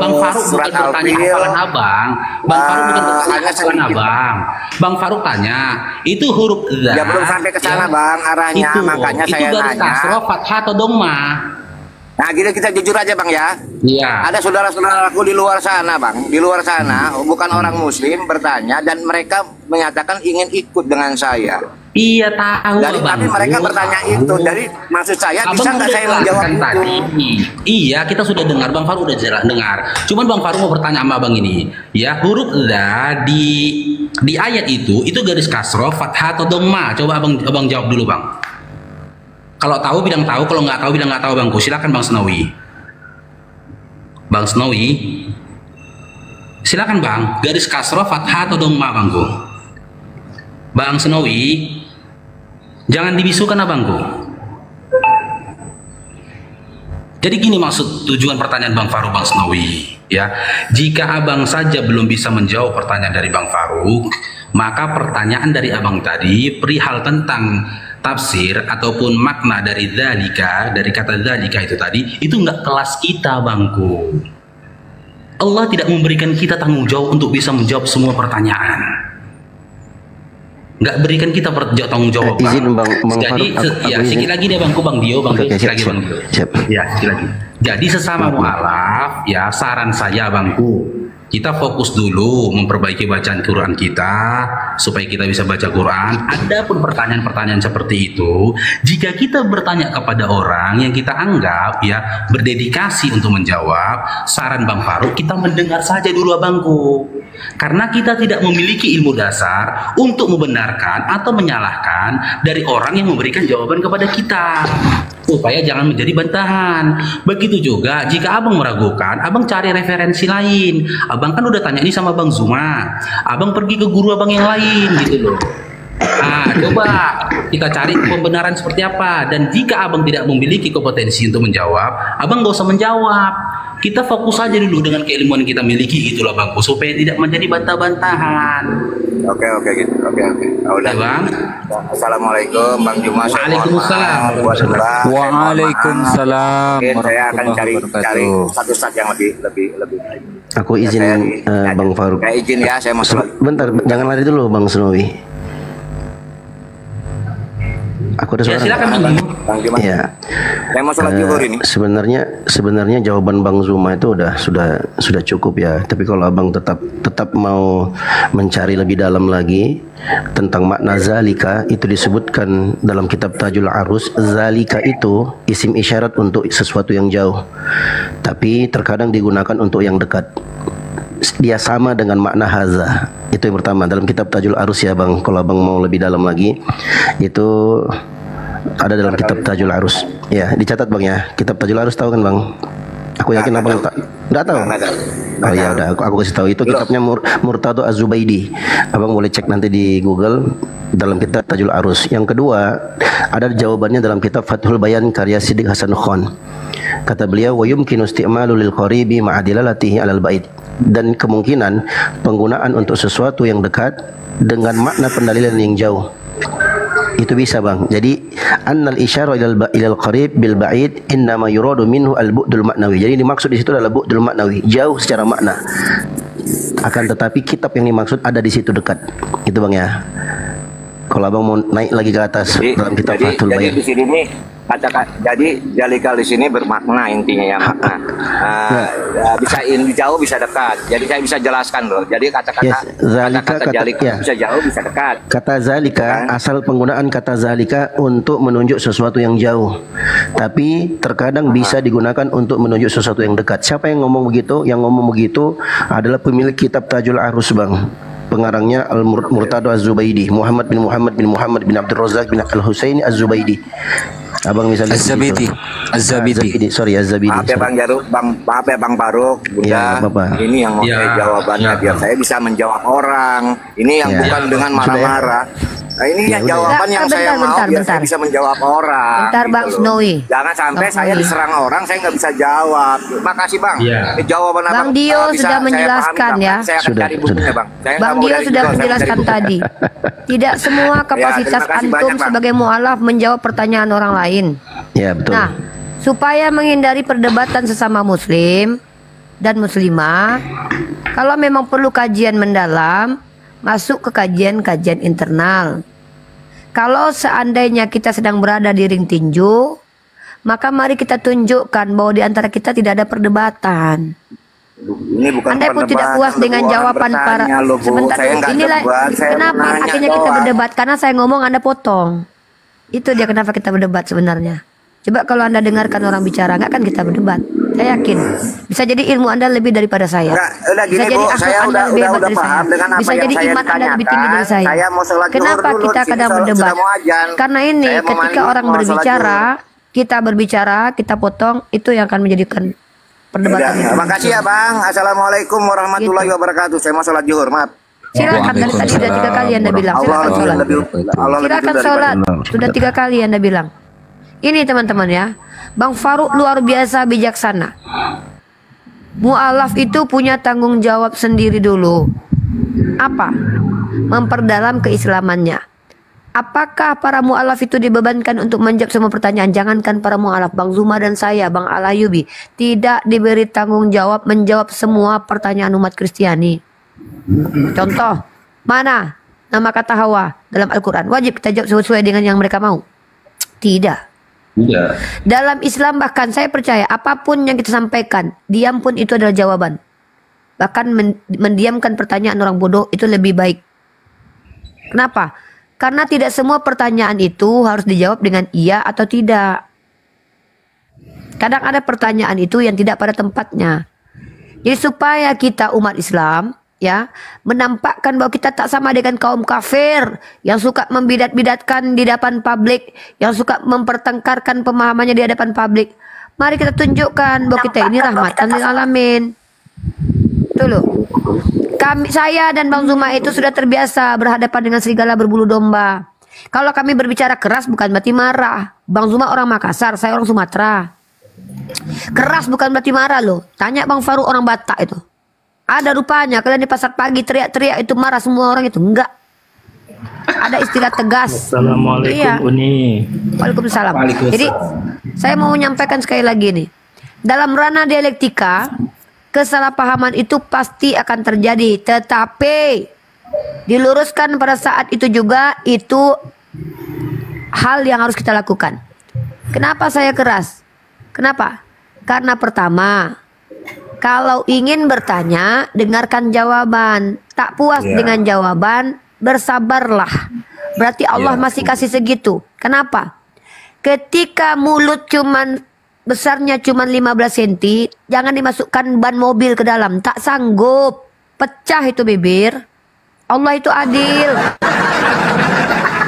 Bang Faruk bukan bertanya hafalan abang. Bang Faruk bukan bertanya hafalan abang. Bang Faruk tanya, itu huruf za. Ya belum sampai ke sana Bang arahnya, makanya saya nanya. Itu garis kasroh, fathah atau dhamma? Nah gini kita jujur aja Bang ya. Iya. Ada saudara-saudaraku di luar sana Bang, di luar sana bukan orang muslim bertanya dan mereka menyatakan ingin ikut dengan saya. Iya tahu tapi mereka bertanya itu, jadi maksud saya abang bisa nggak saya menjawab itu? Tadi. Iya kita sudah dengar, Bang Faruk udah jelas dengar. Cuman Bang Faruk mau bertanya sama abang ini, ya huruf za di ayat itu garis kasroh, fathah atau dhamma? Coba abang jawab dulu Bang. Kalau tahu bilang tahu, kalau nggak tahu bilang nggak tahu Bangku. Silakan Bang Senawi. Bang Senawi, silakan Bang. Garis kasroh, fathah atau dhamma Bangku? Bang Senawi, jangan dibisukan abangku. Jadi gini maksud tujuan pertanyaan Bang Faruk, Bang Senawi, ya. Jika abang saja belum bisa menjawab pertanyaan dari Bang Faruk, maka pertanyaan dari abang tadi perihal tentang tafsir ataupun makna dari dzalika, dari kata dzalika itu tadi, itu nggak kelas kita Bangku. Allah tidak memberikan kita tanggung jawab untuk bisa menjawab semua pertanyaan. Nggak berikan kita tanggung jawab. Izin Bang Jadi ya sikit lagi deh Bangku, Bang Dio, sikit lagi Bang Dio. Ya sikit lagi. Jadi sesama mualaf ya saran saya Bangku, kita fokus dulu memperbaiki bacaan Quran kita supaya kita bisa baca Quran. Adapun pertanyaan-pertanyaan seperti itu, jika kita bertanya kepada orang yang kita anggap ya berdedikasi untuk menjawab, saran Bang Faruk kita mendengar saja dulu Abangku. Karena kita tidak memiliki ilmu dasar untuk membenarkan atau menyalahkan dari orang yang memberikan jawaban kepada kita, supaya jangan menjadi bantahan. Begitu juga jika abang meragukan, abang cari referensi lain. Abang kan udah tanya ini sama Bang Zuma, abang pergi ke guru abang yang lain gitu loh. Coba kita cari pembenaran seperti apa. Dan jika abang tidak memiliki kompetensi untuk menjawab, abang gak usah menjawab. Kita fokus aja dulu dengan keilmuan yang kita miliki, itulah bangku, supaya tidak menjadi bantah-bantahan. Oke gitu. Oke. Udah bang. Assalamualaikum Bang Juma. Waalaikumsalam. Waalaikumsalam. Saya akan cari satu saat yang lebih baik. Aku izin Bang Faruk. Saya izin ya, saya mau sholat. Bentar, jangan lari dulu Bang Snowy. Aku ada suara. Silakan Bang Juma. Ya. Saya mau sholat zuhur ini. Sebenarnya jawaban Bang Zuma itu sudah cukup ya. Tapi kalau Abang tetap mau mencari lebih dalam lagi tentang makna zalika, itu disebutkan dalam kitab Tajul Arus. Zalika itu isim isyarat untuk sesuatu yang jauh, tapi terkadang digunakan untuk yang dekat. Dia sama dengan makna haza. Itu yang pertama dalam kitab Tajul Arus ya Bang. Kalau Abang mau lebih dalam lagi, itu ada dalam kitab Tajul Arus. Ya, dicatat Bang ya. Kitab Tajul Arus tahu kan Bang? Aku yakin Abang enggak tahu. Oh ya udah, aku kasih tahu, itu kitabnya Murtado Az-Zubaidi. Abang boleh cek nanti di Google dalam kitab Tajul Arus. Yang kedua, ada jawabannya dalam kitab Fathul Bayan karya Siddiq Hasan Khan. Kata beliau, wa yumkinu isti'malu lil qaribi ma'adilalatihi 'alal ba'id. Dan kemungkinan penggunaan untuk sesuatu yang dekat dengan makna pendalilan yang jauh. Itu bisa Bang. Jadi annal isyara ilal qarib bil ba'id innama yuradu minhu al bu'dul maknawi. Jadi dimaksud di situ adalah bu'dul maknawi, jauh secara makna. Akan tetapi kitab yang dimaksud ada di situ dekat. Itu Bang ya. Kalau Abang mau naik lagi ke atas dalam kitab Fathul Bayan. Jadi di sini nih jadi zalikal di sini bermakna intinya ya. Bisa jauh bisa dekat. Jadi saya bisa jelaskan loh. Jadi kata-kata zalika bisa jauh bisa dekat. Kata zalika, asal penggunaan kata zalika untuk menunjuk sesuatu yang jauh, tapi terkadang bisa digunakan untuk menunjuk sesuatu yang dekat. Siapa yang ngomong begitu? Yang ngomong begitu adalah pemilik kitab Tajul Arus Bang. Pengarangnya Al-Murtado Az-Zubaidi, Muhammad bin Abdul Razak bin Al-Husaini Az-Zubaidi. Abang misalnya Az-Zabidi. Maaf ya Bang Jaruk, maaf ya Bang Faruk. Ya, ini yang mau saya jawabannya biar saya bisa menjawab orang. Ini yang bukan dengan marah-marah. Nah ini ya jawaban yang saya mau biar saya bisa menjawab orang. Bentar Bang Snowy. Jangan sampai saya diserang orang, saya nggak bisa jawab. Makasih Bang. Jawaban Bang Dio sudah menjelaskan ya. Saya akan cari bukunya Bang. Bang Dio sudah menjelaskan tadi. Tidak semua kapasitas antum sebagai mu'alaf menjawab pertanyaan orang lain. Ya betul. Nah, supaya menghindari perdebatan sesama muslim dan muslimah, kalau memang perlu kajian mendalam, masuk ke kajian internal. Kalau seandainya kita sedang berada di ring tinju, maka mari kita tunjukkan bahwa di antara kita tidak ada perdebatan. Ini bukan Anda pun tidak puas dengan jawaban para sebentar. Inilah kenapa akhirnya kita berdebat, karena saya ngomong Anda potong. Itu dia kenapa kita berdebat sebenarnya. Coba kalau Anda dengarkan orang bicara, nggak kan kita berdebat. Saya yakin bisa jadi ilmu Anda lebih daripada saya. Bisa jadi akhlak Anda lebih hebat dari saya. Bisa jadi iman Anda lebih tinggi dari saya. Kenapa kita kadang berdebat? Karena ini ketika orang berbicara, kita potong, itu yang akan menjadikan perdebatan. Makasih ya Bang. Assalamualaikum warahmatullahi wabarakatuh. Saya mau sholat zuhur, maaf. Silakan, dari tadi sudah 3 kali Anda bilang. Silakan sholat. Silakan sholat. Sudah 3 kali Anda bilang. Ini teman-teman ya, Bang Faruk luar biasa bijaksana. Mu'alaf itu punya tanggung jawab sendiri dulu. Apa? Memperdalam keislamannya. Apakah para mu'alaf itu dibebankan untuk menjawab semua pertanyaan? Jangankan para mu'alaf, Bang Zuma dan saya, Bang Alayubi, tidak diberi tanggung jawab menjawab semua pertanyaan umat Kristiani. Contoh, mana nama kata Hawa dalam Al-Quran? Wajib kita jawab sesuai dengan yang mereka mau? Tidak. Dalam Islam bahkan saya percaya apapun yang kita sampaikan, diam pun itu adalah jawaban. Bahkan mendiamkan pertanyaan orang bodoh itu lebih baik. Kenapa? Karena tidak semua pertanyaan itu harus dijawab dengan iya atau tidak. Kadang ada pertanyaan itu yang tidak pada tempatnya. Jadi supaya kita umat Islam ya menampakkan bahwa kita tak sama dengan kaum kafir yang suka membidat-bidatkan di depan publik, yang suka mempertengkarkan pemahamannya di hadapan publik. Mari kita tunjukkan bahwa kita ini rahmatan lil alamin. Tuh loh. Saya dan Bang Zuma itu sudah terbiasa berhadapan dengan serigala berbulu domba. Kalau kami berbicara keras bukan berarti marah. Bang Zuma orang Makassar, saya orang Sumatera. Keras bukan berarti marah loh. Tanya Bang Faruk orang Batak itu. Ada rupanya kalian di pasar pagi teriak-teriak itu marah semua orang itu. Enggak. Ada istilah tegas. Assalamualaikum iya. Uni. Waalaikumsalam. Jadi saya mau menyampaikan sekali lagi nih. Dalam ranah dialektika, kesalahpahaman itu pasti akan terjadi. Tetapi diluruskan pada saat itu juga itu hal yang harus kita lakukan. Kenapa saya keras? Kenapa? Karena pertama, kalau ingin bertanya, dengarkan jawaban. Tak puas dengan jawaban, bersabarlah. Berarti Allah masih kasih segitu. Kenapa? Ketika mulut besarnya cuman 15 cm, jangan dimasukkan ban mobil ke dalam. Tak sanggup. Pecah itu bibir. Allah itu adil.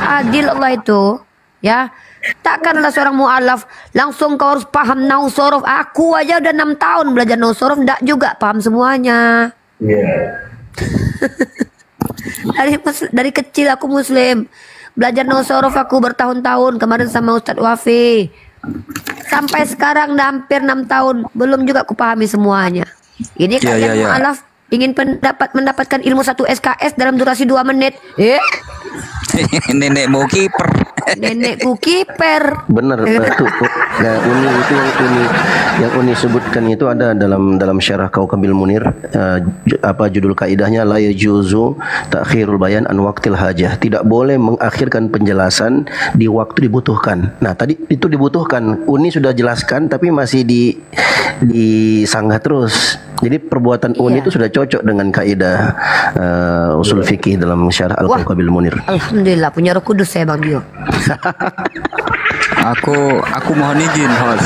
Adil Allah itu. Ya. Takkanlah seorang mu'alaf langsung kau harus paham nahwu sorof. Aku aja udah 6 tahun belajar nahwu sorof, ndak juga paham semuanya. Dari kecil aku muslim. Belajar nahwu sorof aku bertahun-tahun, kemarin sama Ustadz Wafi. Sampai sekarang udah hampir 6 tahun, belum juga aku pahami semuanya. Ini kalian mu'alaf ingin mendapatkan ilmu 1 SKS dalam durasi 2 menit. Nenekmu kiper. Nenekku kiper. Benar itu. Nah, yang Uni sebutkan itu ada dalam syarah Kaukabil Munir, judul kaidahnya la yajuzu ta'khirul bayan an waqtil hajah. Tidak boleh mengakhirkan penjelasan di waktu dibutuhkan. Nah, tadi itu dibutuhkan. Uni sudah jelaskan tapi masih disanggah terus. Jadi perbuatan Uni itu sudah cocok dengan kaidah usul fikih dalam syarah Al-Kaukabil Munir. Alhamdulillah punya Roh Kudus saya Bang Dio. Aku mohon izin host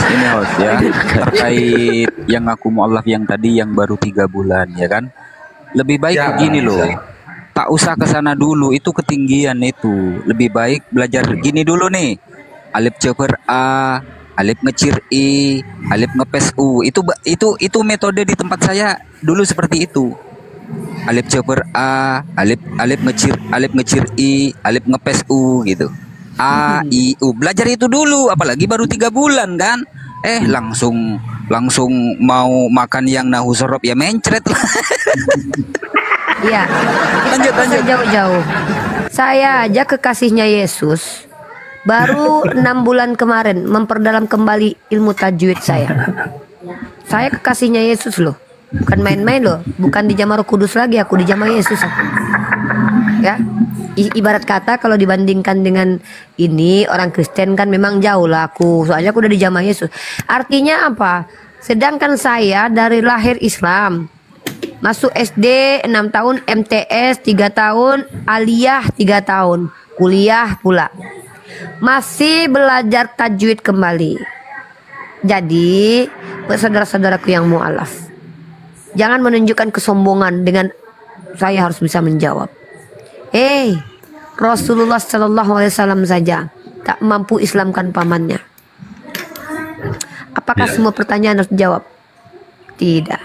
ya, terkait yang aku mu'alaf yang tadi yang baru 3 bulan ya kan. Lebih baik begini loh. Tak usah ke sana dulu, itu ketinggian itu. Lebih baik belajar gini dulu nih. Alif ceper A, alif ngecir I, alif ngepes U. Itu metode di tempat saya dulu seperti itu. Alif ceper A, alif ngecir I, alif ngepes U gitu. A, I, U. Belajar itu dulu, apalagi baru 3 bulan kan. Langsung mau makan yang nahwu sorof ya mencret lah. Iya. Lanjut jauh-jauh. Saya aja kekasihnya Yesus baru 6 bulan kemarin memperdalam kembali ilmu tajwid saya. Saya kekasihnya Yesus loh. Bukan main-main loh. Bukan di Jamaah Roh Kudus lagi, aku di Jamaah Yesus. Ya. Ibarat kata kalau dibandingkan dengan ini orang Kristen kan memang jauh lah aku. Soalnya aku udah di Jamaah Yesus. Artinya apa? Sedangkan saya dari lahir Islam, masuk SD 6 tahun, MTS 3 tahun, aliyah 3 tahun, kuliah pula. Masih belajar tajwid kembali. Jadi, saudara-saudaraku yang mu'alaf, jangan menunjukkan kesombongan dengan saya harus bisa menjawab. Rasulullah Shallallahu Alaihi Wasallam saja tak mampu Islamkan pamannya. Apakah semua pertanyaan harus dijawab? Tidak.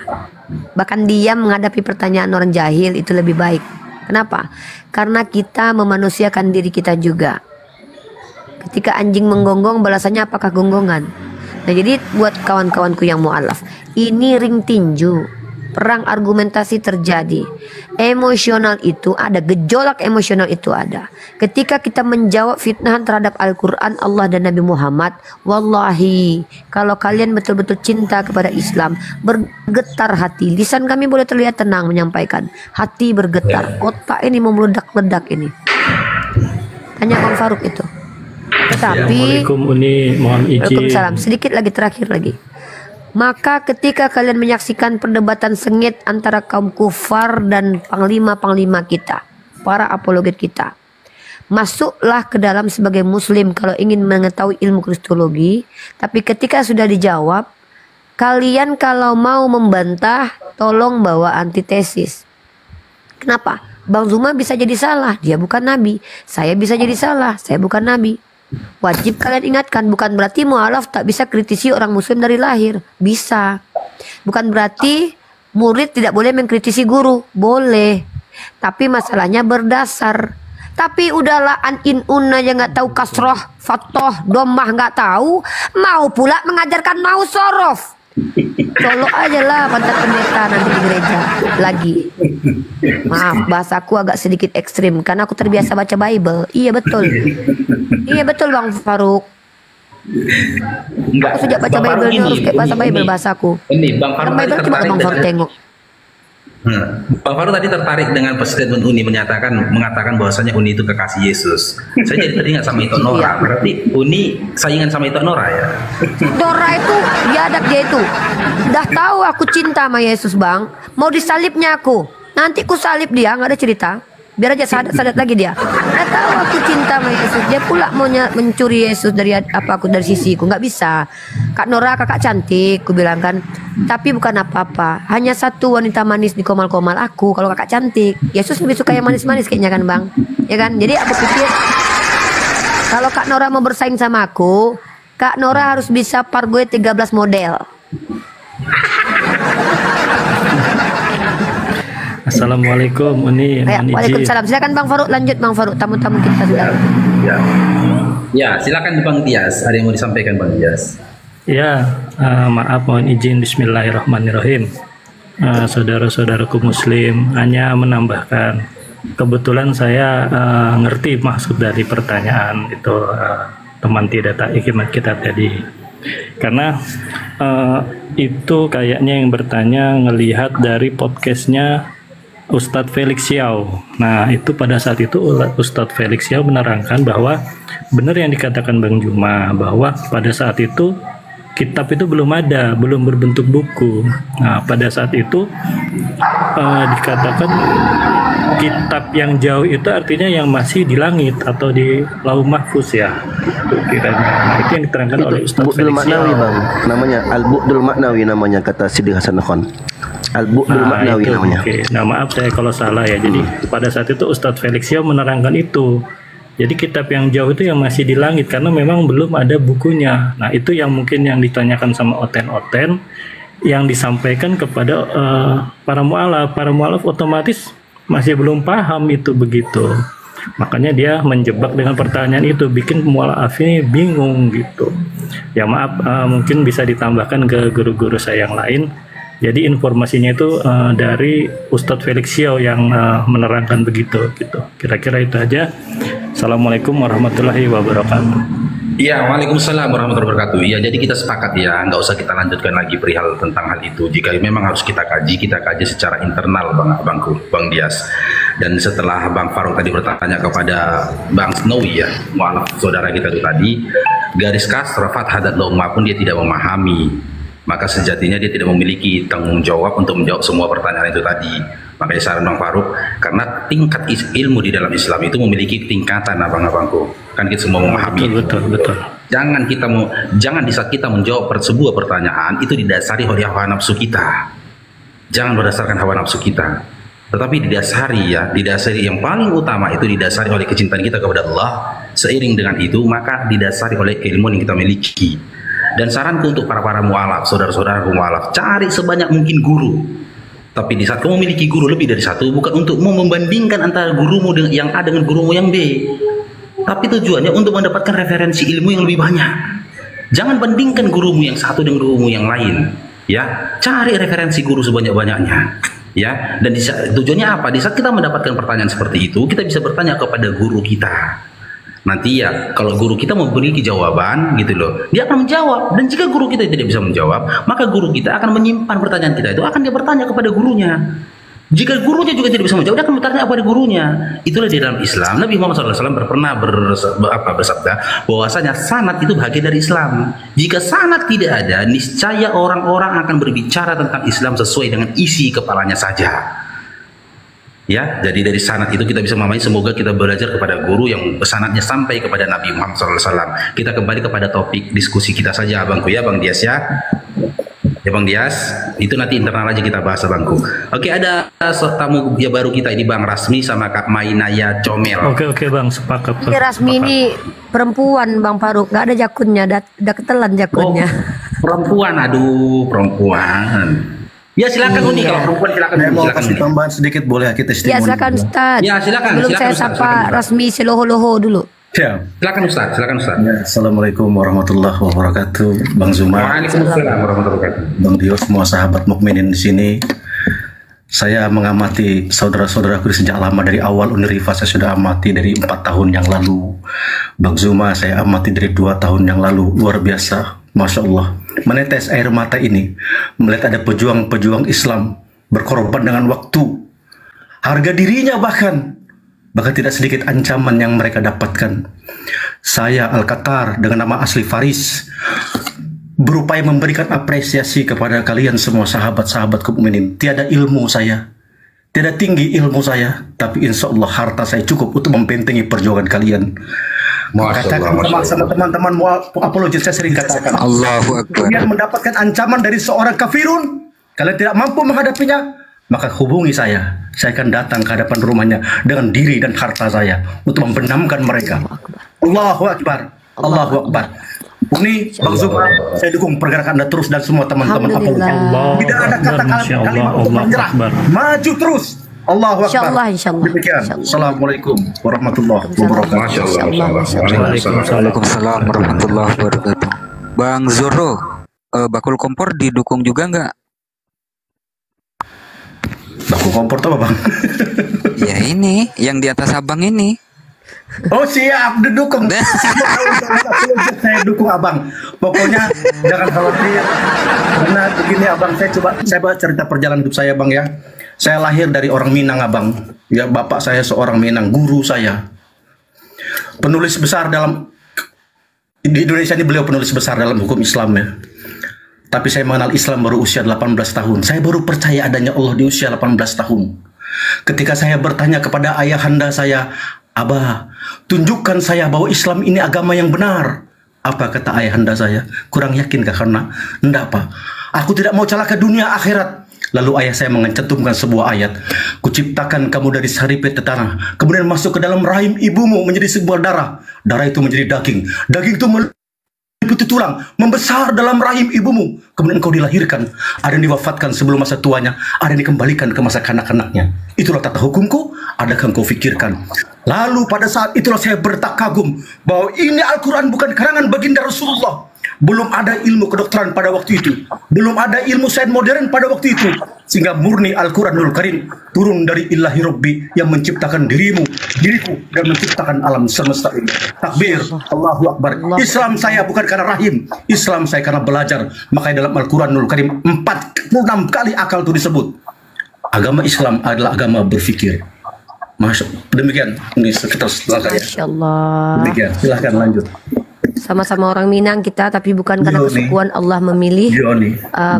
Bahkan diam menghadapi pertanyaan orang jahil itu lebih baik. Kenapa? Karena kita memanusiakan diri kita juga. Ketika anjing menggonggong, balasannya apakah gonggongan? Nah, jadi buat kawan-kawanku yang mu'alaf, ini ring tinju. Perang argumentasi terjadi. Emosional itu ada, gejolak emosional itu ada. Ketika kita menjawab fitnahan terhadap Al-Quran, Allah dan Nabi Muhammad, wallahi, kalau kalian betul-betul cinta kepada Islam, bergetar hati. Lisan kami boleh terlihat tenang menyampaikan, hati bergetar, otak ini mau meledak-ledak ini. Tanya Bang Faruk itu. Tetapi, Assalamualaikum Uni, mohon izin. Waalaikumsalam. Sedikit lagi, terakhir lagi. Maka ketika kalian menyaksikan perdebatan sengit antara kaum kufar dan panglima-panglima kita, para apologet kita, masuklah ke dalam sebagai muslim kalau ingin mengetahui ilmu kristologi. Tapi ketika sudah dijawab, kalian kalau mau membantah, tolong bawa antitesis. Kenapa? Bang Zuma bisa jadi salah, dia bukan nabi. Saya bisa jadi salah, saya bukan nabi. Wajib kalian ingatkan, bukan berarti mu'alaf tak bisa kritisi orang muslim dari lahir. Bisa. Bukan berarti murid tidak boleh mengkritisi guru. Boleh, tapi masalahnya berdasar. Tapi udahlah an-in un aja nggak tahu, kasroh, fatoh, domah nggak tahu, mau pula mengajarkan mau sorof. Colok aja lah pantat pendeta nanti di gereja lagi. Maaf, bahasaku agak sedikit ekstrim karena aku terbiasa baca Bible. Iya betul. Iya betul Bang Faruk. Aku sejak baca Bible harus kayak bahasa Bible bahasaku. Ini Bang Faruk Bible coba Bang Faruk tengok. Bang Faruk tadi tertarik dengan statement Uni mengatakan bahwasanya Uni itu kekasih Yesus. Saya jadi teringat sama Ito Nora. Berarti Uni saingan sama Ito Nora ya? Nora itu biadab dia itu. Udah tahu aku cinta sama Yesus Bang. Mau disalibnya aku. Nanti ku salib dia, nggak ada cerita. Biar aja sadat lagi dia. Udah tahu aku cinta sama Yesus. Dia pula maunya mencuri Yesus dari aku dari sisiku. Nggak bisa. Kak Nora kakak cantik, ku bilang kan. Tapi bukan apa-apa. Hanya satu wanita manis di komal-komal aku. Kalau kakak cantik, Yesus lebih suka yang manis-manis kayaknya kan Bang. Ya kan? Jadi aku pikir kalau Kak Nora mau bersaing sama aku, Kak Nora harus bisa Pargoy 13 model. Assalamualaikum Uni. Waalaikumsalam. Silakan Bang Faruk, lanjut Bang Faruk. Tamu-tamu kita sudah. Ya, silakan Bang Dias. Ada yang mau disampaikan Bang Dias? Ya, maaf mohon izin. Bismillahirrahmanirrahim. Saudara-saudaraku Muslim, hanya menambahkan. Kebetulan saya ngerti maksud dari pertanyaan itu teman tidak tak hikmat kita tadi. Karena itu kayaknya yang bertanya ngelihat dari podcastnya Ustadz Felix Xiao. Nah itu pada saat itu Ustadz Felix Xiao menerangkan bahwa benar yang dikatakan Bang Juma, bahwa pada saat itu kitab itu belum ada, belum berbentuk buku. Nah pada saat itu dikatakan kitab yang jauh itu artinya yang masih di langit atau di lauh mahfuz ya. Nah, itu yang diterangkan oleh Ustadz Felix Maknawi Bang, namanya Al-Bu'dul Maknawi namanya, kata Sidi Hasan Khan. Al-Bu'dul Maknawi namanya. Okay. Nah maaf saya kalau salah ya. Jadi pada saat itu Ustadz Felix Xiao menerangkan itu. Jadi kitab yang jauh itu yang masih di langit karena memang belum ada bukunya. Nah itu yang mungkin yang ditanyakan sama oten-oten, yang disampaikan kepada para mu'alaf. Para mu'alaf otomatis masih belum paham itu begitu. Makanya dia menjebak dengan pertanyaan itu, bikin mu'alaf ini bingung gitu. Ya maaf, mungkin bisa ditambahkan ke guru-guru saya yang lain. Jadi informasinya itu dari Ustadz Felix Xiao yang menerangkan begitu gitu. Kira-kira itu aja. Assalamualaikum warahmatullahi wabarakatuh. Iya, waalaikumsalam warahmatullahi wabarakatuh. Ya, jadi kita sepakat ya, nggak usah kita lanjutkan lagi perihal tentang hal itu. Jika memang harus kita kaji secara internal Bang Dias. Dan setelah Bang Faruk tadi bertanya kepada Bang Snowy ya, mu'alaf saudara kita itu tadi, garis kasrah hadat loma pun dia tidak memahami. Maka sejatinya dia tidak memiliki tanggung jawab untuk menjawab semua pertanyaan itu tadi. Makanya saran Bang Faruk, karena tingkat ilmu di dalam Islam itu memiliki tingkatan abang-abangku. Kan kita semua memahami. Betul. Jangan di saat kita menjawab sebuah pertanyaan itu didasari oleh hawa nafsu kita. Jangan berdasarkan hawa nafsu kita. Tetapi didasari yang paling utama itu didasari oleh kecintaan kita kepada Allah. Seiring dengan itu maka didasari oleh keilmuan yang kita miliki. Dan saranku untuk para mu'alaf, saudara-saudaraku mu'alaf, cari sebanyak mungkin guru. Tapi di saat kamu memiliki guru lebih dari satu, bukan untuk membandingkan antara gurumu yang A dengan gurumu yang B, tapi tujuannya untuk mendapatkan referensi ilmu yang lebih banyak. Jangan bandingkan gurumu yang satu dengan gurumu yang lain. Ya, cari referensi guru sebanyak-banyaknya. Ya, dan tujuannya apa? Di saat kita mendapatkan pertanyaan seperti itu, kita bisa bertanya kepada guru kita. Nanti ya, kalau guru kita memiliki jawaban gitu loh, dia akan menjawab. Dan jika guru kita tidak bisa menjawab, maka guru kita akan menyimpan pertanyaan kita itu, akan dia bertanya kepada gurunya. Jika gurunya juga tidak bisa menjawab, dia akan bertanya kepada gurunya. Itulah di dalam Islam. Nabi Muhammad SAW pernah bersabda bahwasanya sanad itu bagian dari Islam. Jika sanad tidak ada, niscaya orang-orang akan berbicara tentang Islam sesuai dengan isi kepalanya saja. Ya, jadi dari sanad itu kita bisa memahami. Semoga kita belajar kepada guru yang sanadnya sampai kepada Nabi Muhammad SAW. Kita kembali kepada topik diskusi kita saja, abangku ya, Bang Dias ya. Ya Bang Dias, itu nanti internal aja kita bahas abangku. Oke, ada tamu ya baru kita ini Bang Rasmi sama Kak Mainaya Comel. Oke Bang, sepakat. Ini Rasmi ini perempuan Bang Faruk, nggak ada jakunnya, udah ketelan jakunnya. Oh, perempuan, aduh perempuan. Ya silakan Uni, kalau perempuan silakan. Saya mau Silakan kasih Uni. tambahan sedikit, boleh kita Ya testimoni? silakan Ustaz. Ya, silakan, Sebelum silakan, saya Ustaz, sapa silakan, Ustaz. Rasmi Seloho-loho dulu. Ya. Silakan Ustaz, silakan Ustaz. Ya, Assalamualaikum warahmatullahi wabarakatuh, Bang Zuma, Waalaikumsalam warahmatullahi wabarakatuh. Bang Dio, semua sahabat mukminin di sini. Saya mengamati saudara-saudaraku sejak lama, dari awal Uniriva saya sudah amati dari 4 tahun yang lalu. Bang Zuma saya amati dari 2 tahun yang lalu. Luar biasa, Masya Allah. Menetes air mata ini melihat ada pejuang-pejuang Islam berkorban dengan waktu, harga dirinya, bahkan tidak sedikit ancaman yang mereka dapatkan. Saya Al-Qatar dengan nama asli Faris berupaya memberikan apresiasi kepada kalian semua sahabat-sahabat mukminin. Tiada ilmu saya, tiada tinggi ilmu saya, tapi insya Allah harta saya cukup untuk membentengi perjuangan kalian. Katakan sama teman-teman apologis, saya sering katakan, Allahu Akbar. kalian mendapatkan ancaman dari seorang kafirun, kalian tidak mampu menghadapinya, maka hubungi saya akan datang ke hadapan rumahnya dengan diri dan harta saya untuk membenamkan mereka. Allahu Akbar, Allahu Akbar. Uni, Bang Zuma, saya dukung pergerakan Anda terus dan semua teman-teman apologis. Tidak ada kata-kata untuk menyerah, maju terus. Allahu Akbar. Insyaallah. Demikian. Assalamualaikum warahmatullahi wabarakatuh. Waalaikumsalam warahmatullahi wabarakatuh. Bang Zoro, bakul kompor didukung juga nggak? Bakul kompor tuh apa, Bang? Ya ini, yang di atas abang ini. Oh siap, didukung. Saya dukung abang. Pokoknya jangan khawatir. Karena begini abang, saya cerita perjalanan hidup saya, Bang, ya. Saya lahir dari orang Minang, abang. Ya, bapak saya seorang Minang, guru saya. Penulis besar di Indonesia ini, beliau penulis besar dalam hukum Islam, ya. Tapi saya mengenal Islam baru usia 18 tahun. Saya baru percaya adanya Allah di usia 18 tahun. Ketika saya bertanya kepada ayahanda saya, Abah, tunjukkan saya bahwa Islam ini agama yang benar. Apa kata ayahanda saya? Kurang yakinkah? Karena enggak, Pak. Aku tidak mau celaka dunia akhirat. Lalu ayah saya mencantumkan sebuah ayat. Kuciptakan kamu dari saripet tanah, kemudian masuk ke dalam rahim ibumu menjadi sebuah darah. Darah itu menjadi daging. Daging itu meliputi tulang, membesar dalam rahim ibumu. Kemudian engkau dilahirkan. Ada yang diwafatkan sebelum masa tuanya, ada yang dikembalikan ke masa kanak-kanaknya. Itulah tata hukumku, adakah engkau fikirkan? Lalu pada saat itulah saya bertak kagum bahwa ini Al-Quran bukan karangan baginda Rasulullah. Belum ada ilmu kedokteran pada waktu itu, belum ada ilmu sains modern pada waktu itu, sehingga murni Al-Quranul Karim turun dari Ilahi Rabbi yang menciptakan dirimu, diriku, dan menciptakan alam semesta ini. Takbir, Allahu Akbar. Islam saya bukan karena rahim, Islam saya karena belajar. Makanya dalam Al-Quranul Karim 46 kali akal itu disebut. Agama Islam adalah agama berfikir. Masya Allah. Demikian ini sekitar setelah saya. Masya Allah. Demikian, silahkan lanjut. Sama-sama orang Minang kita, tapi bukan karena kesukuan Allah memilih,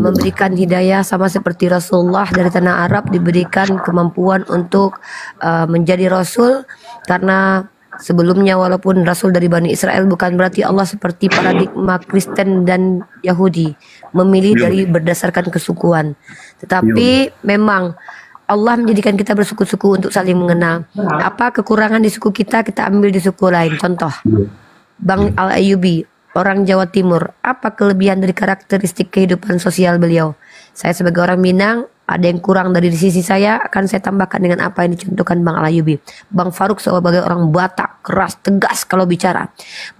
memberikan hidayah, sama seperti Rasulullah dari tanah Arab diberikan kemampuan untuk menjadi Rasul. Karena sebelumnya walaupun Rasul dari Bani Israel, bukan berarti Allah seperti paradigma Kristen dan Yahudi memilih dari berdasarkan kesukuan. Tetapi memang Allah menjadikan kita bersuku-suku untuk saling mengenal. Apa kekurangan di suku kita, kita ambil di suku lain. Contoh, Bang Al-Ayyubi, orang Jawa Timur. Apa kelebihan dari karakteristik kehidupan sosial beliau? Saya sebagai orang Minang, ada yang kurang dari sisi saya, akan saya tambahkan dengan apa yang dicontohkan Bang Al-Ayyubi. Bang Faruk sebagai orang Batak, keras, tegas kalau bicara.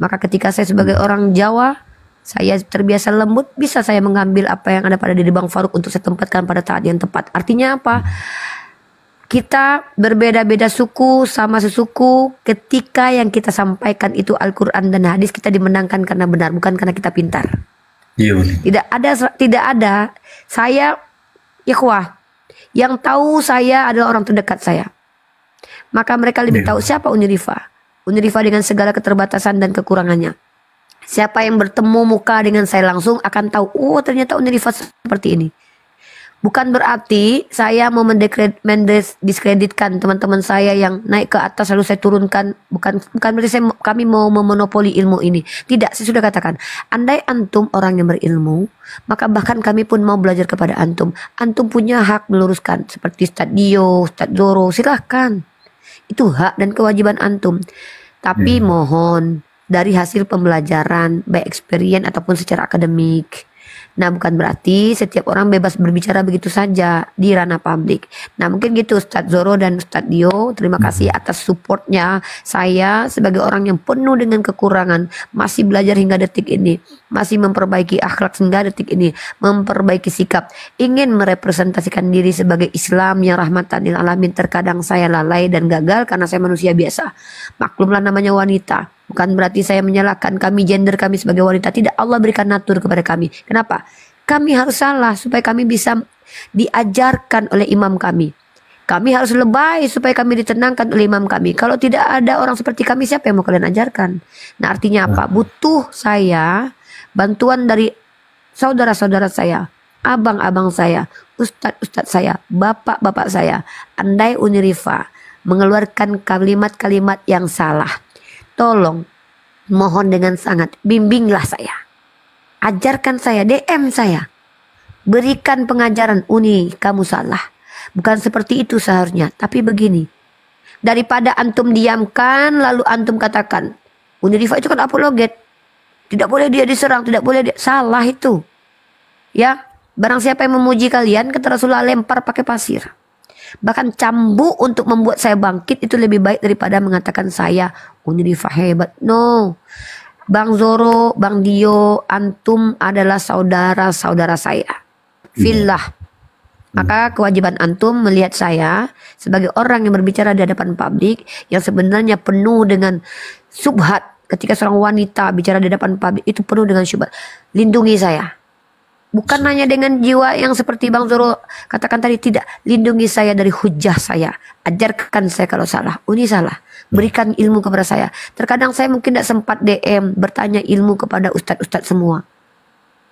Maka ketika saya sebagai orang Jawa, saya terbiasa lembut, bisa saya mengambil apa yang ada pada diri Bang Faruk untuk saya tempatkan pada saat yang tepat. Artinya apa? Kita berbeda-beda suku sama sesuku, ketika yang kita sampaikan itu Al-Quran dan hadis, kita dimenangkan karena benar, bukan karena kita pintar. Tidak ada saya ikhwah yang tahu saya adalah orang terdekat saya. Maka mereka lebih tahu siapa Uniriva. Uniriva dengan segala keterbatasan dan kekurangannya. Siapa yang bertemu muka dengan saya langsung akan tahu, oh ternyata Uniriva seperti ini. Bukan berarti saya mau mendiskreditkan teman-teman saya yang naik ke atas lalu saya turunkan. Bukan berarti kami mau memonopoli ilmu ini. Tidak, saya sudah katakan. Andai antum orang yang berilmu, maka bahkan kami pun mau belajar kepada antum. Antum punya hak meluruskan. Seperti Ustadz Dio, Ustadz Doro, silahkan. Itu hak dan kewajiban antum. Tapi mohon dari hasil pembelajaran, baik experience ataupun secara akademik, Nah, bukan berarti setiap orang bebas berbicara begitu saja di ranah publik. Nah, mungkin gitu Ustadz Zoro dan Ustadz Dio. Terima kasih atas supportnya. Saya sebagai orang yang penuh dengan kekurangan, masih belajar hingga detik ini, masih memperbaiki akhlak hingga detik ini, memperbaiki sikap, ingin merepresentasikan diri sebagai Islam yang rahmatan lil alamin. Terkadang saya lalai dan gagal karena saya manusia biasa. Maklumlah namanya wanita. Bukan berarti saya menyalahkan kami, gender kami sebagai wanita. Tidak, Allah berikan natur kepada kami. Kenapa? Kami harus salah supaya kami bisa diajarkan oleh imam kami. Kami harus lebay supaya kami ditenangkan oleh imam kami. Kalau tidak ada orang seperti kami, siapa yang mau kalian ajarkan? Nah, artinya apa? Butuh saya bantuan dari saudara-saudara saya, abang-abang saya, ustadz-ustadz saya, bapak-bapak saya. Andai Unirifa mengeluarkan kalimat-kalimat yang salah, tolong, mohon dengan sangat, bimbinglah saya. Ajarkan saya, DM saya. Berikan pengajaran, Uni, kamu salah. Bukan seperti itu seharusnya, tapi begini. Daripada antum diamkan, lalu antum katakan, Uni Rifa itu kan apologet. Tidak boleh dia diserang, tidak boleh dia. Salah itu. Ya, barang siapa yang memuji kalian, kata Rasulullah, lempar pakai pasir. Bahkan cambuk untuk membuat saya bangkit itu lebih baik daripada mengatakan saya Uni Rifa hebat. No, Bang Zoro, Bang Dio, antum adalah saudara-saudara saya. Fillah. Maka kewajiban antum melihat saya sebagai orang yang berbicara di hadapan publik yang sebenarnya penuh dengan subhat. Ketika seorang wanita bicara di hadapan publik itu penuh dengan subhat. Lindungi saya. Bukan hanya dengan jiwa yang seperti Bang Zoro katakan tadi, tidak. Lindungi saya dari hujah saya. Ajarkan saya kalau salah. Uni salah. Berikan ilmu kepada saya. Terkadang saya mungkin tidak sempat DM bertanya ilmu kepada ustadz-ustadz semua.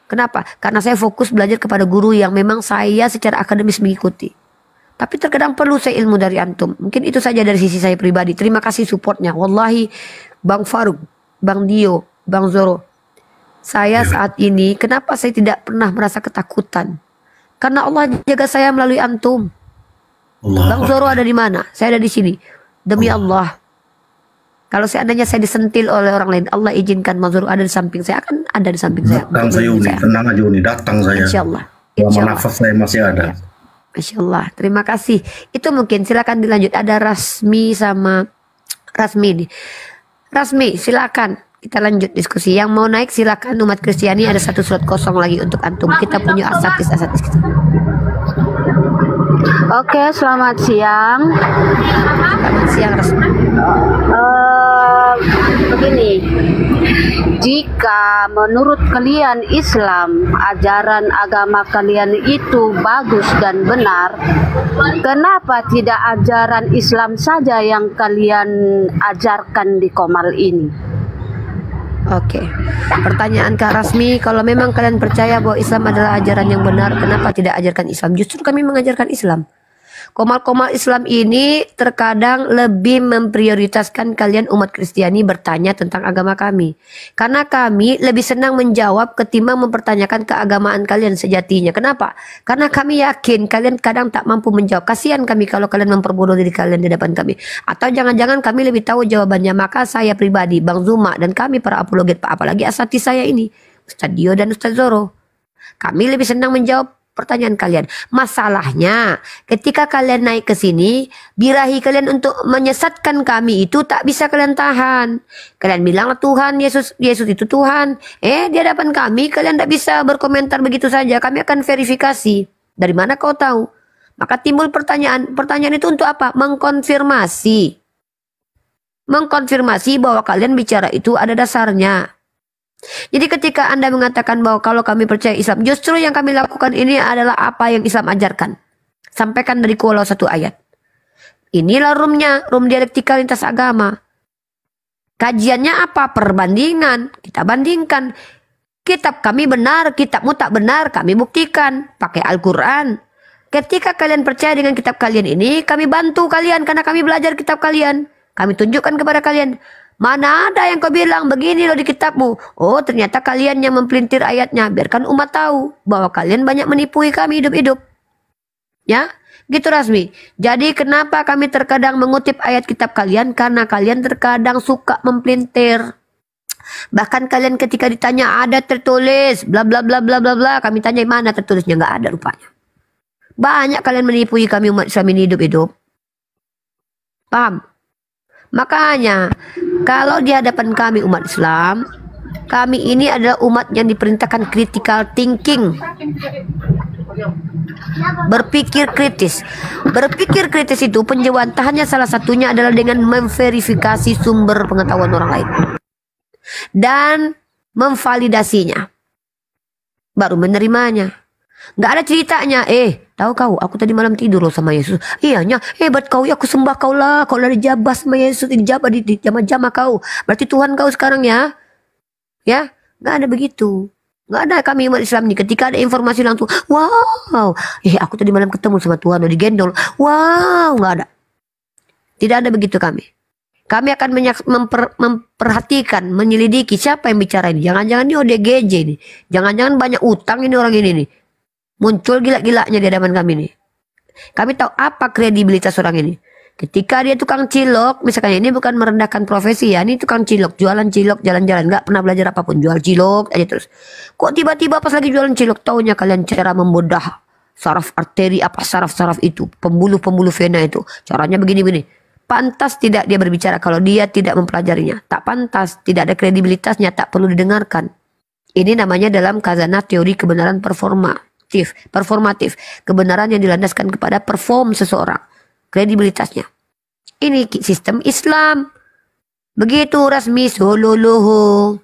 Kenapa? Karena saya fokus belajar kepada guru yang memang saya secara akademis mengikuti. Tapi terkadang perlu saya ilmu dari antum. Mungkin itu saja dari sisi saya pribadi. Terima kasih supportnya. Wallahi Bang Faruk, Bang Dio, Bang Zoro. Saya saat ini, kenapa saya tidak pernah merasa ketakutan? Karena Allah jaga saya melalui antum. Bang Zoro ada di mana? Saya ada di sini. Demi Allah. Kalau seandainya saya disentil oleh orang lain, Allah izinkan Bang Zoro ada di samping saya, akan ada di samping saya. Datang saya Uni, tenang aja Uni, datang saya. Insya Allah. Selama nafas saya masih ada. Masya Allah, terima kasih. Itu mungkin silakan dilanjut. Ada Rasmi sama Rasmi. Rasmi, silakan. Kita lanjut diskusi. Yang mau naik silakan. Umat Kristiani ada satu slot kosong lagi untuk antum. Kita punya asatis-asatis kita. Oke, selamat siang. Selamat siang, Rasmi. Begini, jika menurut kalian Islam, ajaran agama kalian itu bagus dan benar, kenapa tidak ajaran Islam saja yang kalian ajarkan di Komal ini? Oke, pertanyaan Kak Rasmi, kalau memang kalian percaya bahwa Islam adalah ajaran yang benar, kenapa tidak ajarkan Islam? Justru kami mengajarkan Islam. Komal-komal Islam ini terkadang lebih memprioritaskan kalian umat Kristiani bertanya tentang agama kami. Karena kami lebih senang menjawab ketimbang mempertanyakan keagamaan kalian sejatinya. Kenapa? Karena kami yakin kalian kadang tak mampu menjawab. Kasihan kami kalau kalian memperbodoh diri kalian di depan kami. Atau jangan-jangan kami lebih tahu jawabannya. Maka saya pribadi, Bang Zuma, dan kami para apologet, apalagi asati saya ini, Ustadz Dio dan Ustadz Zoro, kami lebih senang menjawab pertanyaan kalian. Masalahnya ketika kalian naik ke sini, birahi kalian untuk menyesatkan kami itu tak bisa kalian tahan. Kalian bilang Tuhan, Yesus itu Tuhan. Di hadapan kami kalian tak bisa berkomentar begitu saja. Kami akan verifikasi. Dari mana kau tahu? Maka timbul pertanyaan. Pertanyaan itu untuk apa? Mengkonfirmasi. Mengkonfirmasi bahwa kalian bicara itu ada dasarnya. Jadi ketika Anda mengatakan bahwa kalau kami percaya Islam, justru yang kami lakukan ini adalah apa yang Islam ajarkan. Sampaikan dari Kuala satu ayat. Inilah rum dialektika lintas agama. Kajiannya apa? Perbandingan. Kita bandingkan. Kitab kami benar, kitabmu tak benar, kami buktikan. Pakai Al-Quran. Ketika kalian percaya dengan kitab kalian ini, kami bantu kalian karena kami belajar kitab kalian. Kami tunjukkan kepada kalian. Mana ada yang kau bilang begini loh di kitabmu. Oh, ternyata kalian yang mempelintir ayatnya. Biarkan umat tahu bahwa kalian banyak menipui kami hidup-hidup. Ya, gitu Rasmi. Jadi kenapa kami terkadang mengutip ayat kitab kalian? Karena kalian terkadang suka mempelintir. Bahkan kalian ketika ditanya ada tertulis bla bla bla bla bla bla, kami tanya mana tertulisnya, nggak ada rupanya. Banyak kalian menipui kami umat Islam ini hidup-hidup. Paham? Makanya kalau di hadapan kami umat Islam, kami ini adalah umat yang diperintahkan critical thinking. Berpikir kritis. Berpikir kritis itu penjawabannya salah satunya adalah dengan memverifikasi sumber pengetahuan orang lain dan memvalidasinya, baru menerimanya. Nggak ada ceritanya, tahu kau, aku tadi malam tidur loh sama Yesus. Iyanya, hebat kau, ya aku sembah kau lah. Kau lari jabah sama Yesus, dijabah di jama-jama kau. Berarti Tuhan kau sekarang ya. Ya, nggak ada begitu. Nggak ada kami umat Islam nih. Ketika ada informasi langsung, wow, aku tadi malam ketemu sama Tuhan, udah digendol. Wow, nggak ada. Tidak ada begitu kami. Kami akan memperhatikan, menyelidiki siapa yang bicara ini. Jangan-jangan ini ODGJ nih. Jangan-jangan banyak utang ini orang ini nih. Muncul gila-gilanya di hadapan kami nih. Kami tahu apa kredibilitas orang ini. Ketika dia tukang cilok, misalkan ini bukan merendahkan profesi ya, ini tukang cilok, jualan cilok, jalan-jalan, nggak pernah belajar apapun, jual cilok aja terus. Kok tiba-tiba pas lagi jualan cilok, taunya kalian cara membedah saraf arteri, apa saraf-saraf itu, pembuluh-pembuluh vena itu, caranya begini-begini. Pantas tidak dia berbicara kalau dia tidak mempelajarinya. Tak pantas, tidak ada kredibilitasnya, tak perlu didengarkan. Ini namanya dalam khazanah teori kebenaran performatif, kebenaran yang dilandaskan kepada perform seseorang, kredibilitasnya. Ini sistem Islam. Begitu rasmi sololoho.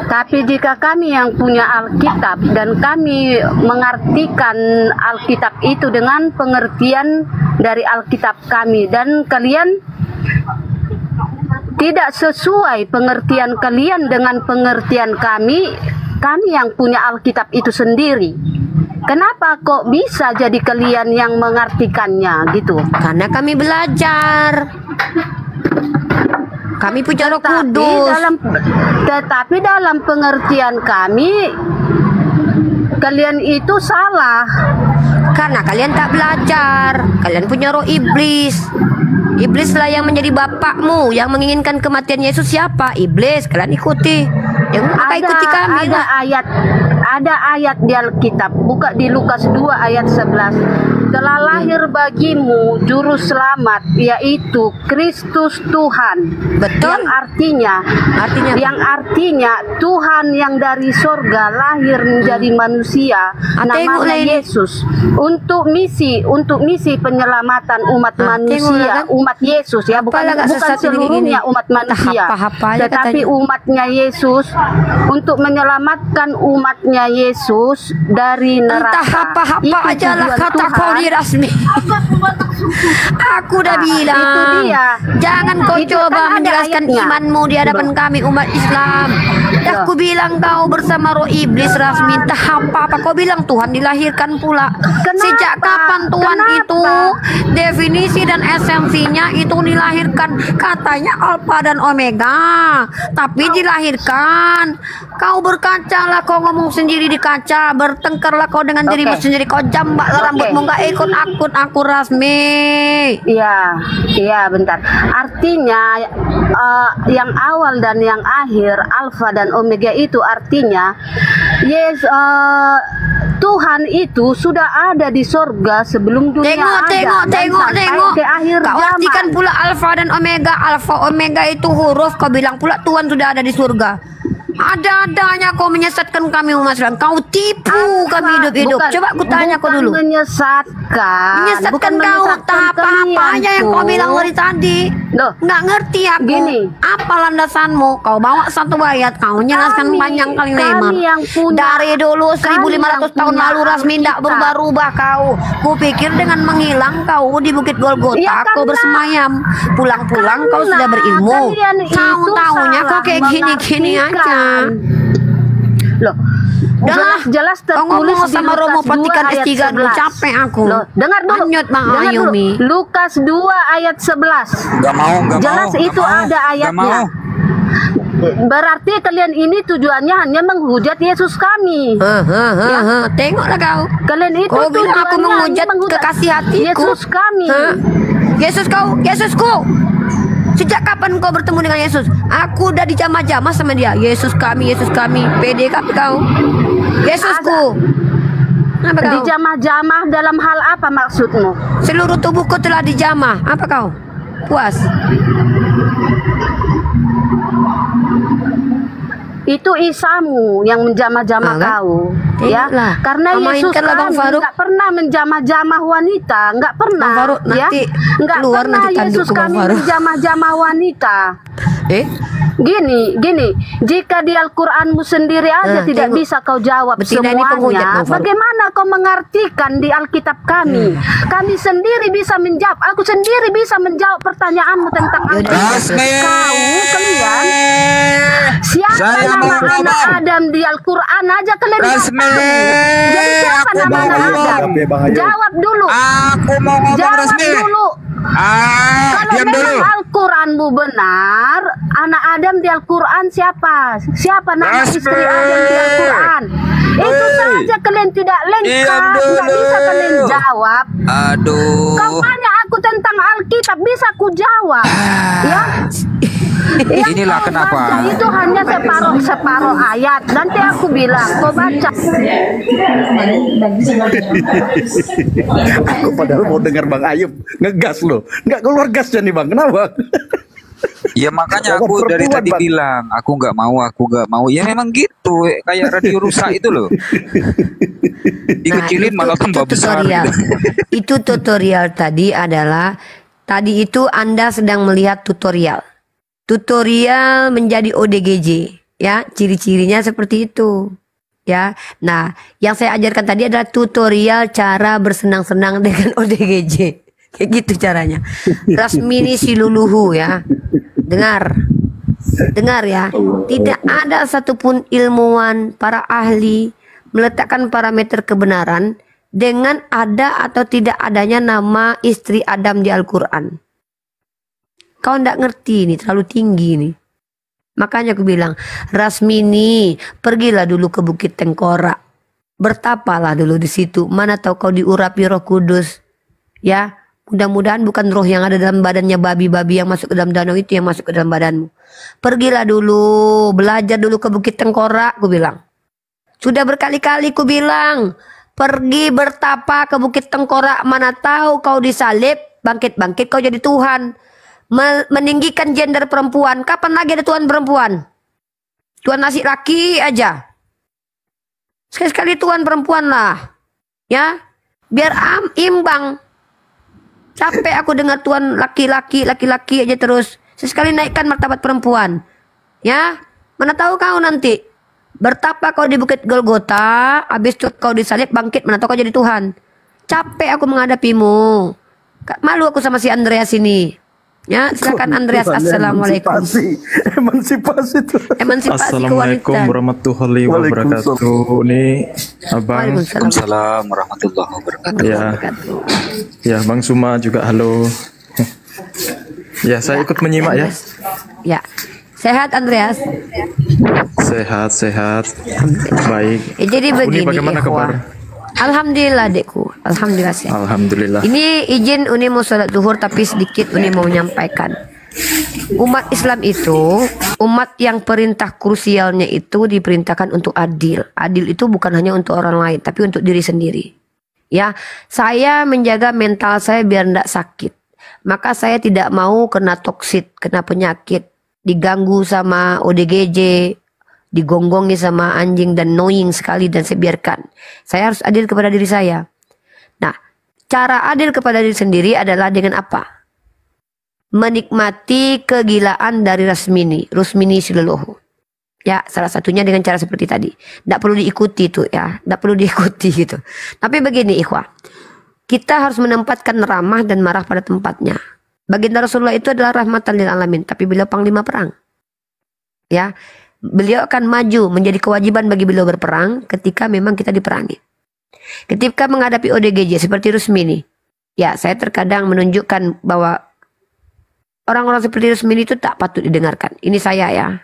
Tapi jika kami yang punya Alkitab dan kami mengartikan Alkitab itu dengan pengertian dari Alkitab kami, dan kalian tidak sesuai pengertian kalian dengan pengertian kami yang punya Alkitab itu sendiri, kenapa kok bisa jadi kalian yang mengartikannya gitu? Karena kami belajar. Kami punya Roh Kudus. Tetapi dalam pengertian kami, kalian itu salah. Karena kalian tak belajar. Kalian punya roh iblis. Iblislah yang menjadi bapakmu. Yang menginginkan kematian Yesus siapa? Iblis. Kalian ikuti. Yang ikuti kami. Ada ayat di Alkitab. Buka di Lukas 2 ayat 11. Telah lahir bagimu juru selamat, yaitu Kristus Tuhan. Betul. Yang artinya Tuhan yang dari sorga lahir menjadi manusia, namanya Yesus, untuk misi penyelamatan umat manusia, umat Yesus ya, bukan seluruhnya umat manusia, tetapi umatnya Yesus, untuk menyelamatkan umatnya Yesus dari neraka. Entah apa-apa aja lah kata kau di rasmi. Aku udah bilang, itu dia. Jangan kau coba menjelaskan imanmu di hadapan kami umat Islam. Dah aku bilang kau bersama roh iblis rasmi. Entah apa-apa kau bilang Tuhan dilahirkan pula. Sejak kapan Tuhan itu definisi dan esensinya itu dilahirkan? Katanya Alfa dan Omega, tapi dilahirkan. Kau berkacalah, kau ngomong sendiri di kaca, bertengkarlah kau dengan dirimu sendiri, kau jambak rambutmu, nggak ikut akun aku rasmi. Iya, bentar. Artinya yang awal dan yang akhir, Alfa dan Omega itu artinya Tuhan itu sudah ada di sorga sebelum dunia Tengok. Ke akhir kau artikan pula Alfa dan Omega. Alfa Omega itu huruf, kau bilang pula Tuhan sudah ada di surga. Ada-adanya kau menyesatkan kami umat Islam. Kau tipu kami hidup-hidup. Coba aku tanya kau dulu. Menyesatkan kau. Apa-apanya yang kau bilang dari tadi. Nggak ngerti aku. Gini. Apa landasanmu? Kau bawa satu ayat, kau jelaskan panjang kali lebar. Dari dulu 1500 tahun lalu rasmi tidak berubah-ubah kau. Kupikir dengan menghilang kau di Bukit Golgota, kau bersemayam. Pulang-pulang kau sudah berilmu. Tahu-tahunya kau kayak gini-gini aja. Loh, jelas tertulis di sama Romo Patikan S3 dulu, capek aku. Loh, dengar dulu. Lukas 2 ayat 11. Gak mau. Jelas itu ada ayatnya. Berarti kalian ini tujuannya hanya menghujat Yesus kami. Tengoklah kau. Kalian itu kau bilang aku menghujat kekasih hatiku. Yesus kami. Yesusku. Sejak kapan kau bertemu dengan Yesus? Aku udah dijamah-jamah sama dia. Yesus kami, pede kau. Yesusku. Apa kau? Dijamah-jamah dalam hal apa maksudmu? Seluruh tubuhku telah dijamah. Apa kau? Puas? Itu Isamu yang menjamah-jamah kau, ya. Karena Yesus kan nggak pernah menjamah-jamah wanita, nggak pernah, Bang Faruk, ya. nanti Nggak keluar pernah nanti tanduk Yesus ke Bang kami Faruk. menjamah-jamah wanita. Gini, jika di Al-Quranmu sendiri aja tidak bisa kau jawab Betina ini penghujat, semuanya, Bang Faruk. bagaimana kau mengartikan di Alkitab kami? Kami sendiri bisa menjawab, aku sendiri bisa menjawab pertanyaanmu tentang Alkitab. Kalian, siapa nama anak Adam di Al-Quran aja kalian bisa tahu. Jadi siapa nama anak Adam? Jawab dulu. Aku mau ngomong Jawab resmi. dulu. Kalau diam dulu. memang Al-Quranmu benar, anak Adam di Al-Quran siapa? Siapa nama istri Adam di Al-Quran? Itu saja kalian tidak lengkap, tidak bisa kalian jawab. Aduh. Kau tanya aku tentang Alkitab, bisa ku jawab. Ya. Yang Inilah kau kenapa. baca itu hanya separuh ayat. Nanti aku bilang, kau baca. Aku padahal mau dengar Bang Ayub ngegas loh. Nggak keluar gasnya nih Bang. Kenapa? Ya makanya aku dari tadi bilang aku nggak mau. Ya memang gitu, kayak radio rusak itu loh. Dikecilin malah tambah besar. Tutorial. Itu tutorial tadi adalah tadi itu Anda sedang melihat tutorial. Tutorial menjadi ODGJ, ya, ciri-cirinya seperti itu. Ya. Nah, yang saya ajarkan tadi adalah tutorial cara bersenang-senang dengan ODGJ. Kayak gitu caranya. Rasmini Siluluhu ya. Dengar ya. Tidak ada satupun ilmuwan, para ahli meletakkan parameter kebenaran dengan ada atau tidak adanya nama istri Adam di Al-Quran. Kau ndak ngerti nih, terlalu tinggi nih. Makanya aku bilang, Rasmini, pergilah dulu ke Bukit Tengkorak. Bertapalah dulu di situ. Mana tahu kau diurapi Roh Kudus. Ya, mudah-mudahan bukan roh yang ada dalam badannya babi-babi yang masuk ke dalam danau itu yang masuk ke dalam badanmu. Pergilah dulu, belajar dulu ke Bukit Tengkorak, aku bilang. Sudah berkali-kali ku bilang, pergi bertapa ke Bukit Tengkorak. Mana tahu kau disalib, bangkit-bangkit kau jadi Tuhan. Meninggikan gender perempuan. Kapan lagi ada Tuhan perempuan? Tuhan nasi laki aja. Sekali-sekali Tuhan perempuan lah. Ya, biar imbang. Capek aku dengar Tuhan laki-laki aja terus. Sesekali naikkan martabat perempuan. Ya, mana tahu kau nanti bertapa kau di Bukit Golgota, habis itu kau disalib bangkit, mana tahu kau jadi Tuhan. Capek aku menghadapimu. Malu aku sama si Andreas ini. Ya, silakan Andreas. Assalamualaikum. Emansipasi itu. Assalamualaikum warahmatullahi wabarakatuh. Ini Abang. Waalaikumsalam warahmatullahi wabarakatuh. Ya, Bang Suma juga halo. Ya, saya ikut menyimak ya. Ya. Sehat Andreas? Sehat. Baik. Jadi begini, Uni bagaimana kabar? Alhamdulillah adekku, alhamdulillah sehat. Alhamdulillah. Ini izin Uni mau sholat zuhur tapi sedikit Uni mau menyampaikan. Umat Islam itu umat yang perintah krusialnya itu diperintahkan untuk adil. Adil itu bukan hanya untuk orang lain tapi untuk diri sendiri. Ya, saya menjaga mental saya biar tidak sakit. Maka saya tidak mau kena toksit, kena penyakit, diganggu sama ODGJ, digonggongi sama anjing dan annoying sekali dan saya biarkan. Saya harus adil kepada diri saya. Nah, cara adil kepada diri sendiri adalah dengan apa? Menikmati kegilaan dari Rasmini Siluluhu. Ya, salah satunya dengan cara seperti tadi. Tidak perlu diikuti tuh ya, tidak perlu diikuti gitu. Tapi begini ikhwah, kita harus menempatkan ramah dan marah pada tempatnya. Baginda Rasulullah itu adalah rahmatan lil alamin, tapi beliau panglima perang. Ya. Beliau akan maju menjadi kewajiban bagi beliau berperang ketika memang kita diperangi. Ketika menghadapi ODGJ seperti Rusmini, ya saya terkadang menunjukkan bahwa orang-orang seperti Rusmini itu tak patut didengarkan. Ini saya ya.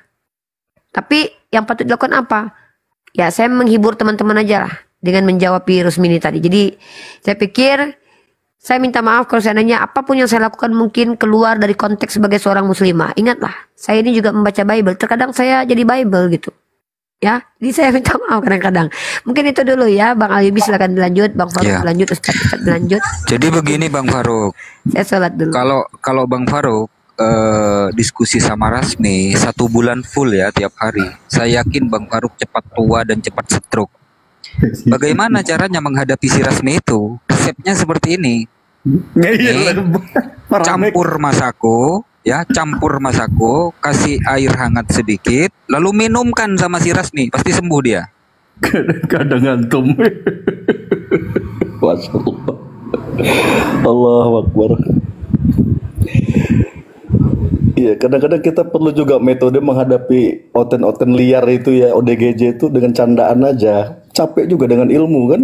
Tapi yang patut dilakukan apa? Ya saya menghibur teman-teman aja lah dengan menjawab Rusmini tadi. Jadi saya pikir Saya minta maaf kalau seandainya apapun yang saya lakukan mungkin keluar dari konteks sebagai seorang muslimah. Ingatlah, saya ini juga membaca Bible. Terkadang saya jadi Bible gitu. Ya, jadi saya minta maaf kadang-kadang. Mungkin itu dulu ya, Bang Ayubi silakan dilanjut, Bang Faruk dilanjut, Ustaz dilanjut. Jadi begini Bang Faruk. Saya sholat dulu. Kalau Bang Faruk diskusi sama Rasmi 1 bulan full ya tiap hari. Saya yakin Bang Faruk cepat tua dan cepat stroke. Bagaimana caranya menghadapi si Rasmi itu? Resepnya seperti ini. Campur masako, ya, campur masako, kasih air hangat sedikit, lalu minumkan sama si Rasmi, pasti sembuh dia. Kadang ngantum. Allahu Akbar. Iya, kadang-kadang kita perlu juga metode menghadapi oten-oten liar itu ya, ODGJ itu dengan candaan aja. Capek juga dengan ilmu kan?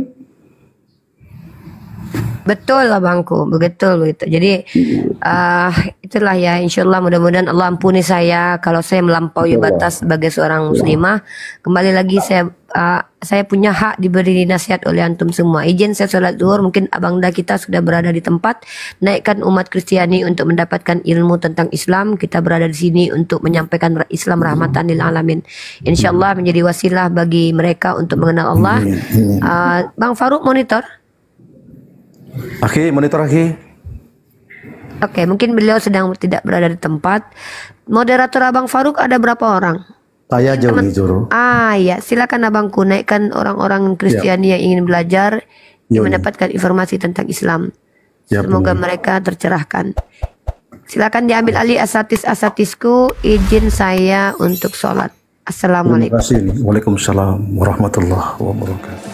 Betul lah Bangku, begitu. Jadi itulah ya, insya Allah mudah-mudahan Allah ampuni saya kalau saya melampaui batas sebagai seorang muslimah. Kembali lagi saya punya hak diberi nasihat oleh antum semua. Izin saya sholat zuhur, mungkin abangda kita sudah berada di tempat. Naikkan umat Kristiani untuk mendapatkan ilmu tentang Islam. Kita berada di sini untuk menyampaikan Islam rahmatan lil alamin. Insya Allah menjadi wasilah bagi mereka untuk mengenal Allah. Bang Faruk monitor. Monitor Aki. Oke, mungkin beliau sedang tidak berada di tempat. Moderator Abang Faruk ada berapa orang? Saya jauh. Ya, silakan abangku naikkan orang-orang Kristiani yang ingin belajar, yang mendapatkan informasi tentang Islam. Semoga mereka tercerahkan. Silakan diambil alih asatis-asatisku. Izin saya untuk sholat. Assalamualaikum. Terima kasih. Waalaikumsalam warahmatullahi wabarakatuh.